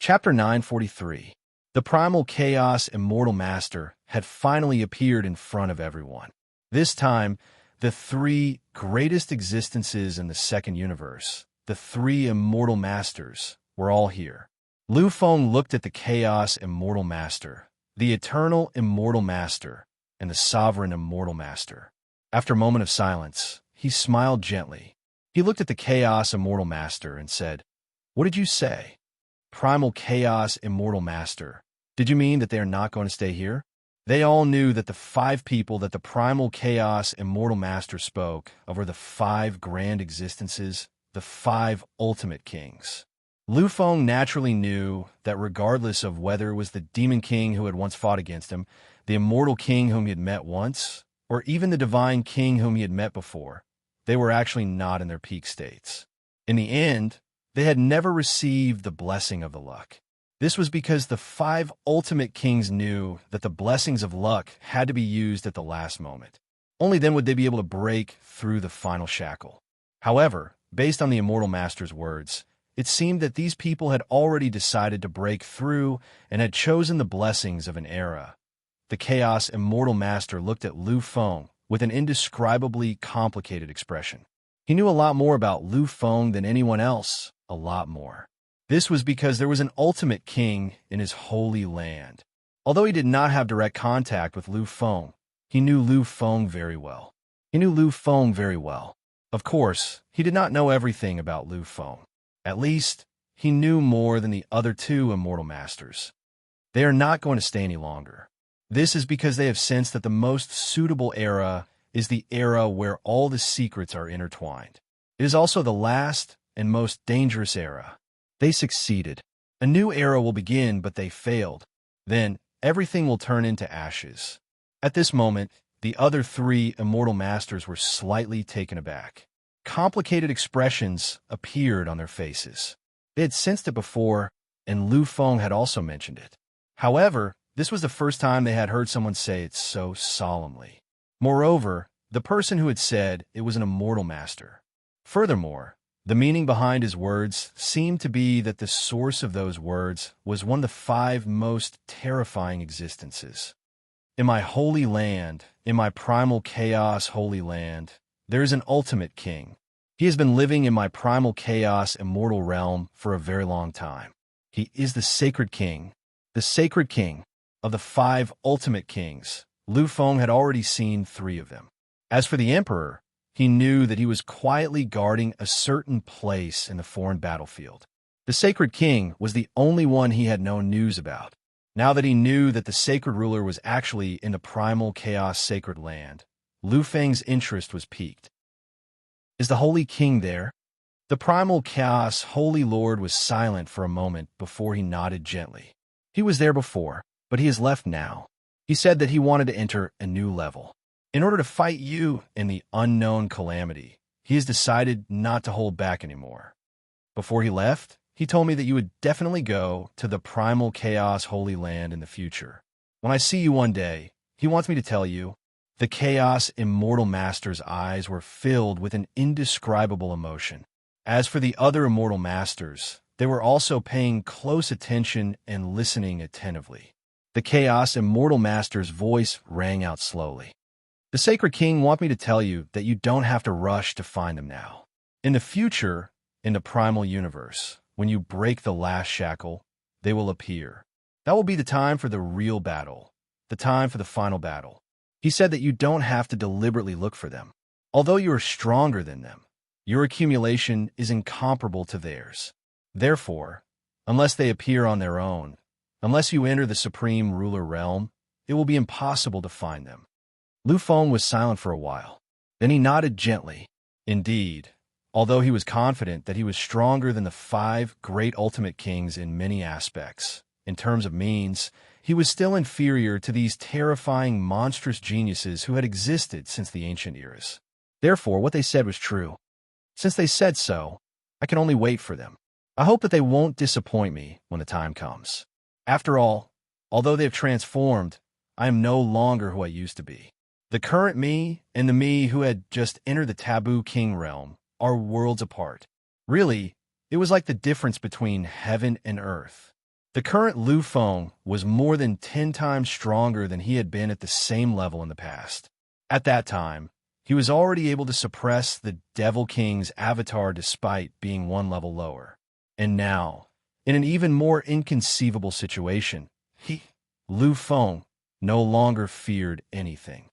Chapter 943. The primal chaos immortal master had finally appeared in front of everyone. This time, the three greatest existences in the second universe, the three immortal masters, were all here. Lu Feng looked at the chaos immortal master, the eternal immortal master, and the sovereign immortal master. After a moment of silence, he smiled gently. He looked at the chaos immortal master and said, "What did you say? Primal chaos immortal master. Did you mean that they are not going to stay here?" They all knew that the five people that the primal chaos immortal master spoke of were the five grand existences, the five ultimate kings. Lu Feng naturally knew that regardless of whether it was the demon king who had once fought against him, the immortal king whom he had met once, or even the divine king whom he had met before, they were actually not in their peak states. In the end, they had never received the blessing of the luck. This was because the five ultimate kings knew that the blessings of luck had to be used at the last moment. Only then would they be able to break through the final shackle. However, based on the immortal master's words, it seemed that these people had already decided to break through and had chosen the blessings of an era. The chaos immortal master looked at Lu Feng with an indescribably complicated expression. He knew a lot more about Lu Feng than anyone else, a lot more. This was because there was an ultimate king in his holy land. Although he did not have direct contact with Lu Feng, he knew Lu Feng very well. Of course, he did not know everything about Lu Feng. At least, he knew more than the other two immortal masters. They are not going to stay any longer. This is because they have sensed that the most suitable era is the era where all the secrets are intertwined. It is also the last and most dangerous era. They succeeded. A new era will begin, but they failed. Then, everything will turn into ashes. At this moment, the other three immortal masters were slightly taken aback. Complicated expressions appeared on their faces. They had sensed it before, and Lu Feng had also mentioned it. However, this was the first time they had heard someone say it so solemnly. Moreover, the person who had said it was an immortal master. Furthermore, the meaning behind his words seemed to be that the source of those words was one of the five most terrifying existences. In my holy land, in my primal chaos holy land, there is an ultimate king. He has been living in my primal chaos immortal realm for a very long time. He is the sacred king of the five ultimate kings. Lu Feng had already seen three of them. As for the emperor, he knew that he was quietly guarding a certain place in the foreign battlefield. The sacred king was the only one he had no news about. Now that he knew that the sacred ruler was actually in the primal chaos sacred land, Lu Feng's interest was piqued. Is the holy king there? The primal chaos holy lord was silent for a moment before he nodded gently. He was there before, but he has left now. He said that he wanted to enter a new level. In order to fight you in the unknown calamity, he has decided not to hold back anymore. Before he left, he told me that you would definitely go to the primal chaos holy land in the future. When I see you one day, he wants me to tell you, the chaos immortal master's eyes were filled with an indescribable emotion. As for the other immortal masters, they were also paying close attention and listening attentively. The chaos immortal master's voice rang out slowly. The sacred king wants me to tell you that you don't have to rush to find them now. In the future, in the primal universe, when you break the last shackle, they will appear. That will be the time for the real battle, the time for the final battle. He said that you don't have to deliberately look for them. Although you are stronger than them, your accumulation is incomparable to theirs. Therefore, unless they appear on their own, unless you enter the supreme ruler realm, it will be impossible to find them. Lu Feng was silent for a while. Then he nodded gently. Indeed, although he was confident that he was stronger than the five great ultimate kings in many aspects, in terms of means, he was still inferior to these terrifying, monstrous geniuses who had existed since the ancient eras. Therefore, what they said was true. Since they said so, I can only wait for them. I hope that they won't disappoint me when the time comes. After all, although they have transformed, I am no longer who I used to be. The current me and the me who had just entered the taboo king realm are worlds apart. Really, it was like the difference between heaven and earth. The current Lu Feng was more than 10 times stronger than he had been at the same level in the past. At that time, he was already able to suppress the Devil King's avatar despite being one level lower. And now, in an even more inconceivable situation, Lu Feng, no longer feared anything.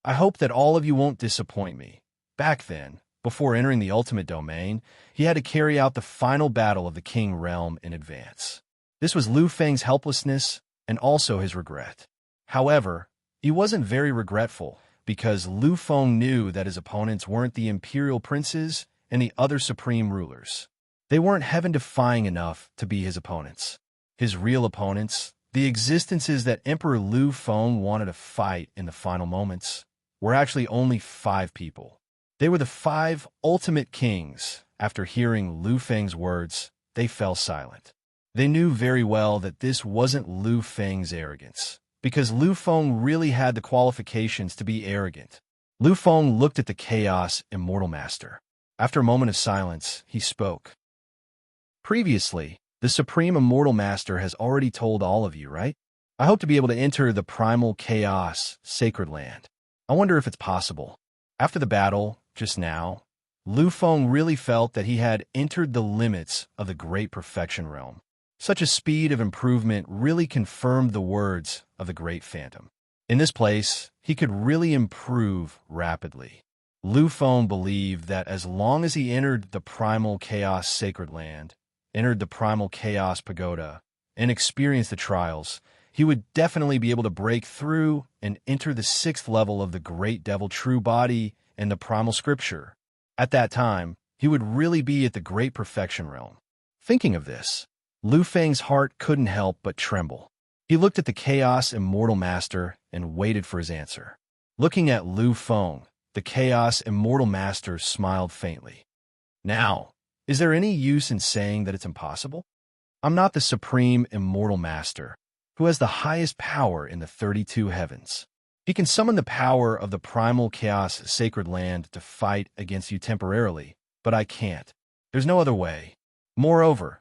I hope that all of you won't disappoint me. Back then, before entering the ultimate domain, he had to carry out the final battle of the King realm in advance. This was Lu Feng's helplessness and also his regret. However, he wasn't very regretful because Lu Feng knew that his opponents weren't the imperial princes and the other supreme rulers. They weren't heaven-defying enough to be his opponents. His real opponents, the existences that Emperor Lu Feng wanted to fight in the final moments, were actually only 5 people. They were the 5 ultimate kings. After hearing Lu Feng's words, they fell silent. They knew very well that this wasn't Lu Feng's arrogance, because Lu Feng really had the qualifications to be arrogant. Lu Feng looked at the Chaos Immortal Master. After a moment of silence, he spoke. Previously, the Supreme Immortal Master has already told all of you, right? I hope to be able to enter the primal chaos sacred land. I wonder if it's possible. After the battle, just now, Lu Feng really felt that he had entered the limits of the Great Perfection Realm. Such a speed of improvement really confirmed the words of the Great Phantom. In this place, he could really improve rapidly. Lu Feng believed that as long as he entered the primal chaos sacred land, entered the primal chaos pagoda, and experienced the trials, he would definitely be able to break through and enter the 6th level of the Great Devil True Body and the primal scripture. At that time, he would really be at the Great Perfection Realm. Thinking of this, Lu Feng's heart couldn't help but tremble. He looked at the Chaos Immortal Master and waited for his answer. Looking at Lu Feng, the Chaos Immortal Master smiled faintly. Now, is there any use in saying that it's impossible? I'm not the Supreme Immortal Master, who has the highest power in the 32 heavens. He can summon the power of the primal chaos sacred land to fight against you temporarily, but I can't. There's no other way. Moreover,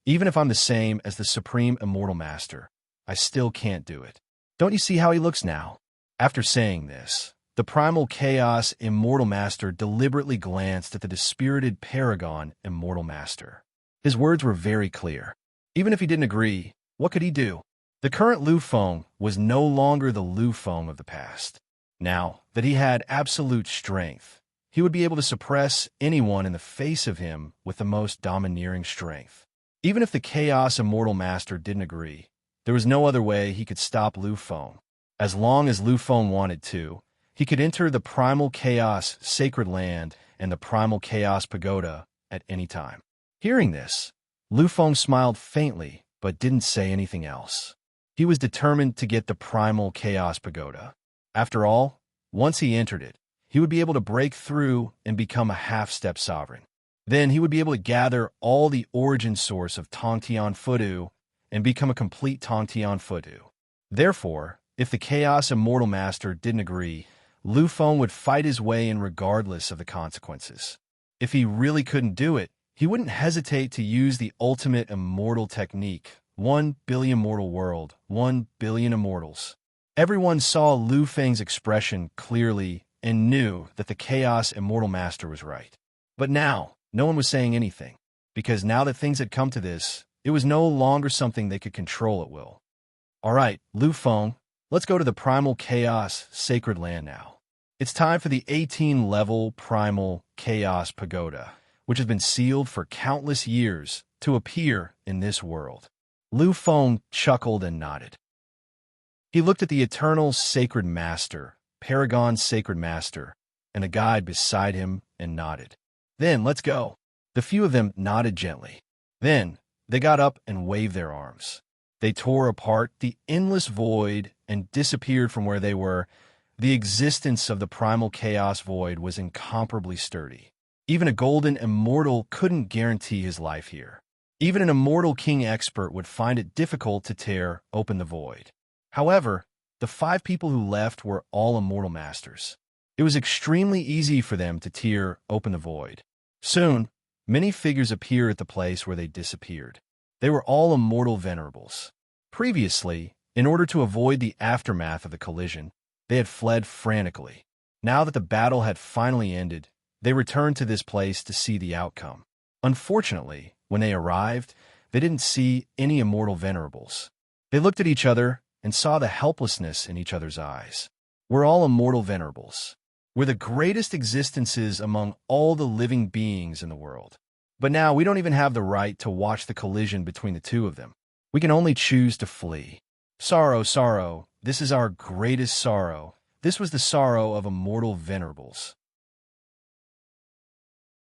even if I'm the same as the Supreme Immortal Master, I still can't do it. Don't you see how he looks now? After saying this, the primal chaos Immortal Master deliberately glanced at the dispirited Paragon Immortal Master. His words were very clear. Even if he didn't agree, what could he do? The current Lu Feng was no longer the Lu Feng of the past. Now that he had absolute strength, he would be able to suppress anyone in the face of him with the most domineering strength. Even if the Chaos Immortal Master didn't agree, there was no other way he could stop Lu Feng. As long as Lu Feng wanted to, he could enter the Primal Chaos Sacred Land and the Primal Chaos Pagoda at any time. Hearing this, Lu Feng smiled faintly but didn't say anything else. He was determined to get the Primal Chaos Pagoda. After all, once he entered it, he would be able to break through and become a half-step sovereign. Then he would be able to gather all the origin source of Tongtian Fudu and become a complete Tongtian Fudu. Therefore, if the Chaos Immortal Master didn't agree, Lu Feng would fight his way in regardless of the consequences. If he really couldn't do it, he wouldn't hesitate to use the ultimate immortal technique, 1 billion mortal world, 1 billion immortals. Everyone saw Lu Feng's expression clearly and knew that the Chaos Immortal Master was right. But now, no one was saying anything, because now that things had come to this, it was no longer something they could control at will. All right, Lu Feng, let's go to the Primal Chaos Sacred Land now. It's time for the 18-level Primal Chaos Pagoda, which has been sealed for countless years, to appear in this world. Lu Feng chuckled and nodded. He looked at the Eternal Sacred Master, Paragon Sacred Master, and the guide beside him and nodded. Then, let's go. The few of them nodded gently. Then, they got up and waved their arms. They tore apart the endless void and disappeared from where they were. The existence of the primal chaos void was incomparably sturdy. Even a golden immortal couldn't guarantee his life here. Even an immortal king expert would find it difficult to tear open the void. However, the 5 people who left were all immortal masters. It was extremely easy for them to tear open the void. Soon, many figures appeared at the place where they disappeared. They were all immortal venerables. Previously, in order to avoid the aftermath of the collision, they had fled frantically. Now that the battle had finally ended, they returned to this place to see the outcome. Unfortunately, when they arrived, they didn't see any immortal venerables. They looked at each other and saw the helplessness in each other's eyes. We're all immortal venerables. We're the greatest existences among all the living beings in the world. But now we don't even have the right to watch the collision between the two of them. We can only choose to flee. Sorrow, sorrow, this is our greatest sorrow. This was the sorrow of immortal venerables.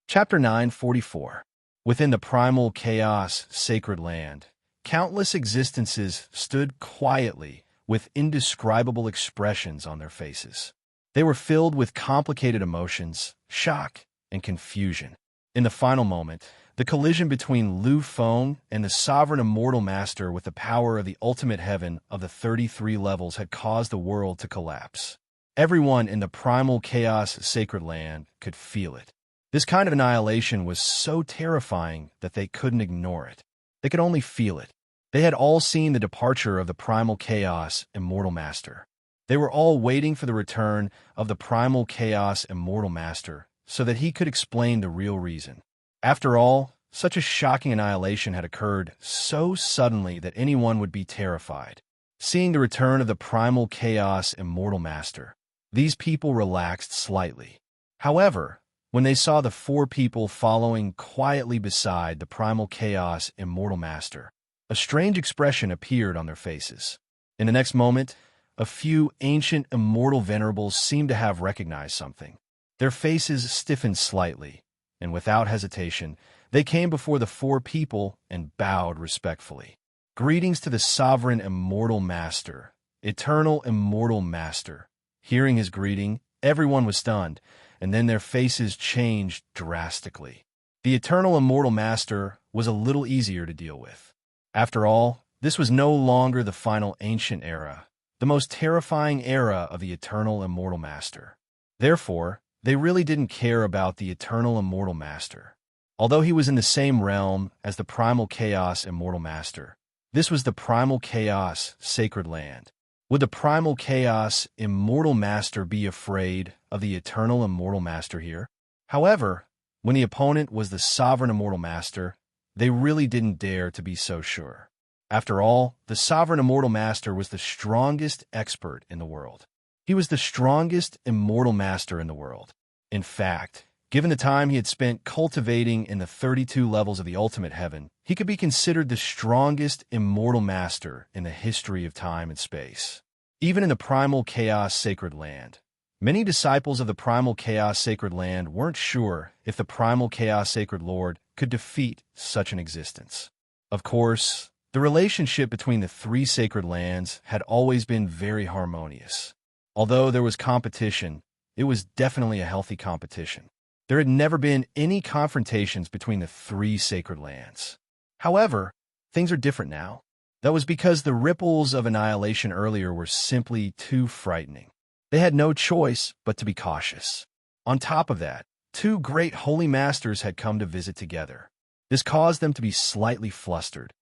Chapter 944. Within the primal chaos sacred land, countless existences stood quietly with indescribable expressions on their faces. They were filled with complicated emotions, shock, and confusion. In the final moment, the collision between Lu Feng and the sovereign immortal master with the power of the ultimate heaven of the 33 levels had caused the world to collapse. Everyone in the primal chaos sacred land could feel it. This kind of annihilation was so terrifying that they couldn't ignore it. They could only feel it. They had all seen the departure of the primal chaos immortal master. They were all waiting for the return of the primal chaos immortal master so that he could explain the real reason. After all, such a shocking annihilation had occurred so suddenly that anyone would be terrified. Seeing the return of the primal chaos immortal master, these people relaxed slightly. However, when they saw the four people following quietly beside the primal chaos immortal master, a strange expression appeared on their faces. In the next moment, a few ancient immortal venerables seemed to have recognized something. Their faces stiffened slightly, and without hesitation, they came before the four people and bowed respectfully. Greetings to the sovereign immortal master, eternal immortal master. Hearing his greeting, everyone was stunned, and then their faces changed drastically. The eternal immortal master was a little easier to deal with. After all, this was no longer the final ancient era, the most terrifying era of the eternal immortal master. Therefore, they really didn't care about the eternal immortal master. Although he was in the same realm as the primal chaos immortal master, this was the primal chaos sacred land. Would the primal chaos immortal master be afraid of the eternal immortal master here? However, when the opponent was the sovereign immortal master, they really didn't dare to be so sure. After all, the sovereign immortal master was the strongest expert in the world. He was the strongest immortal master in the world. In fact, given the time he had spent cultivating in the 32 levels of the ultimate heaven, he could be considered the strongest immortal master in the history of time and space. Even in the primal chaos sacred land, many disciples of the primal chaos sacred land weren't sure if the primal chaos sacred lord could defeat such an existence. Of course, the relationship between the three sacred lands had always been very harmonious. Although there was competition, it was definitely a healthy competition. There had never been any confrontations between the three sacred lands. However, things are different now. That was because the ripples of annihilation earlier were simply too frightening. They had no choice but to be cautious. On top of that, two great holy masters had come to visit together. This caused them to be slightly flustered.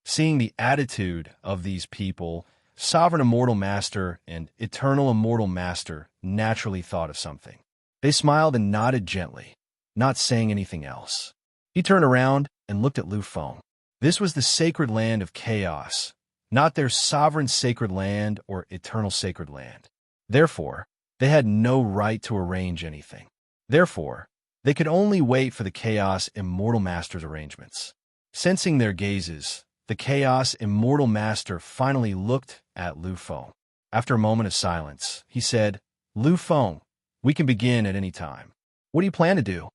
Seeing the attitude of these people, Sovereign Immortal Master and Eternal Immortal Master naturally thought of something. They smiled and nodded gently, not saying anything else. He turned around and looked at Lu Feng. This was the sacred land of chaos, not their sovereign sacred land or eternal sacred land. Therefore, they had no right to arrange anything. Therefore, they could only wait for the Chaos Immortal Master's arrangements. Sensing their gazes, the Chaos Immortal Master finally looked at Lu Feng. After a moment of silence, he said, "Lu Feng, we can begin at any time. What do you plan to do?"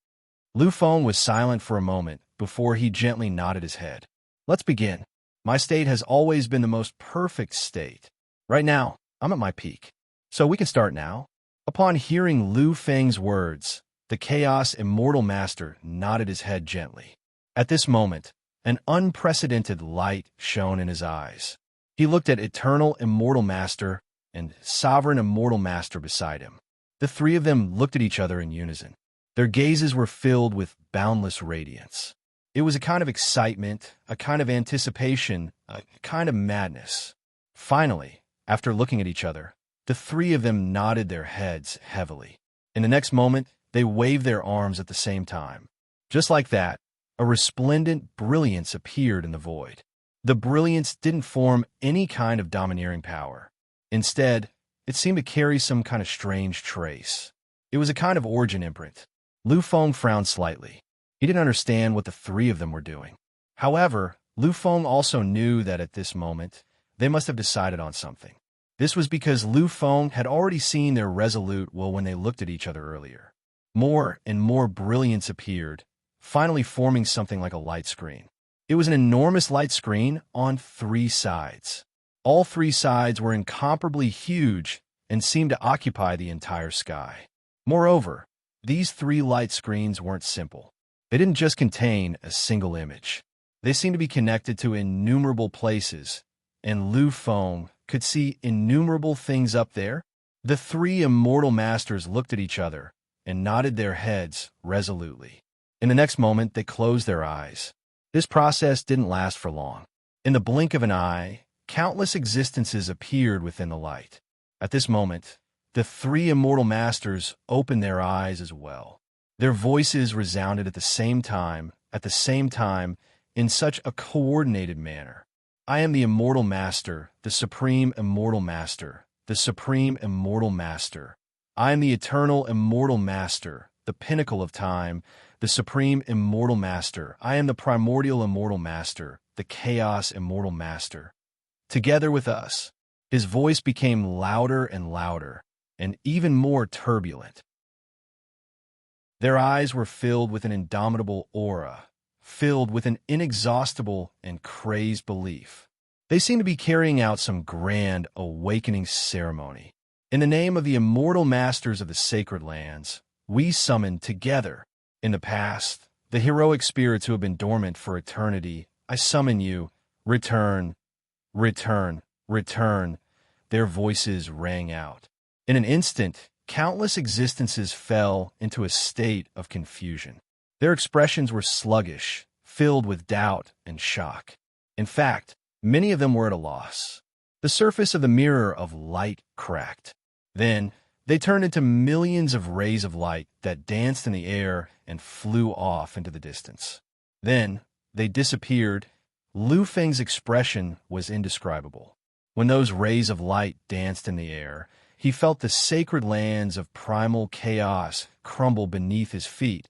Lu Feng was silent for a moment before he gently nodded his head. "Let's begin. My state has always been the most perfect state. Right now, I'm at my peak. So we can start now." Upon hearing Lu Feng's words, the Chaos Immortal Master nodded his head gently. At this moment, an unprecedented light shone in his eyes. He looked at Eternal Immortal Master and Sovereign Immortal Master beside him. The three of them looked at each other in unison. Their gazes were filled with boundless radiance. It was a kind of excitement, a kind of anticipation, a kind of madness. Finally, after looking at each other, the three of them nodded their heads heavily. In the next moment, they waved their arms at the same time. Just like that, a resplendent brilliance appeared in the void. The brilliance didn't form any kind of domineering power. Instead, it seemed to carry some kind of strange trace. It was a kind of origin imprint. Lu Feng frowned slightly. He didn't understand what the three of them were doing. However, Lu Feng also knew that at this moment, they must have decided on something. This was because Lu Feng had already seen their resolute will when they looked at each other earlier. More and more brilliance appeared, finally forming something like a light screen. It was an enormous light screen on 3 sides. All 3 sides were incomparably huge and seemed to occupy the entire sky. Moreover, these 3 light screens weren't simple. They didn't just contain a single image. They seemed to be connected to innumerable places, and Lu Feng could see innumerable things up there. The 3 immortal masters looked at each other and nodded their heads resolutely. In the next moment, they closed their eyes. This process didn't last for long. In the blink of an eye, countless existences appeared within the light. At this moment, the 3 immortal masters opened their eyes as well. Their voices resounded at the same time, in such a coordinated manner. I am the immortal master, the supreme immortal master, the supreme immortal master. I am the eternal immortal master, the pinnacle of time, the supreme immortal master. I am the primordial immortal master, the chaos immortal master. Together with us, his voice became louder and louder, and even more turbulent. Their eyes were filled with an indomitable aura, filled with an inexhaustible and crazed belief. They seemed to be carrying out some grand awakening ceremony. In the name of the immortal masters of the sacred lands, we summoned together. In the past, the heroic spirits who have been dormant for eternity, I summon you. Return, return, return. Their voices rang out. In an instant, countless existences fell into a state of confusion. Their expressions were sluggish, filled with doubt and shock. In fact, many of them were at a loss. The surface of the mirror of light cracked. Then, they turned into millions of rays of light that danced in the air and flew off into the distance. Then, they disappeared. Lu Feng's expression was indescribable. When those rays of light danced in the air, he felt the sacred lands of primal chaos crumble beneath his feet.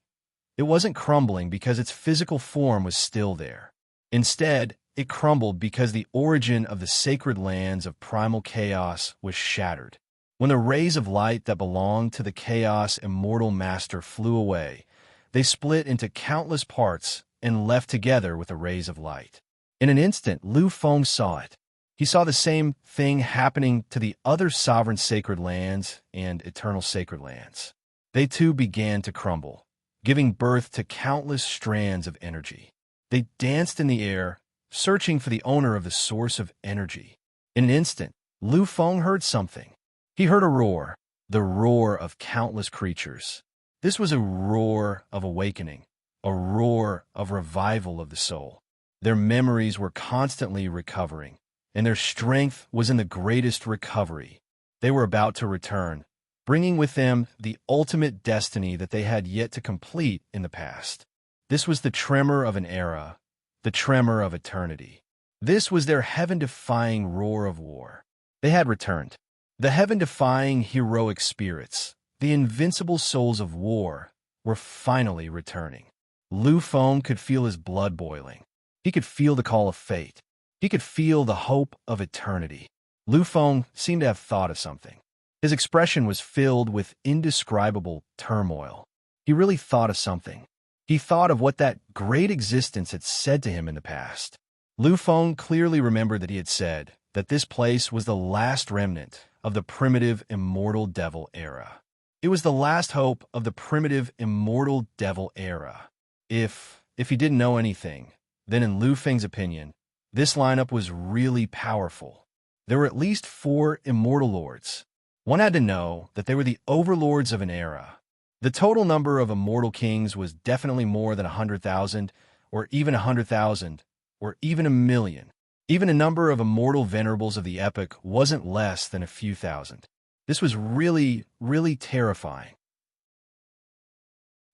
It wasn't crumbling because its physical form was still there. Instead, it crumbled because the origin of the sacred lands of primal chaos was shattered. When the rays of light that belonged to the chaos immortal master flew away, they split into countless parts and left together with the rays of light. In an instant, Lu Feng saw it. He saw the same thing happening to the other sovereign sacred lands and eternal sacred lands. They too began to crumble, giving birth to countless strands of energy. They danced in the air, searching for the owner of the source of energy. In an instant, Lu Feng heard something. He heard a roar, the roar of countless creatures. This was a roar of awakening, a roar of revival of the soul. Their memories were constantly recovering, and their strength was in the greatest recovery. They were about to return, bringing with them the ultimate destiny that they had yet to complete in the past. This was the tremor of an era, the tremor of eternity. This was their heaven-defying roar of war. They had returned. The heaven-defying heroic spirits, the invincible souls of war, were finally returning. Lu Feng could feel his blood boiling. He could feel the call of fate. He could feel the hope of eternity. Lu Feng seemed to have thought of something. His expression was filled with indescribable turmoil. He really thought of something. He thought of what that great existence had said to him in the past. Lu Feng clearly remembered that he had said that this place was the last remnant of the primitive immortal devil era. It was the last hope of the primitive immortal devil era. If he didn't know anything, then in Lu Feng's opinion, this lineup was really powerful. There were at least 4 immortal lords. One had to know that they were the overlords of an era. The total number of immortal kings was definitely more than 100,000, or even 100,000, or even 1,000,000. Even a number of immortal venerables of the epic wasn't less than a few thousand. This was really, really terrifying.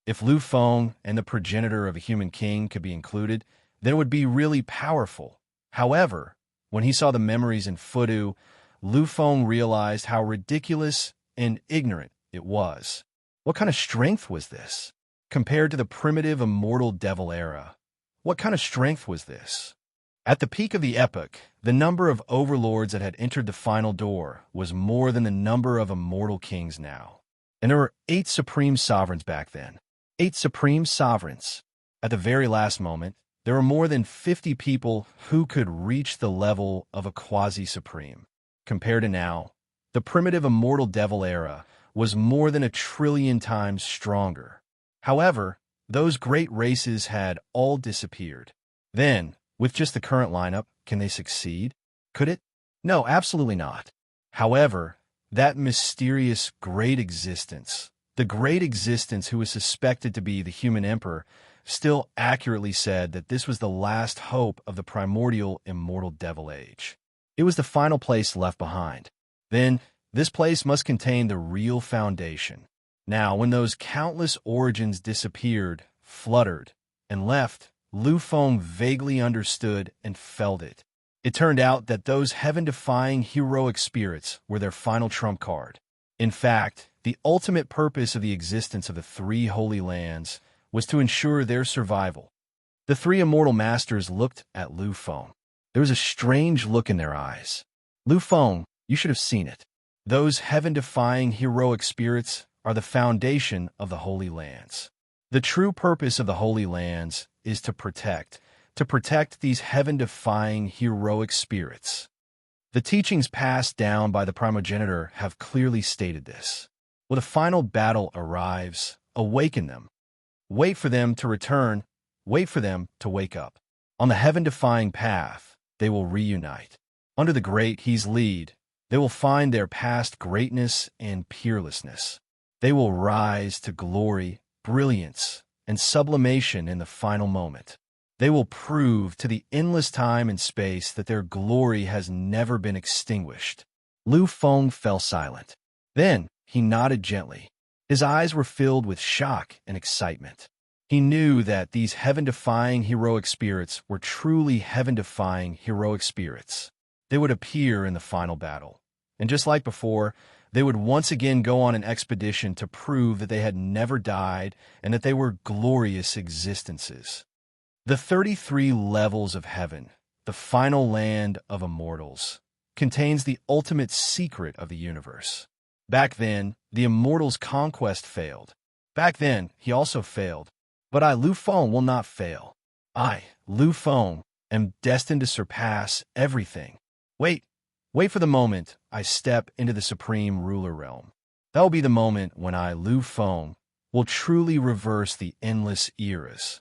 If Lu Feng and the progenitor of a human king could be included, then it would be really powerful. However, when he saw the memories in Fudu, Lu Feng realized how ridiculous and ignorant it was. What kind of strength was this? Compared to the primitive immortal devil era, what kind of strength was this? At the peak of the epic, the number of overlords that had entered the final door was more than the number of immortal kings now. And there were 8 supreme sovereigns back then. 8 supreme sovereigns. At the very last moment, there were more than 50 people who could reach the level of a quasi-supreme. Compared to now, the primitive immortal devil era was more than 1,000,000,000,000 times stronger. However, those great races had all disappeared. Then, with just the current lineup, can they succeed? Could it? No, absolutely not. However, that mysterious great existence, the great existence who was suspected to be the human emperor, still accurately said that this was the last hope of the primordial immortal devil age. It was the final place left behind. Then, this place must contain the real foundation. Now, when those countless origins disappeared, fluttered, and left, Lu Feng vaguely understood and felt it. It turned out that those heaven-defying heroic spirits were their final trump card. In fact, the ultimate purpose of the existence of the 3 holy lands was to ensure their survival. The 3 immortal masters looked at Lu Feng. There was a strange look in their eyes. Lu Feng, you should have seen it. Those heaven-defying heroic spirits are the foundation of the Holy Lands. The true purpose of the Holy Lands is to protect these heaven-defying heroic spirits. The teachings passed down by the primogenitor have clearly stated this. When the final battle arrives, awaken them. Wait for them to return. Wait for them to wake up. On the heaven-defying path, they will reunite. Under the great He's lead, they will find their past greatness and peerlessness. They will rise to glory, brilliance, and sublimation in the final moment. They will prove to the endless time and space that their glory has never been extinguished. Lu Feng fell silent. Then he nodded gently. His eyes were filled with shock and excitement. He knew that these heaven-defying heroic spirits were truly heaven-defying heroic spirits. They would appear in the final battle. And just like before, they would once again go on an expedition to prove that they had never died and that they were glorious existences. The 33 levels of heaven, the final land of immortals, contains the ultimate secret of the universe. Back then, the immortals' conquest failed. Back then, he also failed. But I, Lu Feng, will not fail. I, Lu Feng, am destined to surpass everything. Wait for the moment I step into the supreme ruler realm. That will be the moment when I, Lu Feng, will truly reverse the endless eras.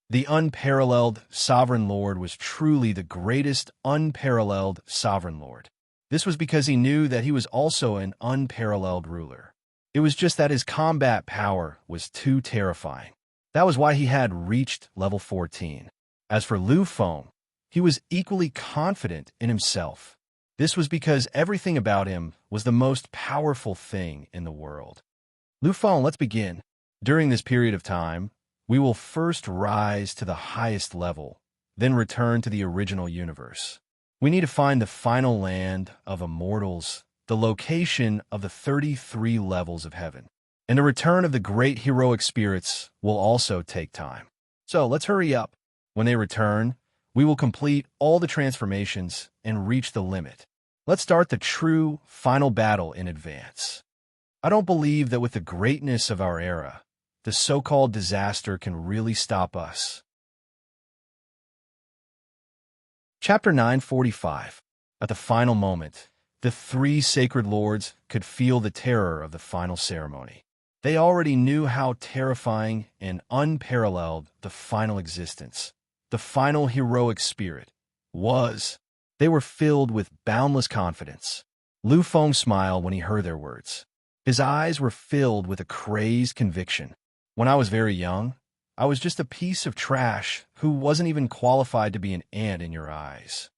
The unparalleled Sovereign Lord was truly the greatest unparalleled Sovereign Lord. This was because he knew that he was also an unparalleled ruler. It was just that his combat power was too terrifying. That was why he had reached level 14. As for Lu Feng, he was equally confident in himself. This was because everything about him was the most powerful thing in the world. Lu Feng, let's begin. During this period of time, we will first rise to the highest level, then return to the original universe. We need to find the final land of immortals, the location of the 33 levels of heaven. And the return of the great heroic spirits will also take time. So let's hurry up. When they return, we will complete all the transformations and reach the limit. Let's start the true final battle in advance. I don't believe that with the greatness of our era, the so-called disaster can really stop us. Chapter 945. At the final moment, the 3 sacred lords could feel the terror of the final ceremony. They already knew how terrifying and unparalleled the final existence, the final heroic spirit, was. They were filled with boundless confidence. Lu Feng smiled when he heard their words. His eyes were filled with a crazed conviction. When I was very young, I was just a piece of trash who wasn't even qualified to be an ant in your eyes.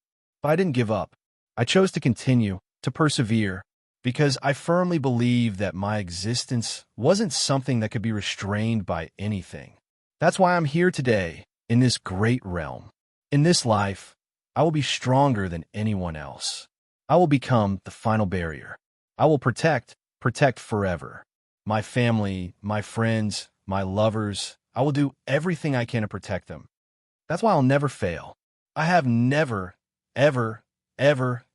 But I didn't give up. I chose to continue, to persevere, because I firmly believe that my existence wasn't something that could be restrained by anything. That's why I'm here today, in this great realm. In this life, I will be stronger than anyone else. I will become the final barrier. I will protect forever. My family, my friends, my lovers, I will do everything I can to protect them. That's why I'll never fail. I have never, ever,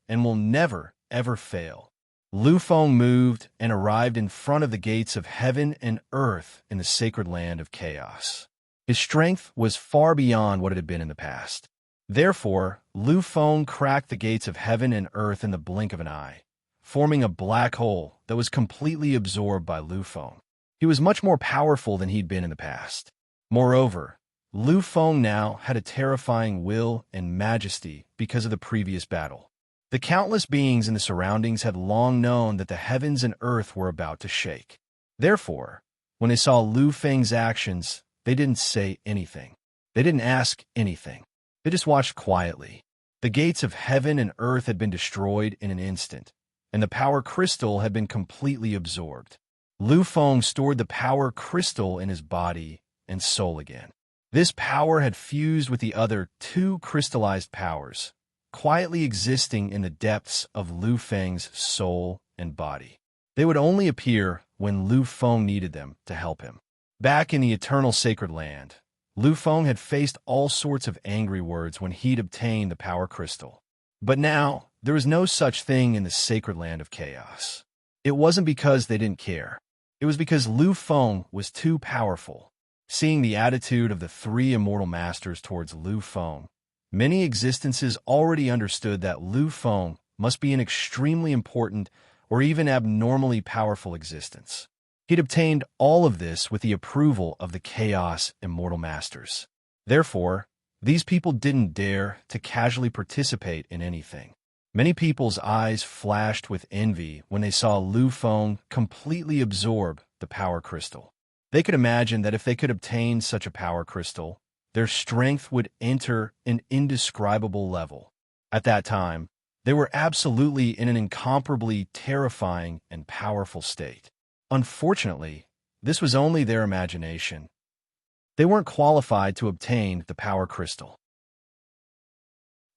and will never, ever fail. Lu Feng moved and arrived in front of the gates of heaven and earth in the sacred land of chaos. His strength was far beyond what it had been in the past. Therefore, Lu Feng cracked the gates of heaven and earth in the blink of an eye, forming a black hole that was completely absorbed by Lu Feng. He was much more powerful than he'd been in the past. Moreover, Lu Feng now had a terrifying will and majesty because of the previous battle. The countless beings in the surroundings had long known that the heavens and earth were about to shake. Therefore, when they saw Lu Feng's actions, they didn't say anything. They didn't ask anything. They just watched quietly. The gates of heaven and earth had been destroyed in an instant, and the power crystal had been completely absorbed. Lu Feng stored the power crystal in his body and soul again. This power had fused with the other two crystallized powers, quietly existing in the depths of Lu Feng's soul and body. They would only appear when Lu Feng needed them to help him. Back in the eternal sacred land, Lu Feng had faced all sorts of angry words when he'd obtained the power crystal. But now, there was no such thing in the sacred land of chaos. It wasn't because they didn't care. It was because Lu Feng was too powerful. Seeing the attitude of the three immortal masters towards Lu Feng, many existences already understood that Lu Feng must be an extremely important or even abnormally powerful existence. He'd obtained all of this with the approval of the Chaos Immortal Masters. Therefore, these people didn't dare to casually participate in anything. Many people's eyes flashed with envy when they saw Lu Feng completely absorb the power crystal. They could imagine that if they could obtain such a power crystal, their strength would enter an indescribable level. At that time, they were absolutely in an incomparably terrifying and powerful state. Unfortunately, this was only their imagination. They weren't qualified to obtain the power crystal.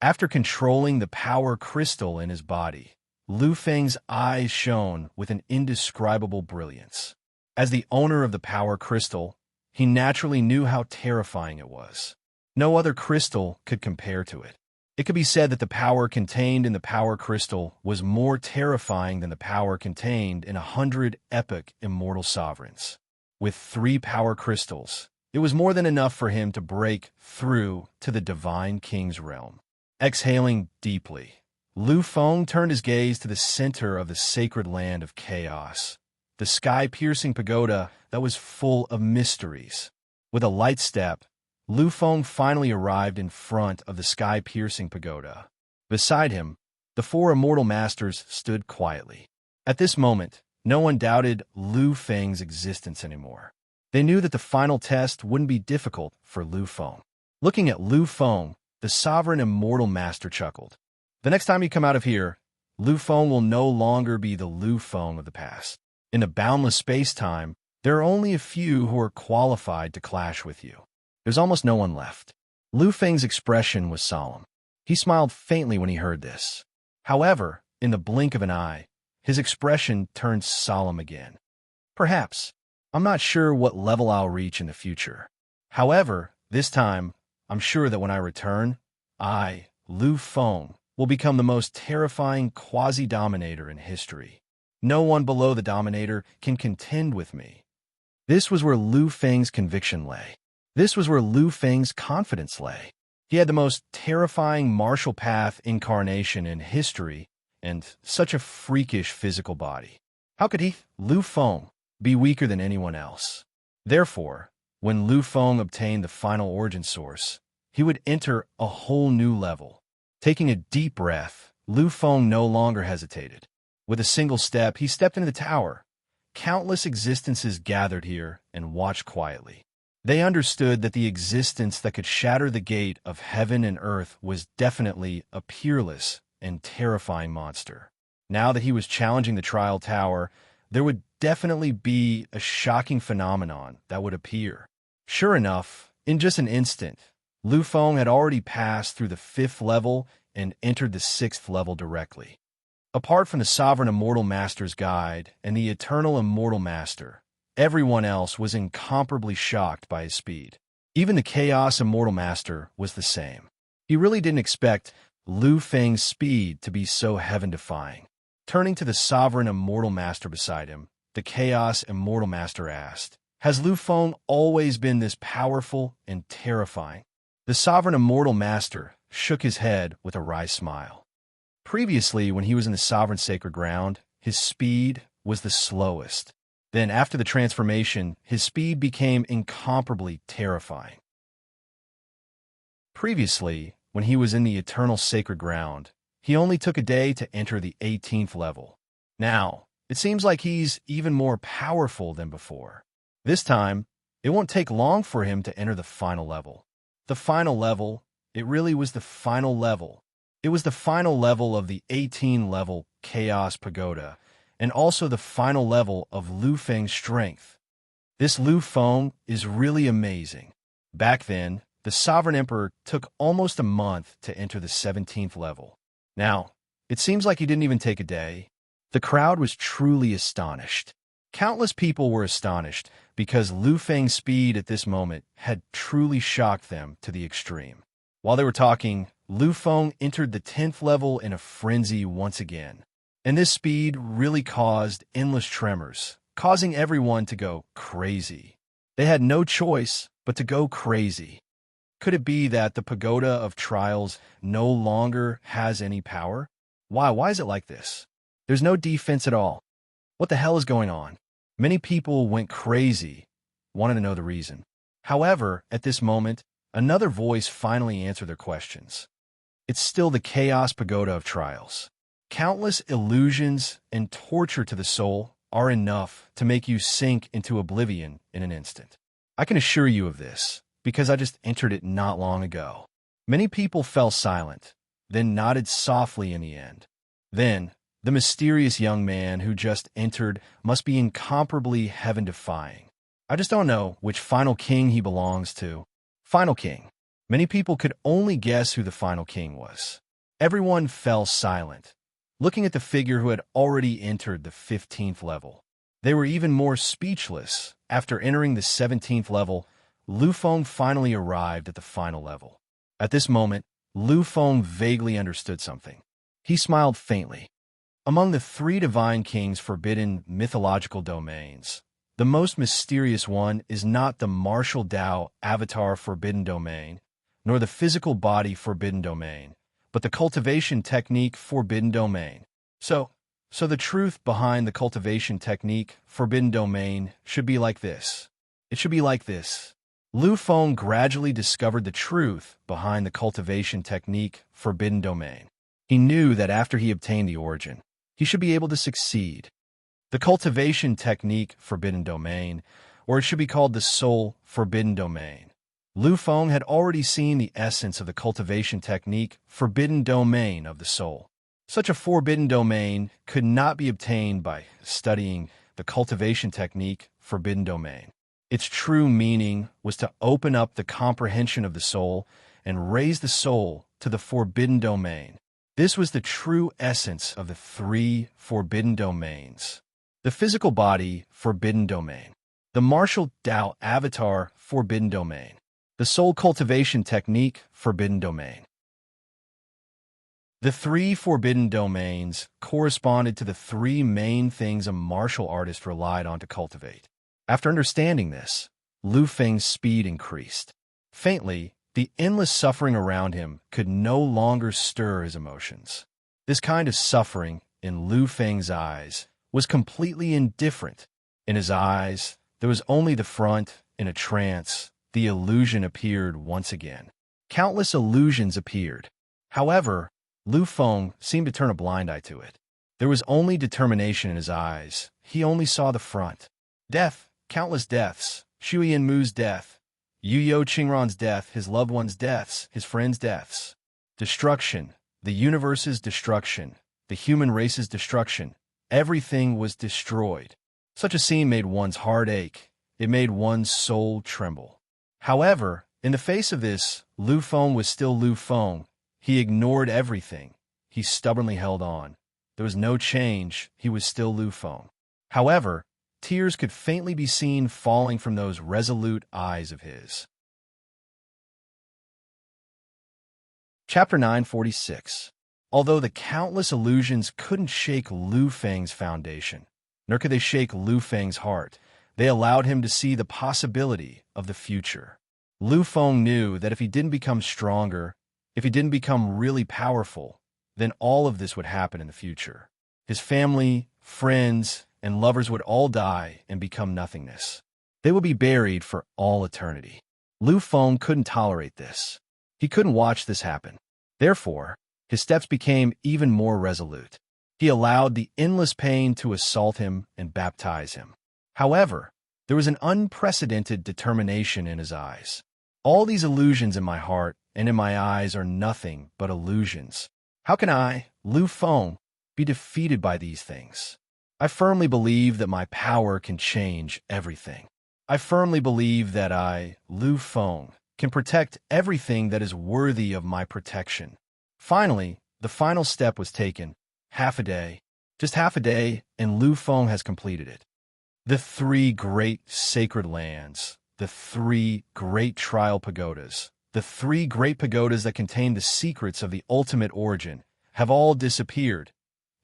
After controlling the power crystal in his body, Lu Feng's eyes shone with an indescribable brilliance. As the owner of the power crystal, he naturally knew how terrifying it was. No other crystal could compare to it. It could be said that the power contained in the power crystal was more terrifying than the power contained in 100 epic immortal sovereigns. With 3 power crystals, it was more than enough for him to break through to the divine king's realm. Exhaling deeply, Lu Feng turned his gaze to the center of the sacred land of chaos, the sky-piercing pagoda that was full of mysteries. With a light step, Lu Feng finally arrived in front of the sky-piercing pagoda. Beside him, the 4 immortal masters stood quietly. At this moment, no one doubted Lu Feng's existence anymore. They knew that the final test wouldn't be difficult for Lu Feng. Looking at Lu Feng, the sovereign immortal master chuckled. The next time you come out of here, Lu Feng will no longer be the Lu Feng of the past. In the boundless space-time, there are only a few who are qualified to clash with you. There's almost no one left. Lu Feng's expression was solemn. He smiled faintly when he heard this. However, in the blink of an eye, his expression turned solemn again. Perhaps. I'm not sure what level I'll reach in the future. However, this time, I'm sure that when I return, I, Lu Feng, will become the most terrifying quasi-dominator in history. No one below the dominator can contend with me. This was where Lu Feng's conviction lay. This was where Lu Feng's confidence lay. He had the most terrifying martial path incarnation in history and such a freakish physical body. How could he, Lu Feng, be weaker than anyone else? Therefore, when Lu Feng obtained the final origin source, he would enter a whole new level. Taking a deep breath, Lu Feng no longer hesitated. With a single step, he stepped into the tower. Countless existences gathered here and watched quietly. They understood that the existence that could shatter the gate of heaven and earth was definitely a peerless and terrifying monster. Now that he was challenging the trial tower, there would definitely be a shocking phenomenon that would appear. Sure enough, in just an instant, Lu Feng had already passed through the 5th level and entered the 6th level directly. Apart from the Sovereign Immortal Master's guide and the Eternal Immortal Master, everyone else was incomparably shocked by his speed. Even the Chaos Immortal Master was the same. He really didn't expect Lu Feng's speed to be so heaven-defying. Turning to the Sovereign Immortal Master beside him, the Chaos Immortal Master asked, "Has Lu Feng always been this powerful and terrifying?" The Sovereign Immortal Master shook his head with a wry smile. Previously, when he was in the Sovereign Sacred Ground, his speed was the slowest. Then, after the transformation, his speed became incomparably terrifying. Previously, when he was in the Eternal Sacred Ground, he only took a day to enter the 18th level. Now, it seems like he's even more powerful than before. This time, it won't take long for him to enter the final level. The final level, it really was the final level. It was the final level of the 18-level Chaos Pagoda, and also the final level of Lu Feng's strength. This Lu Feng is really amazing. Back then, the Sovereign Emperor took almost a month to enter the 17th level. Now, it seems like he didn't even take a day. The crowd was truly astonished. Countless people were astonished because Lu Feng's speed at this moment had truly shocked them to the extreme. While they were talking, Lu Feng entered the 10th level in a frenzy once again. And this speed really caused endless tremors, causing everyone to go crazy. They had no choice but to go crazy. Could it be that the Pagoda of Trials no longer has any power? Why is it like this? There's no defense at all. What the hell is going on? Many people went crazy, wanted to know the reason. However, at this moment, another voice finally answered their questions. It's still the Chaos Pagoda of Trials. Countless illusions and torture to the soul are enough to make you sink into oblivion in an instant. I can assure you of this, because I just entered it not long ago. Many people fell silent, then nodded softly in the end. Then, the mysterious young man who just entered must be incomparably heaven-defying. I just don't know which final king he belongs to. Final king. Many people could only guess who the final king was. Everyone fell silent, looking at the figure who had already entered the 15th level. They were even more speechless. After entering the 17th level, Lu Feng finally arrived at the final level. At this moment, Lu Feng vaguely understood something. He smiled faintly. Among the 3 divine kings' forbidden mythological domains, the most mysterious one is not the martial Tao avatar forbidden domain, nor the physical body forbidden domain, but the cultivation technique forbidden domain. So the truth behind the cultivation technique forbidden domain should be like this. It should be like this. Lu Feng gradually discovered the truth behind the cultivation technique forbidden domain. He knew that after he obtained the origin, he should be able to succeed. The cultivation technique forbidden domain, or it should be called the soul forbidden domain. Lu Feng had already seen the essence of the cultivation technique forbidden domain of the soul. Such a forbidden domain could not be obtained by studying the cultivation technique forbidden domain. Its true meaning was to open up the comprehension of the soul and raise the soul to the forbidden domain. This was the true essence of the 3 forbidden domains. The physical body, forbidden domain. The martial Tao avatar, forbidden domain. The soul cultivation technique, forbidden domain. The 3 forbidden domains corresponded to the 3 main things a martial artist relied on to cultivate. After understanding this, Lu Feng's speed increased. Faintly, the endless suffering around him could no longer stir his emotions. This kind of suffering, in Lu Feng's eyes, was completely indifferent. In his eyes, there was only the front. In a trance, the illusion appeared once again. Countless illusions appeared. However, Lu Feng seemed to turn a blind eye to it. There was only determination in his eyes. He only saw the front. Death, countless deaths, Shui and Mu's death, Yu Qingran's death, his loved ones' deaths, his friends' deaths. Destruction, the universe's destruction, the human race's destruction. Everything was destroyed. Such a scene made one's heart ache. It made one's soul tremble. However, in the face of this, Lu Feng was still Lu Feng. He ignored everything. He stubbornly held on. There was no change. He was still Lu Feng. However, tears could faintly be seen falling from those resolute eyes of his. Chapter 946. Although the countless illusions couldn't shake Lu Feng's foundation, nor could they shake Lu Feng's heart, they allowed him to see the possibility of the future. Lu Feng knew that if he didn't become stronger, if he didn't become really powerful, then all of this would happen in the future. His family, friends, and lovers would all die and become nothingness. They would be buried for all eternity. Lu Feng couldn't tolerate this. He couldn't watch this happen. Therefore, his steps became even more resolute. He allowed the endless pain to assault him and baptize him. However, there was an unprecedented determination in his eyes. All these illusions in my heart and in my eyes are nothing but illusions. How can I, Lu Feng, be defeated by these things? I firmly believe that my power can change everything. I firmly believe that I, Lu Feng, can protect everything that is worthy of my protection. Finally, the final step was taken. Half a day, just half a day, and Lu Feng has completed it. The 3 great sacred lands, the 3 great trial pagodas, the 3 great pagodas that contain the secrets of the ultimate origin, have all disappeared.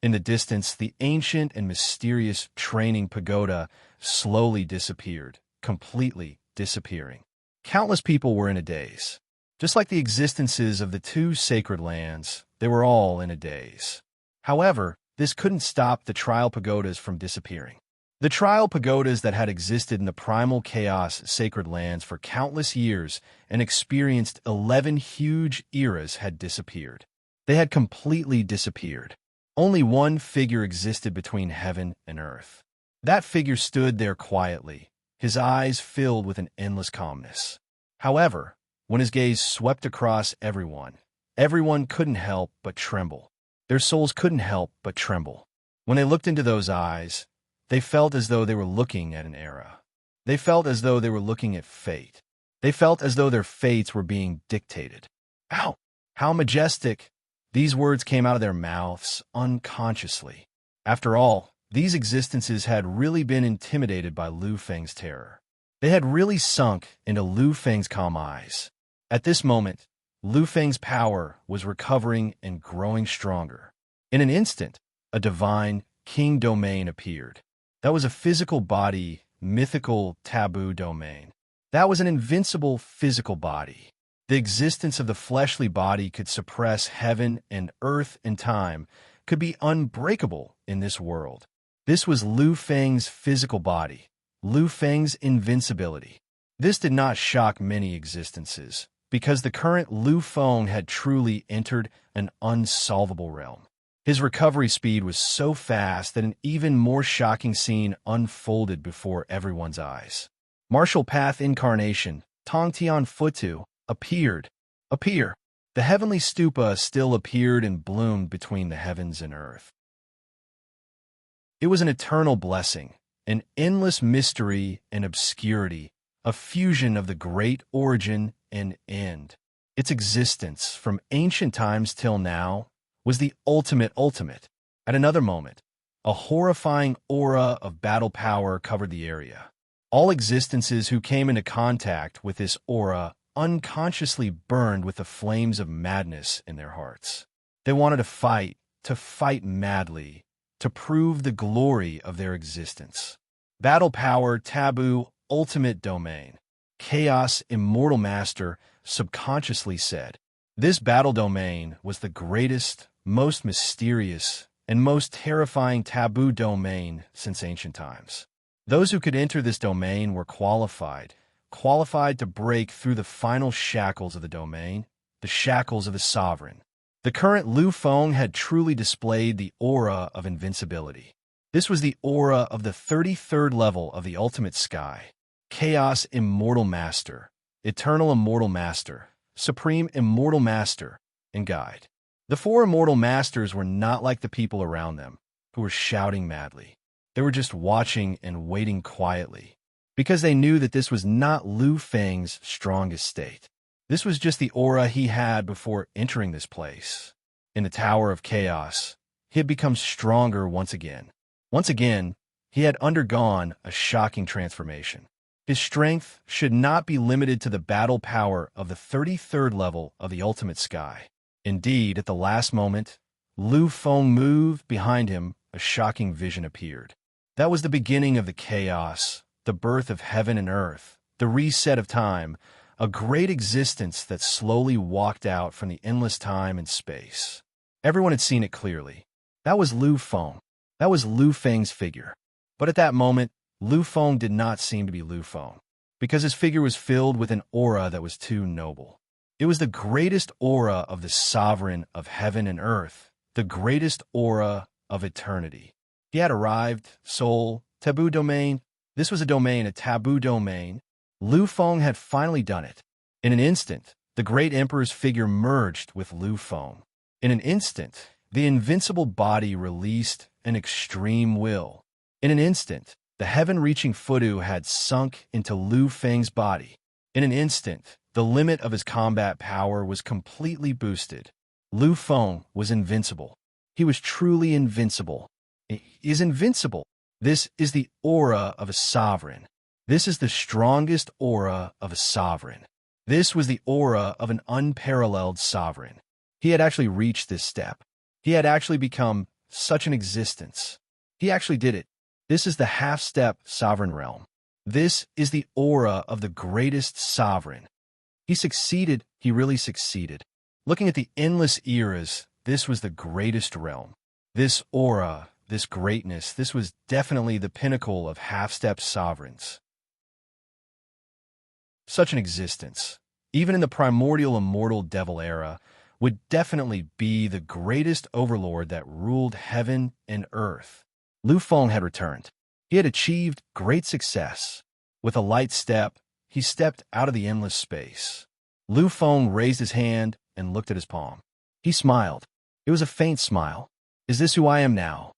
In the distance, the ancient and mysterious training pagoda slowly disappeared, completely disappearing. Countless people were in a daze. Just like the existences of the 2 sacred lands, they were all in a daze. However, this couldn't stop the trial pagodas from disappearing. The trial pagodas that had existed in the primal chaos sacred lands for countless years and experienced 11 huge eras had disappeared. They had completely disappeared. Only one figure existed between heaven and earth. That figure stood there quietly, his eyes filled with an endless calmness. However, when his gaze swept across everyone couldn't help but tremble. Their souls couldn't help but tremble. When they looked into those eyes, they felt as though they were looking at an era. They felt as though they were looking at fate. They felt as though their fates were being dictated. Ow! How majestic! These words came out of their mouths unconsciously. After all, these existences had really been intimidated by Lu Feng's terror. They had really sunk into Lu Feng's calm eyes. At this moment, Lu Feng's power was recovering and growing stronger. In an instant, a divine king domain appeared. That was a physical body, mythical taboo domain. That was an invincible physical body. The existence of the fleshly body could suppress heaven and earth and time, could be unbreakable in this world. This was Lu Feng's physical body, Lu Feng's invincibility. This did not shock many existences, because the current Lu Feng had truly entered an unsolvable realm. His recovery speed was so fast that an even more shocking scene unfolded before everyone's eyes. Martial Path Incarnation, Tongtian Futu, appear. The heavenly stupa still appeared and bloomed between the heavens and earth. It was an eternal blessing, an endless mystery and obscurity, a fusion of the great origin and end. Its existence, from ancient times till now, was the ultimate. At another moment, a horrifying aura of battle power covered the area. All existences who came into contact with this aura unconsciously burned with the flames of madness in their hearts. They wanted to fight madly, to prove the glory of their existence. Battle power, taboo, ultimate domain. Chaos, immortal master, subconsciously said. This battle domain was the greatest, most mysterious, and most terrifying taboo domain since ancient times. Those who could enter this domain were qualified to break through the final shackles of the domain, the shackles of the sovereign. The current Lu Feng had truly displayed the aura of invincibility. This was the aura of the 33rd level of the ultimate sky. Chaos, immortal master, eternal immortal master, supreme immortal master, and guide. The four immortal masters were not like the people around them, who were shouting madly. They were just watching and waiting quietly, because they knew that this was not Lu Feng's strongest state. This was just the aura he had before entering this place. In the Tower of Chaos, he had become stronger once again. Once again, he had undergone a shocking transformation. His strength should not be limited to the battle power of the 33rd level of the ultimate sky. Indeed, at the last moment, Lu Feng moved. Behind him, a shocking vision appeared. That was the beginning of the chaos, the birth of heaven and earth, the reset of time, a great existence that slowly walked out from the endless time and space. Everyone had seen it clearly. That was Lu Feng. That was Lu Feng's figure. But at that moment, Lu Feng did not seem to be Lu Feng, because his figure was filled with an aura that was too noble. It was the greatest aura of the sovereign of heaven and earth, the greatest aura of eternity. He had arrived, soul, taboo domain. This was a domain, a taboo domain. Lu Feng had finally done it. In an instant, the great emperor's figure merged with Lu Feng. In an instant, the invincible body released an extreme will. In an instant, the heaven-reaching Fudu had sunk into Lu Feng's body. In an instant, the limit of his combat power was completely boosted. Lu Feng was invincible. He was truly invincible. He is invincible. This is the aura of a sovereign. This is the strongest aura of a sovereign. This was the aura of an unparalleled sovereign. He had actually reached this step. He had actually become such an existence. He actually did it. This is the half-step sovereign realm. This is the aura of the greatest sovereign. He succeeded. He really succeeded. Looking at the endless eras, this was the greatest realm. This aura, this greatness, this was definitely the pinnacle of half-step sovereigns. Such an existence, even in the primordial immortal devil era, would definitely be the greatest overlord that ruled heaven and earth. Lu Feng had returned. He had achieved great success. With a light step, he stepped out of the endless space. Lu Feng raised his hand and looked at his palm. He smiled. It was a faint smile. Is this who I am now?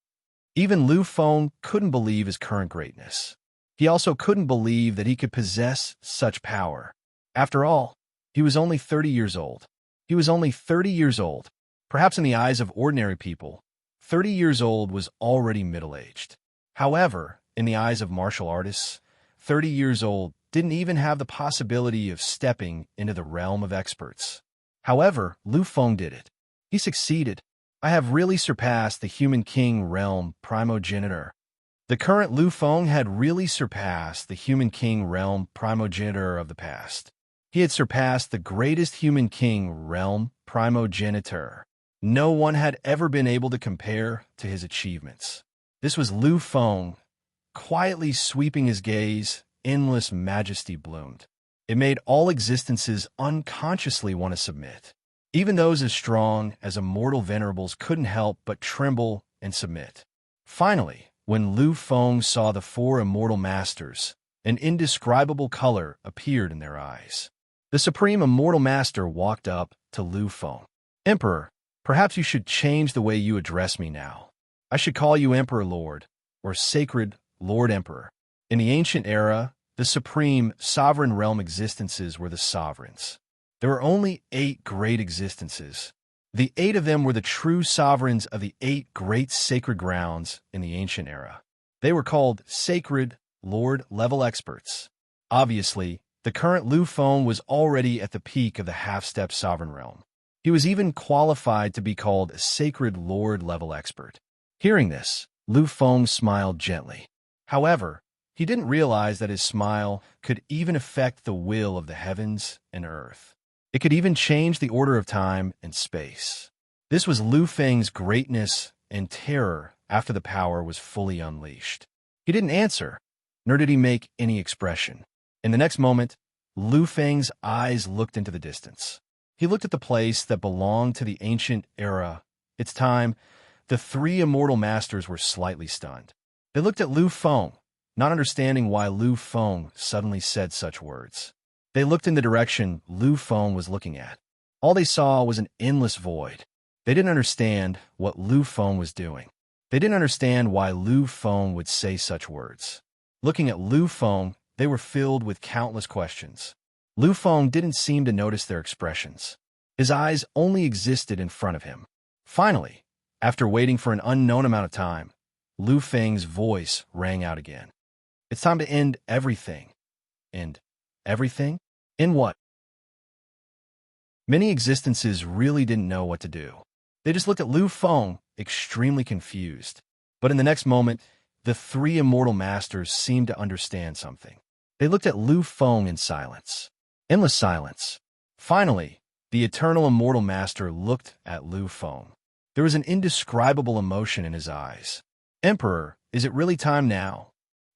Even Lu Feng couldn't believe his current greatness. He also couldn't believe that he could possess such power. After all, he was only 30 years old. He was only 30 years old. Perhaps in the eyes of ordinary people, 30 years old was already middle-aged. However, in the eyes of martial artists, 30 years old didn't even have the possibility of stepping into the realm of experts. However, Lu Feng did it. He succeeded. I have really surpassed the human king realm primogenitor. The current Lu Feng had really surpassed the human king realm primogenitor of the past. He had surpassed the greatest human king realm primogenitor. No one had ever been able to compare to his achievements. This was Lu Feng, quietly sweeping his gaze. Endless majesty bloomed. It made all existences unconsciously want to submit. Even those as strong as immortal venerables couldn't help but tremble and submit. Finally, when Lu Feng saw the four immortal masters, an indescribable color appeared in their eyes. The supreme immortal master walked up to Lu Feng. Emperor, perhaps you should change the way you address me now. I should call you Emperor Lord, or Sacred Lord Emperor. In the ancient era, the supreme sovereign realm existences were the sovereigns. There were only 8 great existences. The 8 of them were the true sovereigns of the 8 great sacred grounds in the ancient era. They were called Sacred Lord level experts. Obviously, the current Lu Feng was already at the peak of the half-step sovereign realm. He was even qualified to be called a Sacred Lord level expert. Hearing this, Lu Feng smiled gently. However, he didn't realize that his smile could even affect the will of the heavens and earth. It could even change the order of time and space. This was Lu Feng's greatness and terror after the power was fully unleashed. He didn't answer, nor did he make any expression. In the next moment, Lu Feng's eyes looked into the distance. He looked at the place that belonged to the ancient era. Its time, the 3 immortal masters were slightly stunned. They looked at Lu Feng, not understanding why Lu Feng suddenly said such words. They looked in the direction Lu Feng was looking at. All they saw was an endless void. They didn't understand what Lu Feng was doing. They didn't understand why Lu Feng would say such words. Looking at Lu Feng, they were filled with countless questions. Lu Feng didn't seem to notice their expressions. His eyes only existed in front of him. Finally, after waiting for an unknown amount of time, Lu Feng's voice rang out again. It's time to end everything. End everything? In what? Many existences really didn't know what to do. They just looked at Lu Feng, extremely confused. But in the next moment, the three immortal masters seemed to understand something. They looked at Lu Feng in silence. Endless silence. Finally, the eternal immortal master looked at Lu Feng. There was an indescribable emotion in his eyes. Emperor, is it really time now?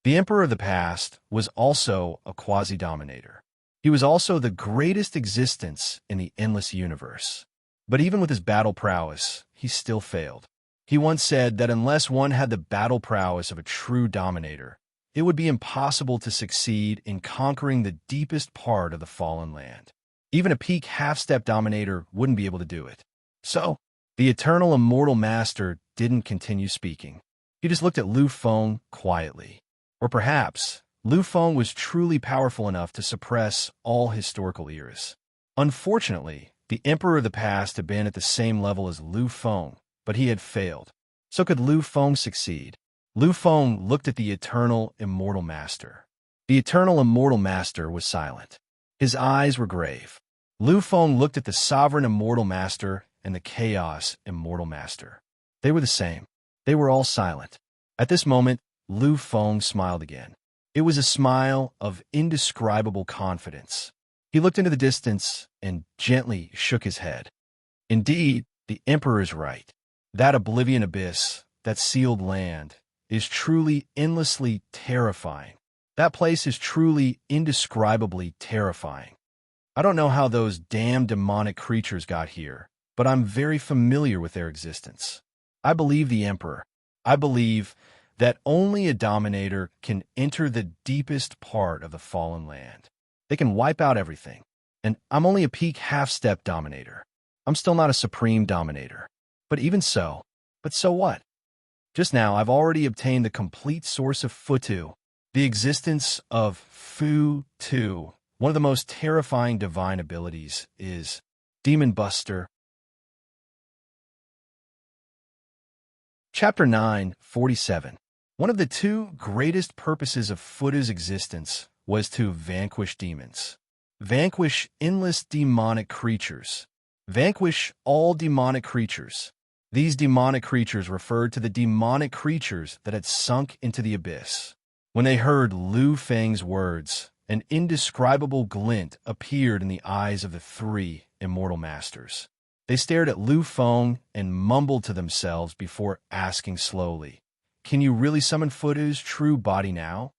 The Emperor of the past was also a quasi-dominator. He was also the greatest existence in the endless universe. But even with his battle prowess, he still failed. He once said that unless one had the battle prowess of a true dominator, it would be impossible to succeed in conquering the deepest part of the fallen land. Even a peak half-step dominator wouldn't be able to do it. So, the eternal immortal master didn't continue speaking. He just looked at Lu Feng quietly. Or perhaps, Lu Feng was truly powerful enough to suppress all historical eras. Unfortunately, the Emperor of the past had been at the same level as Lu Feng, but he had failed. So could Lu Feng succeed? Lu Feng looked at the eternal immortal master. The eternal immortal master was silent. His eyes were grave. Lu Feng looked at the sovereign immortal master and the chaos immortal master. They were the same. They were all silent. At this moment, Lu Feng smiled again. It was a smile of indescribable confidence. He looked into the distance and gently shook his head. Indeed, the Emperor is right. That oblivion abyss, that sealed land, is truly endlessly terrifying. That place is truly indescribably terrifying. I don't know how those damn demonic creatures got here, but I'm very familiar with their existence. I believe the Emperor. I believe that only a dominator can enter the deepest part of the fallen land. They can wipe out everything. And I'm only a peak half-step dominator. I'm still not a supreme dominator. But even so, what? Just now, I've already obtained the complete source of Futu, the existence of Fu-Tu. One of the most terrifying divine abilities is Demon Buster. Chapter 9:47. One of the two greatest purposes of Futu's existence was to vanquish demons. Vanquish endless demonic creatures. Vanquish all demonic creatures. These demonic creatures referred to the demonic creatures that had sunk into the abyss. When they heard Lu Feng's words, an indescribable glint appeared in the eyes of the three immortal masters. They stared at Lu Feng and mumbled to themselves before asking slowly, "Can you really summon Futu's true body now?"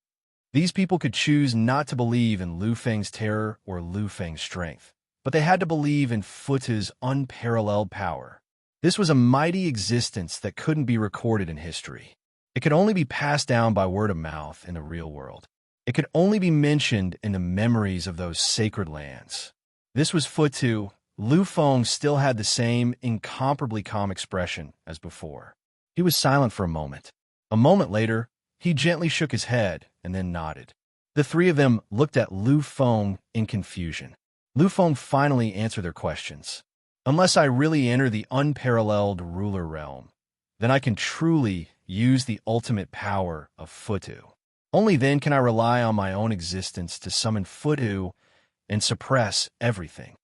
These people could choose not to believe in Lu Feng's terror or Lu Feng's strength, but they had to believe in Futu's unparalleled power. This was a mighty existence that couldn't be recorded in history. It could only be passed down by word of mouth in the real world. It could only be mentioned in the memories of those sacred lands. This was Futu. Lu Feng still had the same incomparably calm expression as before. He was silent for a moment. A moment later, he gently shook his head and then nodded. The three of them looked at Lu Feng in confusion. Lu Feng finally answered their questions. "Unless I really enter the unparalleled ruler realm, then I can truly use the ultimate power of Futu. Only then can I rely on my own existence to summon Futu and suppress everything.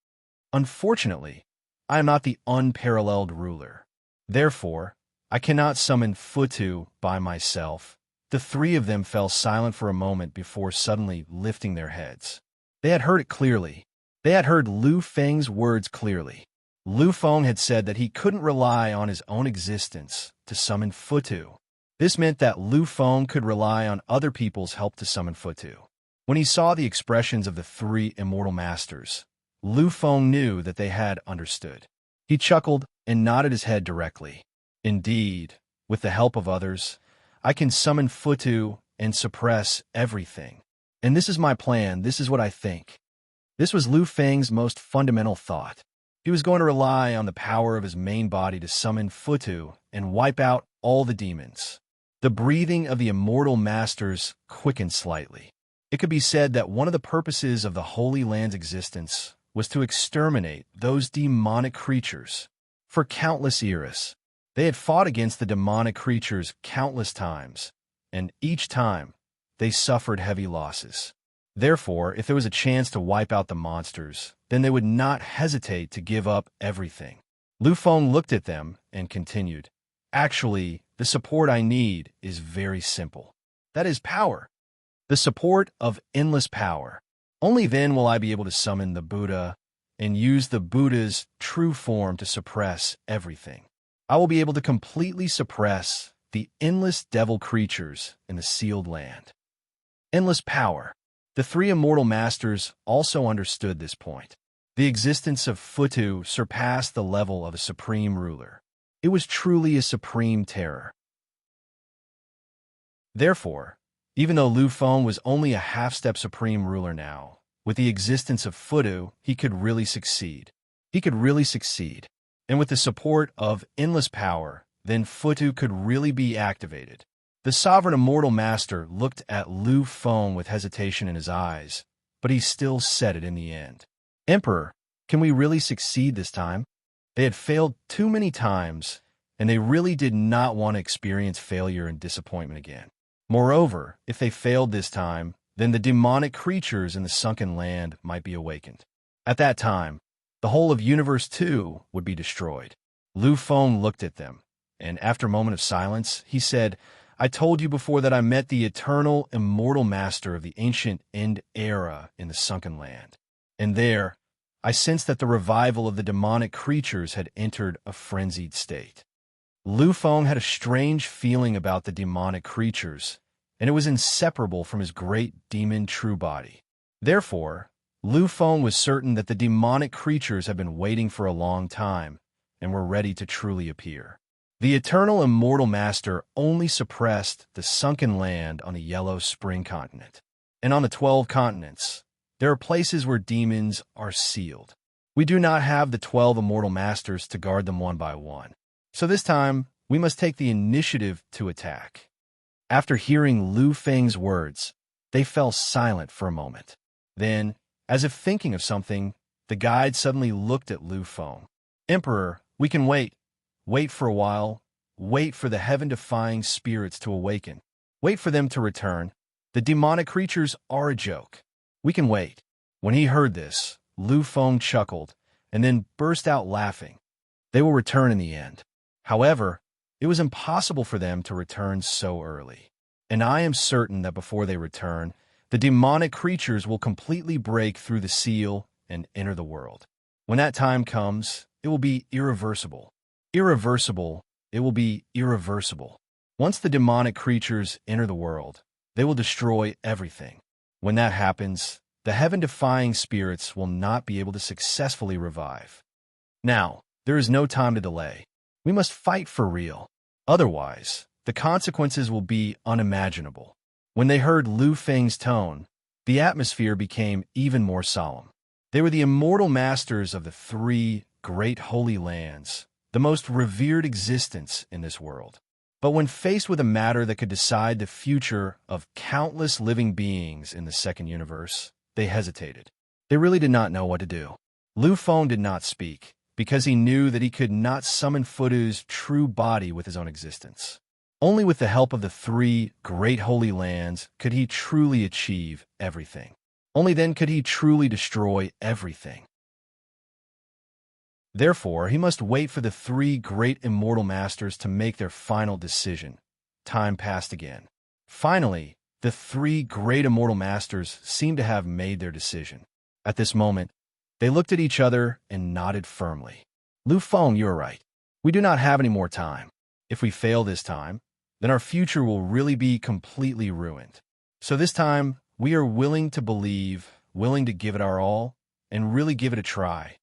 Unfortunately, I am not the unparalleled ruler. Therefore, I cannot summon Futu by myself." The three of them fell silent for a moment before suddenly lifting their heads. They had heard it clearly. They had heard Lu Feng's words clearly. Lu Feng had said that he couldn't rely on his own existence to summon Futu. This meant that Lu Feng could rely on other people's help to summon Futu. When he saw the expressions of the three immortal masters, Lu Feng knew that they had understood. He chuckled and nodded his head directly. "Indeed, with the help of others, I can summon Futu and suppress everything. And this is my plan, this is what I think. This was Lu Feng's most fundamental thought. He was going to rely on the power of his main body to summon Futu and wipe out all the demons. The breathing of the immortal masters quickened slightly. It could be said that one of the purposes of the Holy Land's existence was to exterminate those demonic creatures. For countless eras, they had fought against the demonic creatures countless times, and each time, they suffered heavy losses. Therefore, if there was a chance to wipe out the monsters, then they would not hesitate to give up everything. Lu Feng looked at them and continued, "Actually, the support I need is very simple. That is power. The support of endless power. Only then will I be able to summon the Buddha and use the Buddha's true form to suppress everything. I will be able to completely suppress the endless devil creatures in the sealed land." Endless power. The three immortal masters also understood this point. The existence of Futu surpassed the level of a supreme ruler. It was truly a supreme terror. Therefore, even though Lu Feng was only a half-step supreme ruler now, with the existence of Futu, he could really succeed. He could really succeed. And with the support of endless power, then Futu could really be activated. The sovereign immortal master looked at Lu Feng with hesitation in his eyes, but he still said it in the end. "Emperor, can we really succeed this time?" They had failed too many times, and they really did not want to experience failure and disappointment again. Moreover, if they failed this time, then the demonic creatures in the sunken land might be awakened. At that time, the whole of Universe 2 would be destroyed. Lu Feng looked at them, and after a moment of silence, he said, "I told you before that I met the eternal, immortal master of the ancient end era in the sunken land. And there, I sensed that the revival of the demonic creatures had entered a frenzied state." Lu Feng had a strange feeling about the demonic creatures, and it was inseparable from his great demon true body. Therefore, Lu Feng was certain that the demonic creatures had been waiting for a long time and were ready to truly appear. The eternal immortal master only suppressed the sunken land on the yellow spring continent. And on the 12 continents, there are places where demons are sealed. We do not have the 12 immortal masters to guard them one by one. So this time, we must take the initiative to attack. After hearing Lu Feng's words, they fell silent for a moment. Then, as if thinking of something, the guide suddenly looked at Lu Feng. "Emperor, we can wait. Wait for a while. Wait for the heaven-defying spirits to awaken. Wait for them to return. The demonic creatures are a joke. We can wait." When he heard this, Lu Feng chuckled and then burst out laughing. They will return in the end. However, it was impossible for them to return so early. And I am certain that before they return, the demonic creatures will completely break through the seal and enter the world. When that time comes, it will be irreversible. Irreversible, it will be irreversible. Once the demonic creatures enter the world, they will destroy everything. When that happens, the heaven-defying spirits will not be able to successfully revive. Now, there is no time to delay. We must fight for real. Otherwise, the consequences will be unimaginable. When they heard Lu Feng's tone, the atmosphere became even more solemn. They were the immortal masters of the three great holy lands, the most revered existence in this world. But when faced with a matter that could decide the future of countless living beings in the second universe, they hesitated. They really did not know what to do. Lu Feng did not speak, because he knew that he could not summon Futu's true body with his own existence. Only with the help of the three great holy lands could he truly achieve everything. Only then could he truly destroy everything. Therefore, he must wait for the three great immortal masters to make their final decision. Time passed again. Finally, the three great immortal masters seemed to have made their decision. At this moment, they looked at each other and nodded firmly. "Lu Feng, you are right. We do not have any more time. If we fail this time, then our future will really be completely ruined. So this time, we are willing to believe, willing to give it our all, and really give it a try."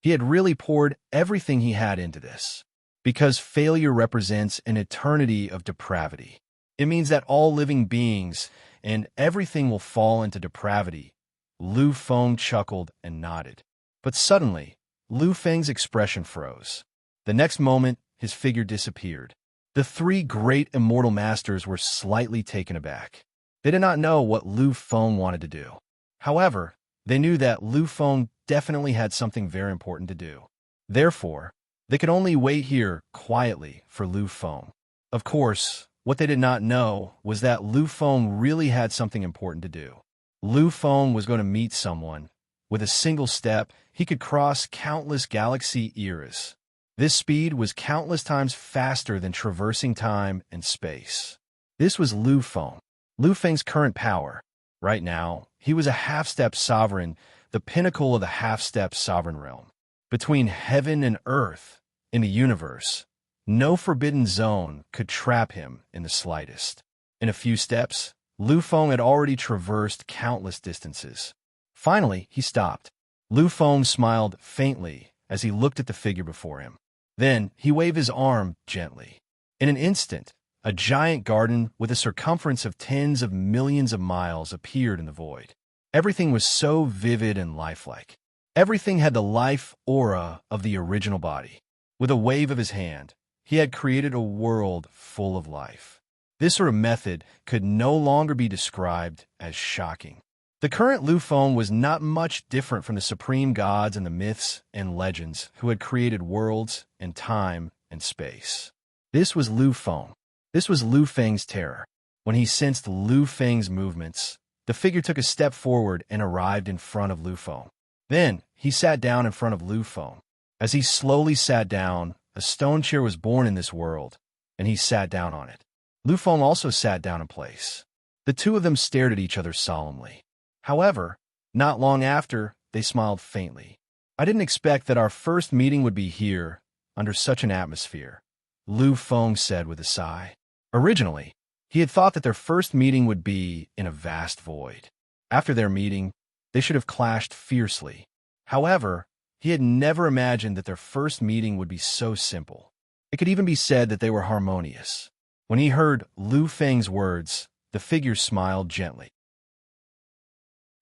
He had really poured everything he had into this, because failure represents an eternity of depravity. It means that all living beings and everything will fall into depravity Lu Feng chuckled and nodded. But suddenly, Lu Feng's expression froze. The next moment, his figure disappeared. The three great immortal masters were slightly taken aback. They did not know what Lu Feng wanted to do. However, they knew that Lu Feng definitely had something very important to do. Therefore, they could only wait here quietly for Lu Feng. Of course, what they did not know was that Lu Feng really had something important to do. Lu Feng was going to meet someone. With a single step, he could cross countless galaxy eras. This speed was countless times faster than traversing time and space. This was Lu Feng, Lu Feng's current power. Right now, he was a half-step sovereign, the pinnacle of the half-step sovereign realm. Between heaven and earth, in the universe, no forbidden zone could trap him in the slightest. In a few steps, Lu Feng had already traversed countless distances. Finally, he stopped. Lu Feng smiled faintly as he looked at the figure before him. Then, he waved his arm gently. In an instant, a giant garden with a circumference of tens of millions of miles appeared in the void. Everything was so vivid and lifelike. Everything had the life aura of the original body. With a wave of his hand, he had created a world full of life. This sort of method could no longer be described as shocking. The current Lu Feng was not much different from the supreme gods and the myths and legends who had created worlds and time and space. This was Lu Feng. This was Lu Feng's terror. When he sensed Lu Feng's movements, the figure took a step forward and arrived in front of Lu Feng. Then, he sat down in front of Lu Feng. As he slowly sat down, a stone chair was born in this world, and he sat down on it. Lu Feng also sat down in place. The two of them stared at each other solemnly. However, not long after, they smiled faintly. I didn't expect that our first meeting would be here, under such an atmosphere, Lu Feng said with a sigh. Originally, he had thought that their first meeting would be in a vast void. After their meeting, they should have clashed fiercely. However, he had never imagined that their first meeting would be so simple. It could even be said that they were harmonious. When he heard Lu Feng's words, the figure smiled gently.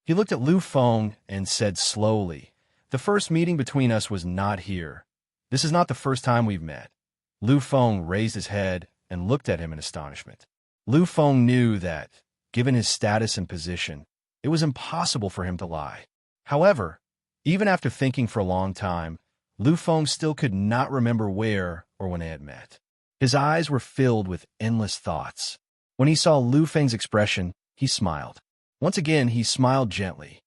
He looked at Lu Feng and said slowly, "The first meeting between us was not here. This is not the first time we've met." Lu Feng raised his head and looked at him in astonishment. Lu Feng knew that, given his status and position, it was impossible for him to lie. However, even after thinking for a long time, Lu Feng still could not remember where or when they had met. His eyes were filled with endless thoughts. When he saw Lu Feng's expression, he smiled. Once again, he smiled gently.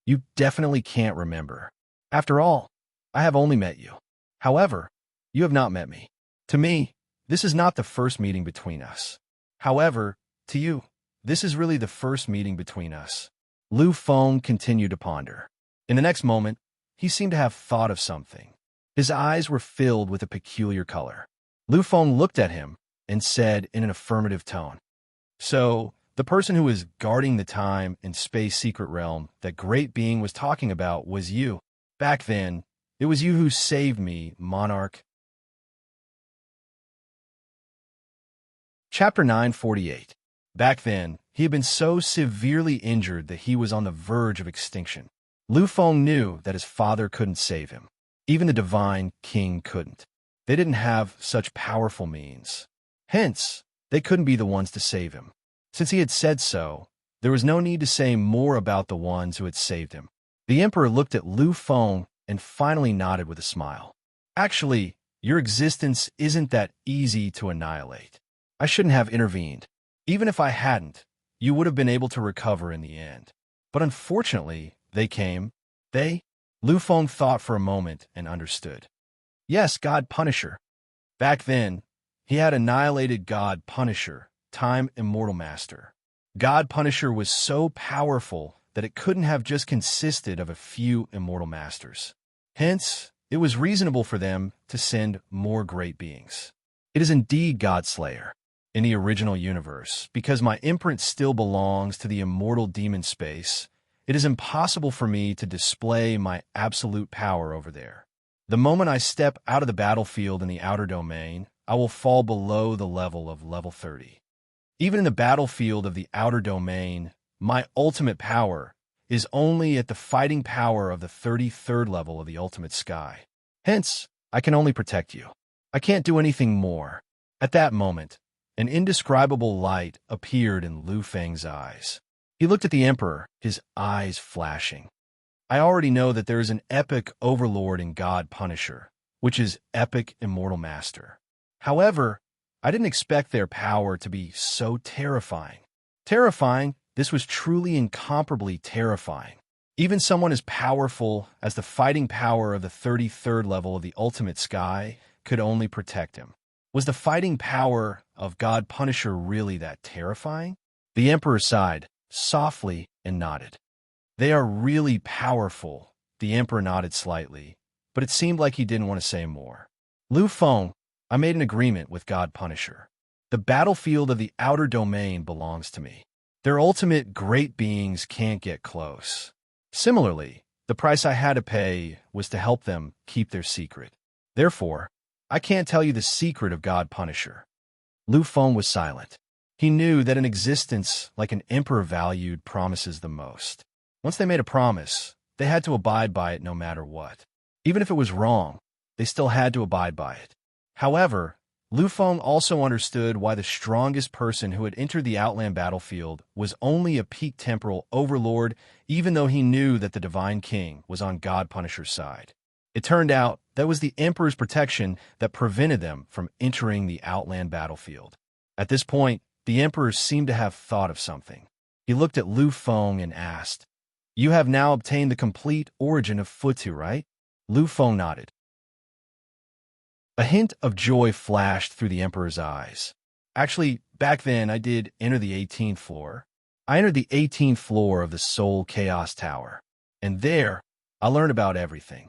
"You definitely can't remember. After all, I have only met you. However, you have not met me. To me, this is not the first meeting between us. However, to you, this is really the first meeting between us." Lu Feng continued to ponder. In the next moment, he seemed to have thought of something. His eyes were filled with a peculiar color. Lu Feng looked at him and said in an affirmative tone, "So, the person who was guarding the time and space secret realm that great being was talking about was you. Back then, it was you who saved me, monarch." Chapter 948. Back then, he had been so severely injured that he was on the verge of extinction. Lu Feng knew that his father couldn't save him. Even the divine king couldn't. They didn't have such powerful means. Hence, they couldn't be the ones to save him. Since he had said so, there was no need to say more about the ones who had saved him. The emperor looked at Lu Feng and finally nodded with a smile. "Actually, your existence isn't that easy to annihilate. I shouldn't have intervened. Even if I hadn't, you would have been able to recover in the end. But unfortunately, they came." "They?" Lu Feng thought for a moment and understood. "Yes, God Punisher." Back then, he had annihilated God Punisher, Time Immortal Master. God Punisher was so powerful that it couldn't have just consisted of a few Immortal Masters. Hence, it was reasonable for them to send more great beings. It is indeed God Slayer in the original universe. Because my imprint still belongs to the immortal demon space, it is impossible for me to display my absolute power over there. The moment I step out of the battlefield in the outer domain, I will fall below the level of level 30. Even in the battlefield of the outer domain, my ultimate power is only at the fighting power of the 33rd level of the ultimate sky. Hence, I can only protect you. I can't do anything more." At that moment, an indescribable light appeared in Lu Feng's eyes. He looked at the Emperor, his eyes flashing. "I already know that there is an epic Overlord and God Punisher, which is epic Immortal Master. However, I didn't expect their power to be so terrifying." Terrifying? This was truly incomparably terrifying. Even someone as powerful as the fighting power of the 33rd level of the ultimate sky could only protect him. Was the fighting power of God Punisher really that terrifying? The Emperor sighed, softly, and nodded. "They are really powerful." The Emperor nodded slightly, but it seemed like he didn't want to say more. "Lu Feng, I made an agreement with God Punisher. The battlefield of the outer domain belongs to me. Their ultimate great beings can't get close. Similarly, the price I had to pay was to help them keep their secret. Therefore, I can't tell you the secret of God Punisher." Lu Feng was silent. He knew that an existence like an emperor valued promises the most. Once they made a promise, they had to abide by it no matter what. Even if it was wrong, they still had to abide by it. However, Lu Feng also understood why the strongest person who had entered the Outland battlefield was only a peak temporal overlord, even though he knew that the Divine King was on God Punisher's side. It turned out that was the Emperor's protection that prevented them from entering the Outland battlefield. At this point, the Emperor seemed to have thought of something. He looked at Lu Feng and asked, "You have now obtained the complete origin of Futu, right?" Lu Feng nodded. A hint of joy flashed through the Emperor's eyes. "Actually, back then I did enter the 18th floor. I entered the 18th floor of the Soul Chaos Tower, and there I learned about everything.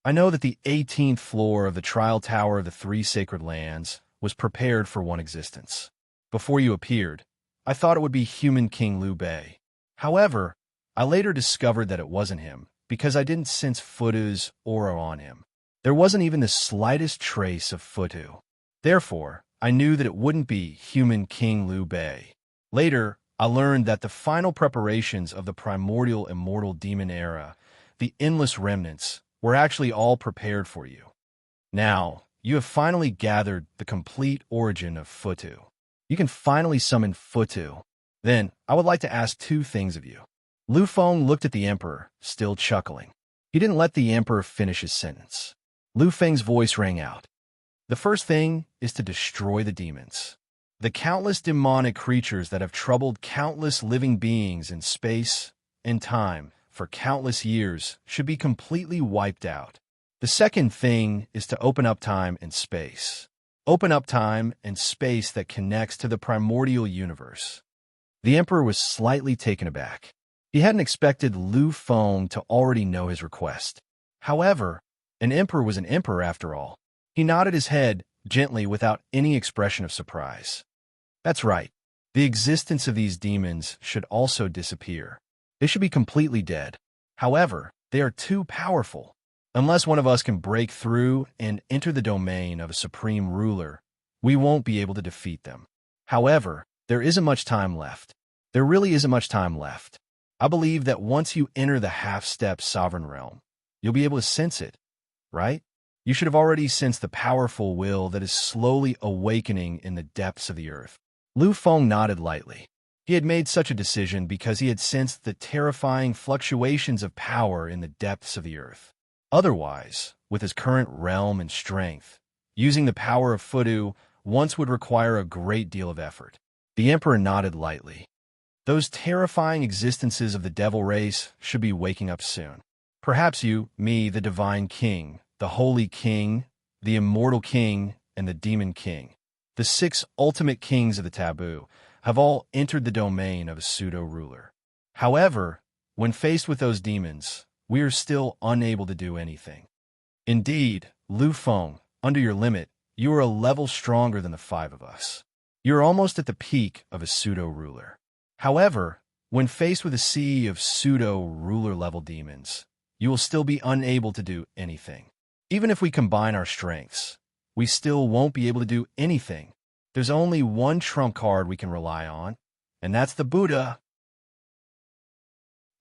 I know that the 18th floor of the Trial Tower of the Three Sacred Lands was prepared for one existence. Before you appeared, I thought it would be human King Liu Bei. However, I later discovered that it wasn't him, because I didn't sense Futu's aura on him. There wasn't even the slightest trace of Futu. Therefore, I knew that it wouldn't be human King Liu Bei. Later, I learned that the final preparations of the primordial immortal demon era, the endless remnants, were actually all prepared for you. Now, you have finally gathered the complete origin of Futu. You can finally summon Futu. Then, I would like to ask two things of you." Lu Feng looked at the Emperor, still chuckling. He didn't let the Emperor finish his sentence. Lu Feng's voice rang out. "The first thing is to destroy the demons. The countless demonic creatures that have troubled countless living beings in space and time for countless years should be completely wiped out. The second thing is to open up time and space. Open up time and space that connects to the primordial universe." The Emperor was slightly taken aback. He hadn't expected Lu Feng to already know his request. However, an emperor was an emperor after all. He nodded his head gently without any expression of surprise. "That's right. The existence of these demons should also disappear. They should be completely dead. However, they are too powerful. Unless one of us can break through and enter the domain of a supreme ruler, we won't be able to defeat them. However, there isn't much time left. There really isn't much time left. I believe that once you enter the half-step sovereign realm, you'll be able to sense it, right? You should have already sensed the powerful will that is slowly awakening in the depths of the earth." Lu Feng nodded lightly. He had made such a decision because he had sensed the terrifying fluctuations of power in the depths of the earth. Otherwise, with his current realm and strength, using the power of Futu once would require a great deal of effort. The Emperor nodded lightly. "Those terrifying existences of the devil race should be waking up soon. Perhaps you, me, the Divine King, the Holy King, the Immortal King, and the Demon King, the 6 ultimate kings of the taboo, have all entered the domain of a pseudo-ruler. However, when faced with those demons, we are still unable to do anything. Indeed, Lu Feng, under your limit, you are a level stronger than the 5 of us. You are almost at the peak of a pseudo-ruler. However, when faced with a sea of pseudo-ruler-level demons, you will still be unable to do anything. Even if we combine our strengths, we still won't be able to do anything. There's only one trump card we can rely on, and that's the Buddha."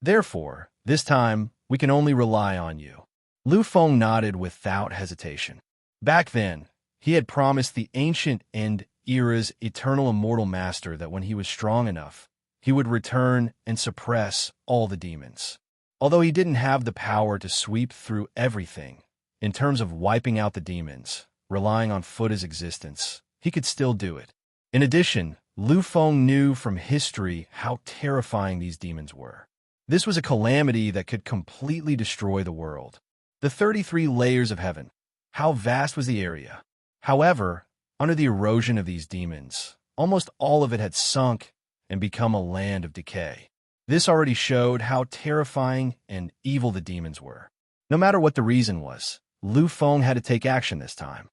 Therefore, this time, we can only rely on you. Lu Feng nodded without hesitation. Back then, he had promised the ancient End Era's eternal immortal master that when he was strong enough, he would return and suppress all the demons. Although he didn't have the power to sweep through everything, in terms of wiping out the demons, relying on Fuda's existence, he could still do it. In addition, Lu Feng knew from history how terrifying these demons were. This was a calamity that could completely destroy the world. The 33 layers of heaven. How vast was the area? However, under the erosion of these demons, almost all of it had sunk and become a land of decay. This already showed how terrifying and evil the demons were. No matter what the reason was, Lu Feng had to take action this time.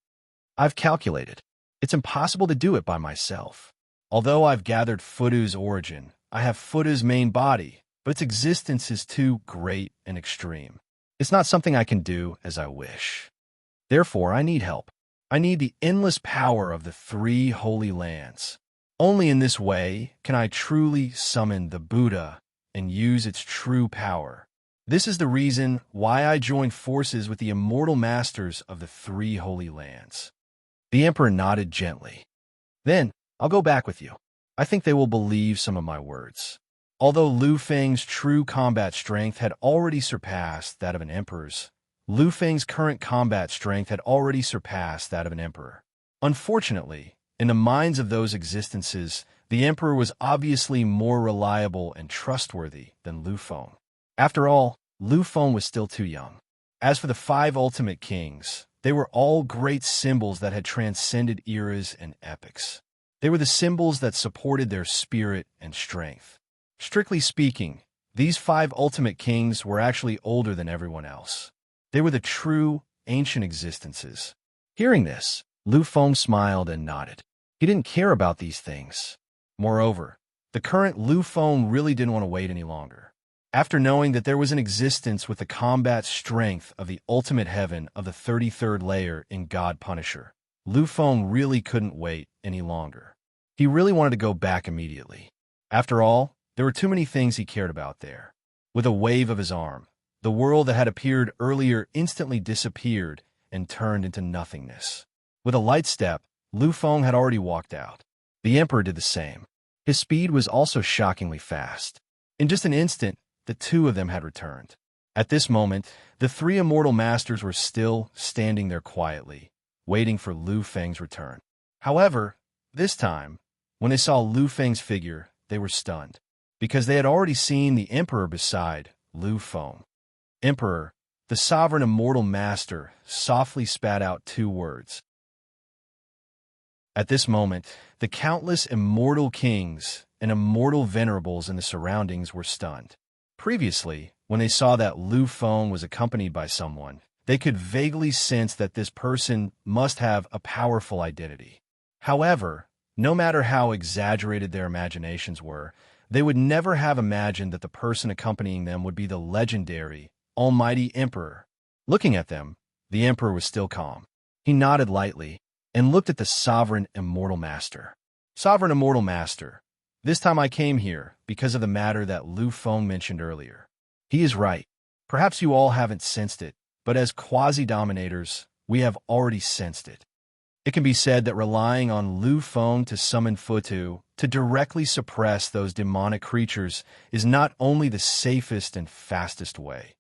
I've calculated. It's impossible to do it by myself. Although I've gathered Fudu's origin, I have Fudu's main body, but its existence is too great and extreme. It's not something I can do as I wish. Therefore, I need help. I need the endless power of the 3 holy lands. Only in this way can I truly summon the Buddha and use its true power. This is the reason why I joined forces with the immortal masters of the 3 holy lands. The emperor nodded gently. Then, I'll go back with you. I think they will believe some of my words. Although Lu Feng's true combat strength had already surpassed that of an emperor's, Lu Feng's current combat strength had already surpassed that of an emperor. Unfortunately, in the minds of those existences, the emperor was obviously more reliable and trustworthy than Lu Feng. After all, Lu Feng was still too young. As for the 5 ultimate kings, they were all great symbols that had transcended eras and epochs. They were the symbols that supported their spirit and strength. Strictly speaking, these 5 ultimate kings were actually older than everyone else. They were the true, ancient existences. Hearing this, Lu Feng smiled and nodded. He didn't care about these things. Moreover, the current Lu Feng really didn't want to wait any longer. After knowing that there was an existence with the combat strength of the ultimate heaven of the 33rd layer in God Punisher, Lu Feng really couldn't wait any longer. He really wanted to go back immediately. After all, there were too many things he cared about there. With a wave of his arm, the world that had appeared earlier instantly disappeared and turned into nothingness. With a light step, Lu Feng had already walked out. The emperor did the same. His speed was also shockingly fast. In just an instant, the 2 of them had returned. At this moment, the 3 immortal masters were still standing there quietly, waiting for Lu Feng's return. However, this time, when they saw Lu Feng's figure, they were stunned, because they had already seen the emperor beside Lu Feng. Emperor, the sovereign immortal master, softly spat out 2 words. At this moment, the countless immortal kings and immortal venerables in the surroundings were stunned. Previously, when they saw that Lu Feng was accompanied by someone, they could vaguely sense that this person must have a powerful identity. However, no matter how exaggerated their imaginations were, they would never have imagined that the person accompanying them would be the legendary, almighty emperor. Looking at them, the emperor was still calm. He nodded lightly and looked at the sovereign immortal master. Sovereign immortal master, this time I came here because of the matter that Lu Feng mentioned earlier. He is right. Perhaps you all haven't sensed it, but as quasi-dominators, we have already sensed it. It can be said that relying on Lu Feng to summon Futu to directly suppress those demonic creatures is not only the safest and fastest way,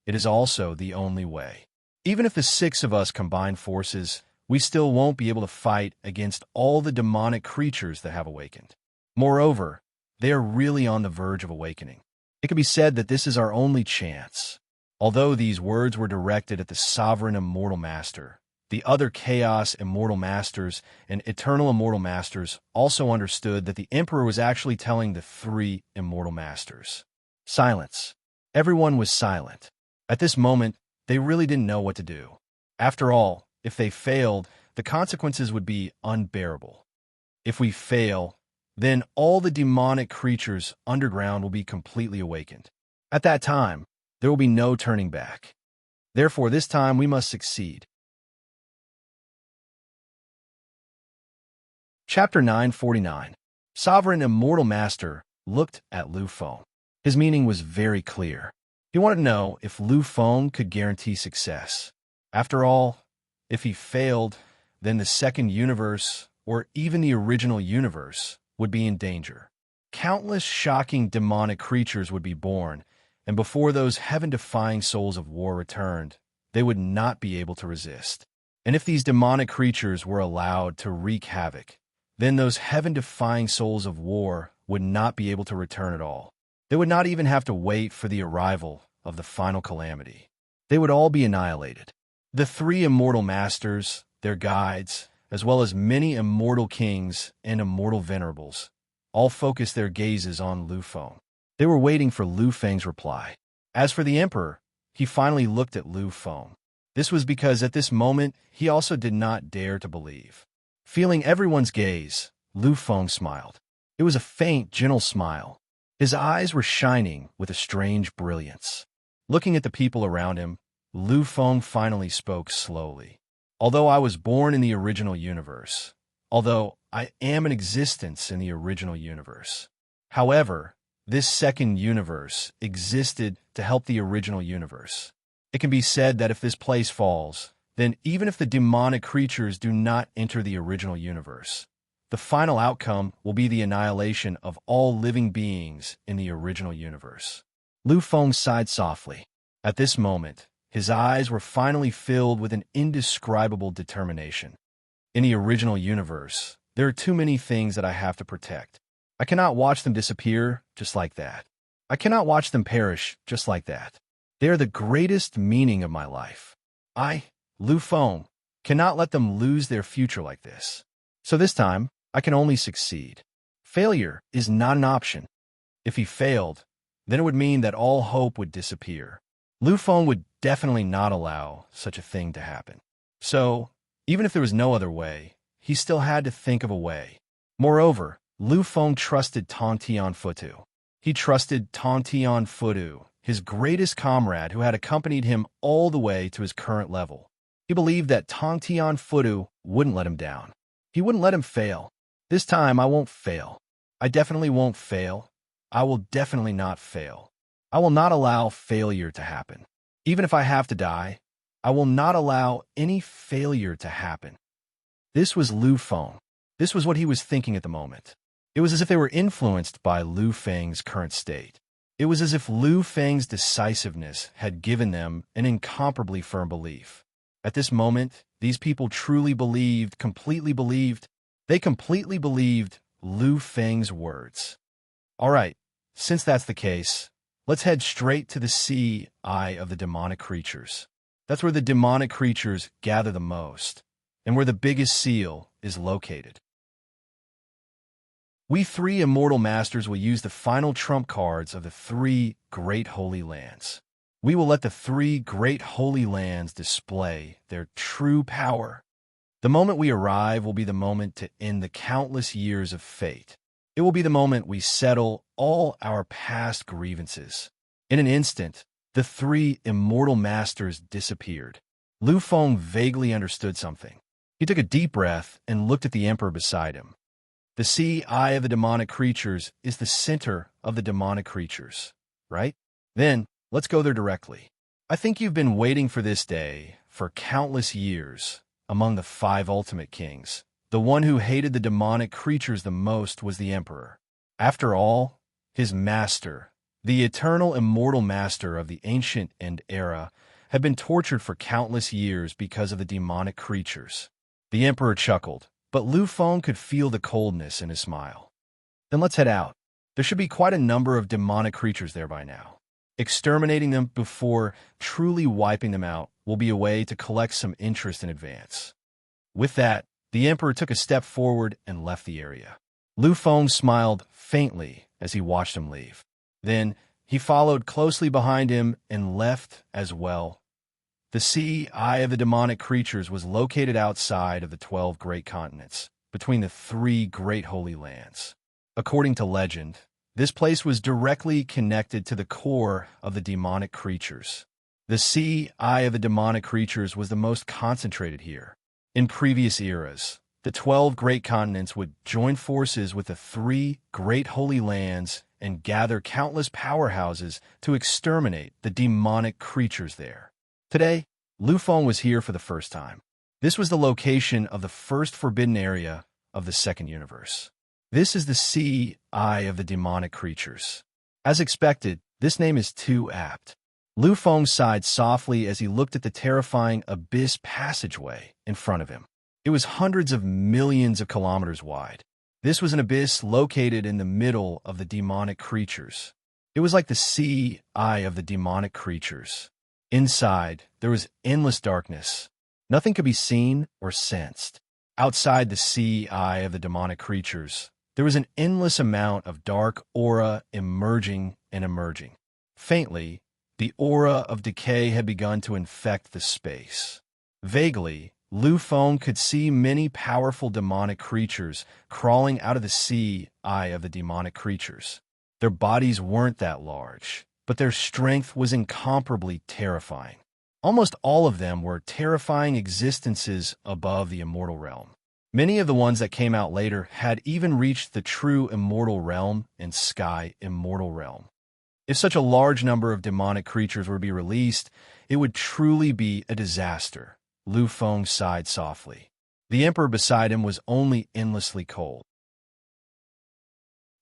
it is also the only way. Even if the 6 of us combine forces, we still won't be able to fight against all the demonic creatures that have awakened. Moreover, they are really on the verge of awakening. It can be said that this is our only chance. Although these words were directed at the sovereign immortal master, the other chaos immortal masters and eternal immortal masters also understood that the emperor was actually telling the 3 immortal masters. Silence. Everyone was silent. At this moment, they really didn't know what to do. After all, if they failed, the consequences would be unbearable. If we fail, then all the demonic creatures underground will be completely awakened. At that time, there will be no turning back. Therefore, this time we must succeed. Chapter 949. Sovereign Immortal Master looked at Lu Feng. His meaning was very clear. He wanted to know if Lu Feng could guarantee success. After all, if he failed, then the second universe, or even the original universe, would be in danger. Countless shocking demonic creatures would be born, and before those heaven-defying souls of war returned, they would not be able to resist. And if these demonic creatures were allowed to wreak havoc, then those heaven-defying souls of war would not be able to return at all. They would not even have to wait for the arrival of the final calamity. They would all be annihilated. The three immortal masters, their guides, as well as many immortal kings and immortal venerables, all focused their gazes on Lu Feng. They were waiting for Lu Feng's reply. As for the emperor, he finally looked at Lu Feng. This was because at this moment, he also did not dare to believe. Feeling everyone's gaze, Lu Feng smiled. It was a faint, gentle smile. His eyes were shining with a strange brilliance. Looking at the people around him, Lu Feng finally spoke slowly. Although I was born in the original universe, although I am in existence in the original universe, however, this second universe existed to help the original universe. It can be said that if this place falls, then even if the demonic creatures do not enter the original universe, the final outcome will be the annihilation of all living beings in the original universe. Lu Feng sighed softly. At this moment, his eyes were finally filled with an indescribable determination. In the original universe, there are too many things that I have to protect. I cannot watch them disappear just like that. I cannot watch them perish just like that. They are the greatest meaning of my life. I, Lu Feng, cannot let them lose their future like this. So this time, I can only succeed. Failure is not an option. If he failed, then it would mean that all hope would disappear. Lu Feng would definitely not allow such a thing to happen. So, even if there was no other way, he still had to think of a way. Moreover, Lu Feng trusted Tong Tianfutu. He trusted Tong Tianfutu, his greatest comrade who had accompanied him all the way to his current level. He believed that Tong Tianfutu wouldn't let him down. He wouldn't let him fail. This time I won't fail. I definitely won't fail. I will definitely not fail. I will not allow failure to happen. Even if I have to die, I will not allow any failure to happen. This was Lu Feng. This was what he was thinking at the moment. It was as if they were influenced by Lu Feng's current state. It was as if Lu Feng's decisiveness had given them an incomparably firm belief. At this moment, these people truly believed, they completely believed Lu Feng's words. All right, since that's the case, let's head straight to the sea eye of the demonic creatures. That's where the demonic creatures gather the most, and where the biggest seal is located. We three immortal masters will use the final trump cards of the three great holy lands. We will let the three great holy lands display their true power. The moment we arrive will be the moment to end the countless years of fate. It will be the moment we settle all our past grievances. In an instant, the three immortal masters disappeared. Lu Feng vaguely understood something. He took a deep breath and looked at the emperor beside him. The sea eye of the demonic creatures is the center of the demonic creatures, right? Then, let's go there directly. I think you've been waiting for this day for countless years. Among the five ultimate kings, the one who hated the demonic creatures the most was the emperor. After all, his master, the eternal immortal master of the ancient end era, had been tortured for countless years because of the demonic creatures. The emperor chuckled, but Lu Feng could feel the coldness in his smile. Then let's head out. There should be quite a number of demonic creatures there by now. Exterminating them before truly wiping them out will be a way to collect some interest in advance. With that, the emperor took a step forward and left the area. Lu Feng smiled faintly as he watched him leave. Then, he followed closely behind him and left as well. The sea eye of the demonic creatures was located outside of the 12 great continents, between the three great holy lands. According to legend, this place was directly connected to the core of the demonic creatures. The sea eye of the demonic creatures was the most concentrated here. In previous eras, The 12 great continents would join forces with the 3 great holy lands and gather countless powerhouses to exterminate the demonic creatures there. Today, Lufeng was here for the first time. This was the location of the first forbidden area of the second universe. This is the Sea Eye of the demonic creatures. As expected, this name is too apt. Lufeng sighed softly as he looked at the terrifying abyss passageway in front of him. It was hundreds of millions of kilometers wide. This was an abyss located in the middle of the demonic creatures. It was like the Sea Eye of the demonic creatures. Inside, there was endless darkness. Nothing could be seen or sensed. Outside the Sea Eye of the demonic creatures, there was an endless amount of dark aura emerging and emerging. Faintly, the aura of decay had begun to infect the space. Vaguely, Lufeng could see many powerful demonic creatures crawling out of the Sea Eye of the demonic creatures. Their bodies weren't that large, but their strength was incomparably terrifying. Almost all of them were terrifying existences above the immortal realm. Many of the ones that came out later had even reached the true immortal realm and sky immortal realm. If such a large number of demonic creatures were to be released, it would truly be a disaster. Lufeng sighed softly. The emperor beside him was only endlessly cold.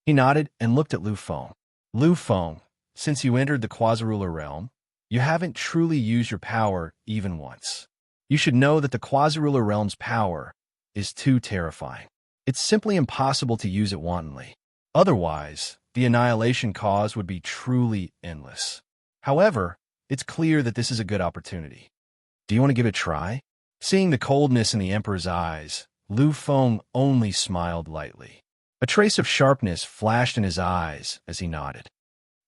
He nodded and looked at Lufeng. Lufeng, since you entered the quasi-ruler realm, you haven't truly used your power even once. You should know that the quasi-ruler realm's power is too terrifying. It's simply impossible to use it wantonly. Otherwise, the annihilation cause would be truly endless. However, it's clear that this is a good opportunity. Do you want to give it a try? Seeing the coldness in the emperor's eyes, Lufeng only smiled lightly. A trace of sharpness flashed in his eyes as he nodded.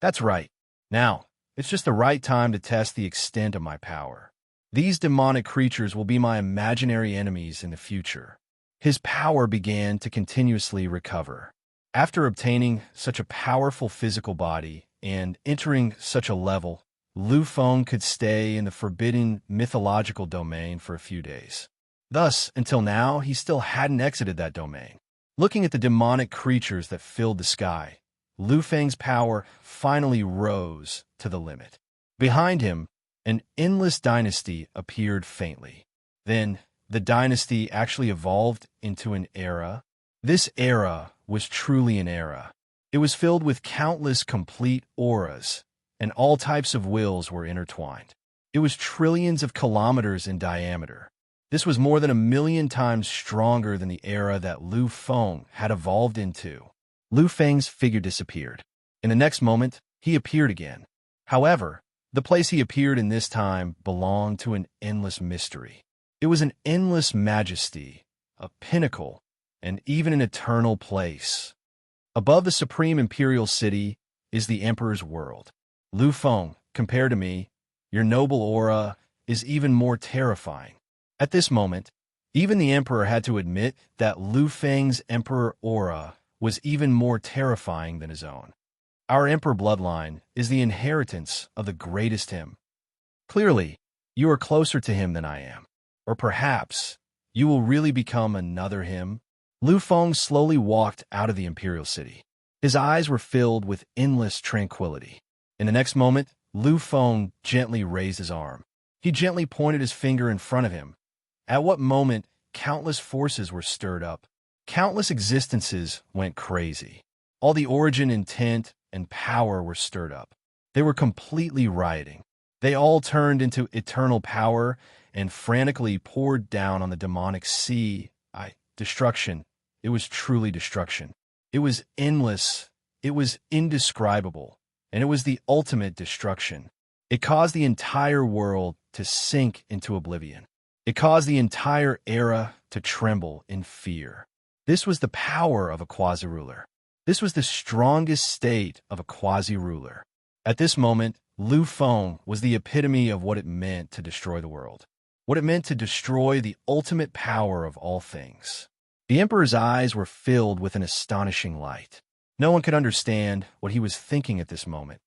That's right. Now, it's just the right time to test the extent of my power. These demonic creatures will be my imaginary enemies in the future. His power began to continuously recover. After obtaining such a powerful physical body and entering such a level, Lufeng could stay in the forbidden mythological domain for a few days. Thus, until now, he still hadn't exited that domain. Looking at the demonic creatures that filled the sky, Lufeng's power finally rose to the limit. Behind him, an endless dynasty appeared faintly. Then, the dynasty actually evolved into an era. This era was truly an era. It was filled with countless complete auras, and all types of wills were intertwined. It was trillions of kilometers in diameter. This was more than 1,000,000 times stronger than the era that Lufeng had evolved into. Lufeng's figure disappeared. In the next moment, he appeared again. However, the place he appeared in this time belonged to an endless mystery. It was an endless majesty, a pinnacle, and even an eternal place. Above the supreme imperial city is the emperor's world. Lufeng, compared to me, your noble aura is even more terrifying. At this moment, even the emperor had to admit that Lufeng's emperor aura was even more terrifying than his own. Our emperor bloodline is the inheritance of the greatest him. Clearly, you are closer to him than I am. Or perhaps, you will really become another him. Lufeng slowly walked out of the imperial city. His eyes were filled with endless tranquility. In the next moment, Lufeng gently raised his arm. He gently pointed his finger in front of him. At what moment, countless forces were stirred up. Countless existences went crazy. All the origin, intent, and power were stirred up. They were completely rioting. They all turned into eternal power and frantically poured down on the demonic sea. Destruction. It was truly destruction. It was endless. It was indescribable. And it was the ultimate destruction. It caused the entire world to sink into oblivion. It caused the entire era to tremble in fear. This was the power of a quasi-ruler. This was the strongest state of a quasi-ruler. At this moment, Lufeng was the epitome of what it meant to destroy the world. What it meant to destroy the ultimate power of all things. The emperor's eyes were filled with an astonishing light. No one could understand what he was thinking at this moment.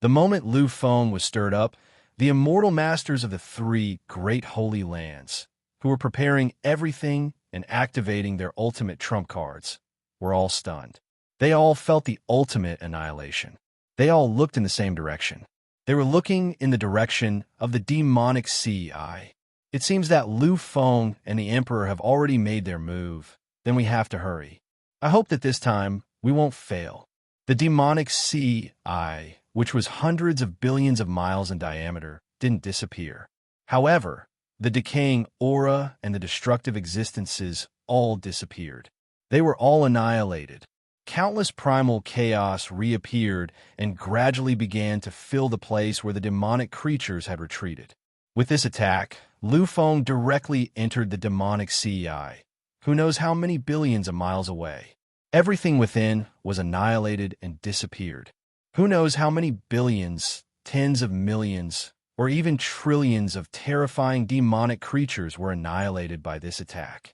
The moment Lufeng was stirred up, the immortal masters of the 3 great holy lands who were preparing everything and activating their ultimate trump cards, were all stunned. They all felt the ultimate annihilation. They all looked in the same direction. They were looking in the direction of the demonic sea eye. It seems that Lu Feng and the Emperor have already made their move. Then we have to hurry. I hope that this time we won't fail. The demonic sea eye, which was hundreds of billions of miles in diameter, didn't disappear. However, the decaying aura and the destructive existences all disappeared. They were all annihilated. Countless primal chaos reappeared and gradually began to fill the place where the demonic creatures had retreated. With this attack, Lu Feng directly entered the demonic sea eye, who knows how many billions of miles away. Everything within was annihilated and disappeared. Who knows how many billions, tens of millions, or even trillions of terrifying demonic creatures were annihilated by this attack.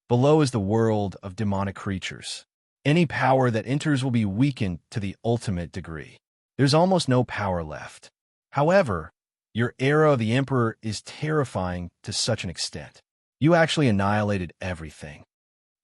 Below is the world of demonic creatures. Any power that enters will be weakened to the ultimate degree. There's almost no power left. However, your era of the Emperor is terrifying to such an extent. You actually annihilated everything.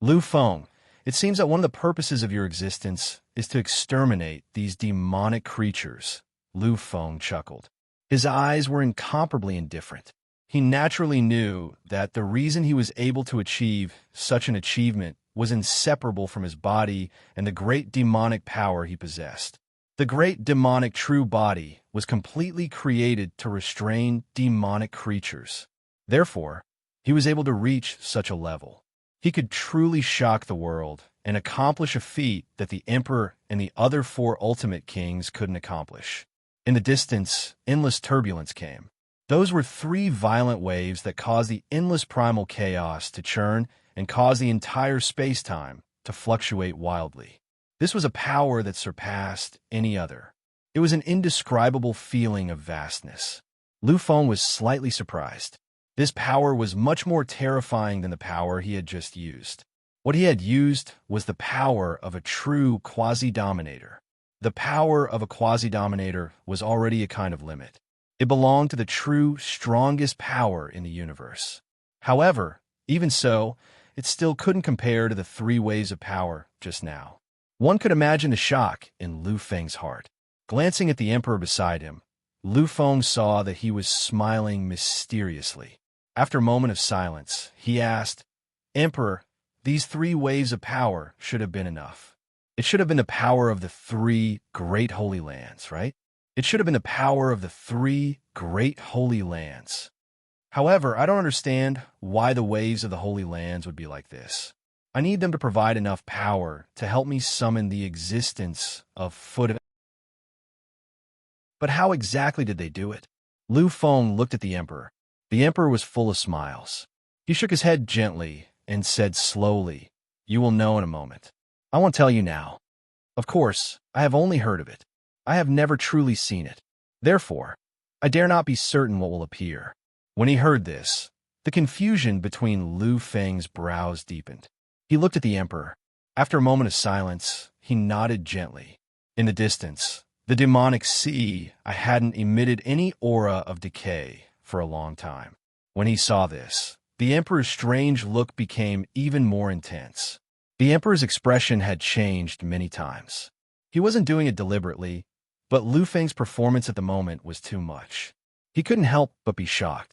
Lu Feng, it seems that one of the purposes of your existence is to exterminate these demonic creatures. Lu Feng chuckled. His eyes were incomparably indifferent. He naturally knew that the reason he was able to achieve such an achievement was inseparable from his body and the great demonic power he possessed. The great demonic true body was completely created to restrain demonic creatures. Therefore, he was able to reach such a level. He could truly shock the world and accomplish a feat that the Emperor and the other four ultimate kings couldn't accomplish. In the distance, endless turbulence came. Those were three violent waves that caused the endless primal chaos to churn and caused the entire space-time to fluctuate wildly. This was a power that surpassed any other. It was an indescribable feeling of vastness. Lu Feng was slightly surprised. This power was much more terrifying than the power he had just used. What he had used was the power of a true quasi-dominator. The power of a quasi-dominator was already a kind of limit. It belonged to the true, strongest power in the universe. However, even so, it still couldn't compare to the three waves of power just now. One could imagine the shock in Lu Feng's heart. Glancing at the Emperor beside him, Lu Feng saw that he was smiling mysteriously. After a moment of silence, he asked, "Emperor, these three waves of power should have been enough. It should have been the power of the three great holy lands, right? It should have been the power of the three great holy lands. However, I don't understand why the waves of the holy lands would be like this. I need them to provide enough power to help me summon the existence of Foot of..." But how exactly did they do it? Lu Feng looked at the Emperor. The Emperor was full of smiles. He shook his head gently and said slowly, "You will know in a moment. I won't tell you now. Of course, I have only heard of it. I have never truly seen it. Therefore, I dare not be certain what will appear." When he heard this, the confusion between Lu Feng's brows deepened. He looked at the Emperor. After a moment of silence, he nodded gently. In the distance, the demonic sea hadn't emitted any aura of decay for a long time. When he saw this, the Emperor's strange look became even more intense. The Emperor's expression had changed many times. He wasn't doing it deliberately, but Lu Feng's performance at the moment was too much. He couldn't help but be shocked.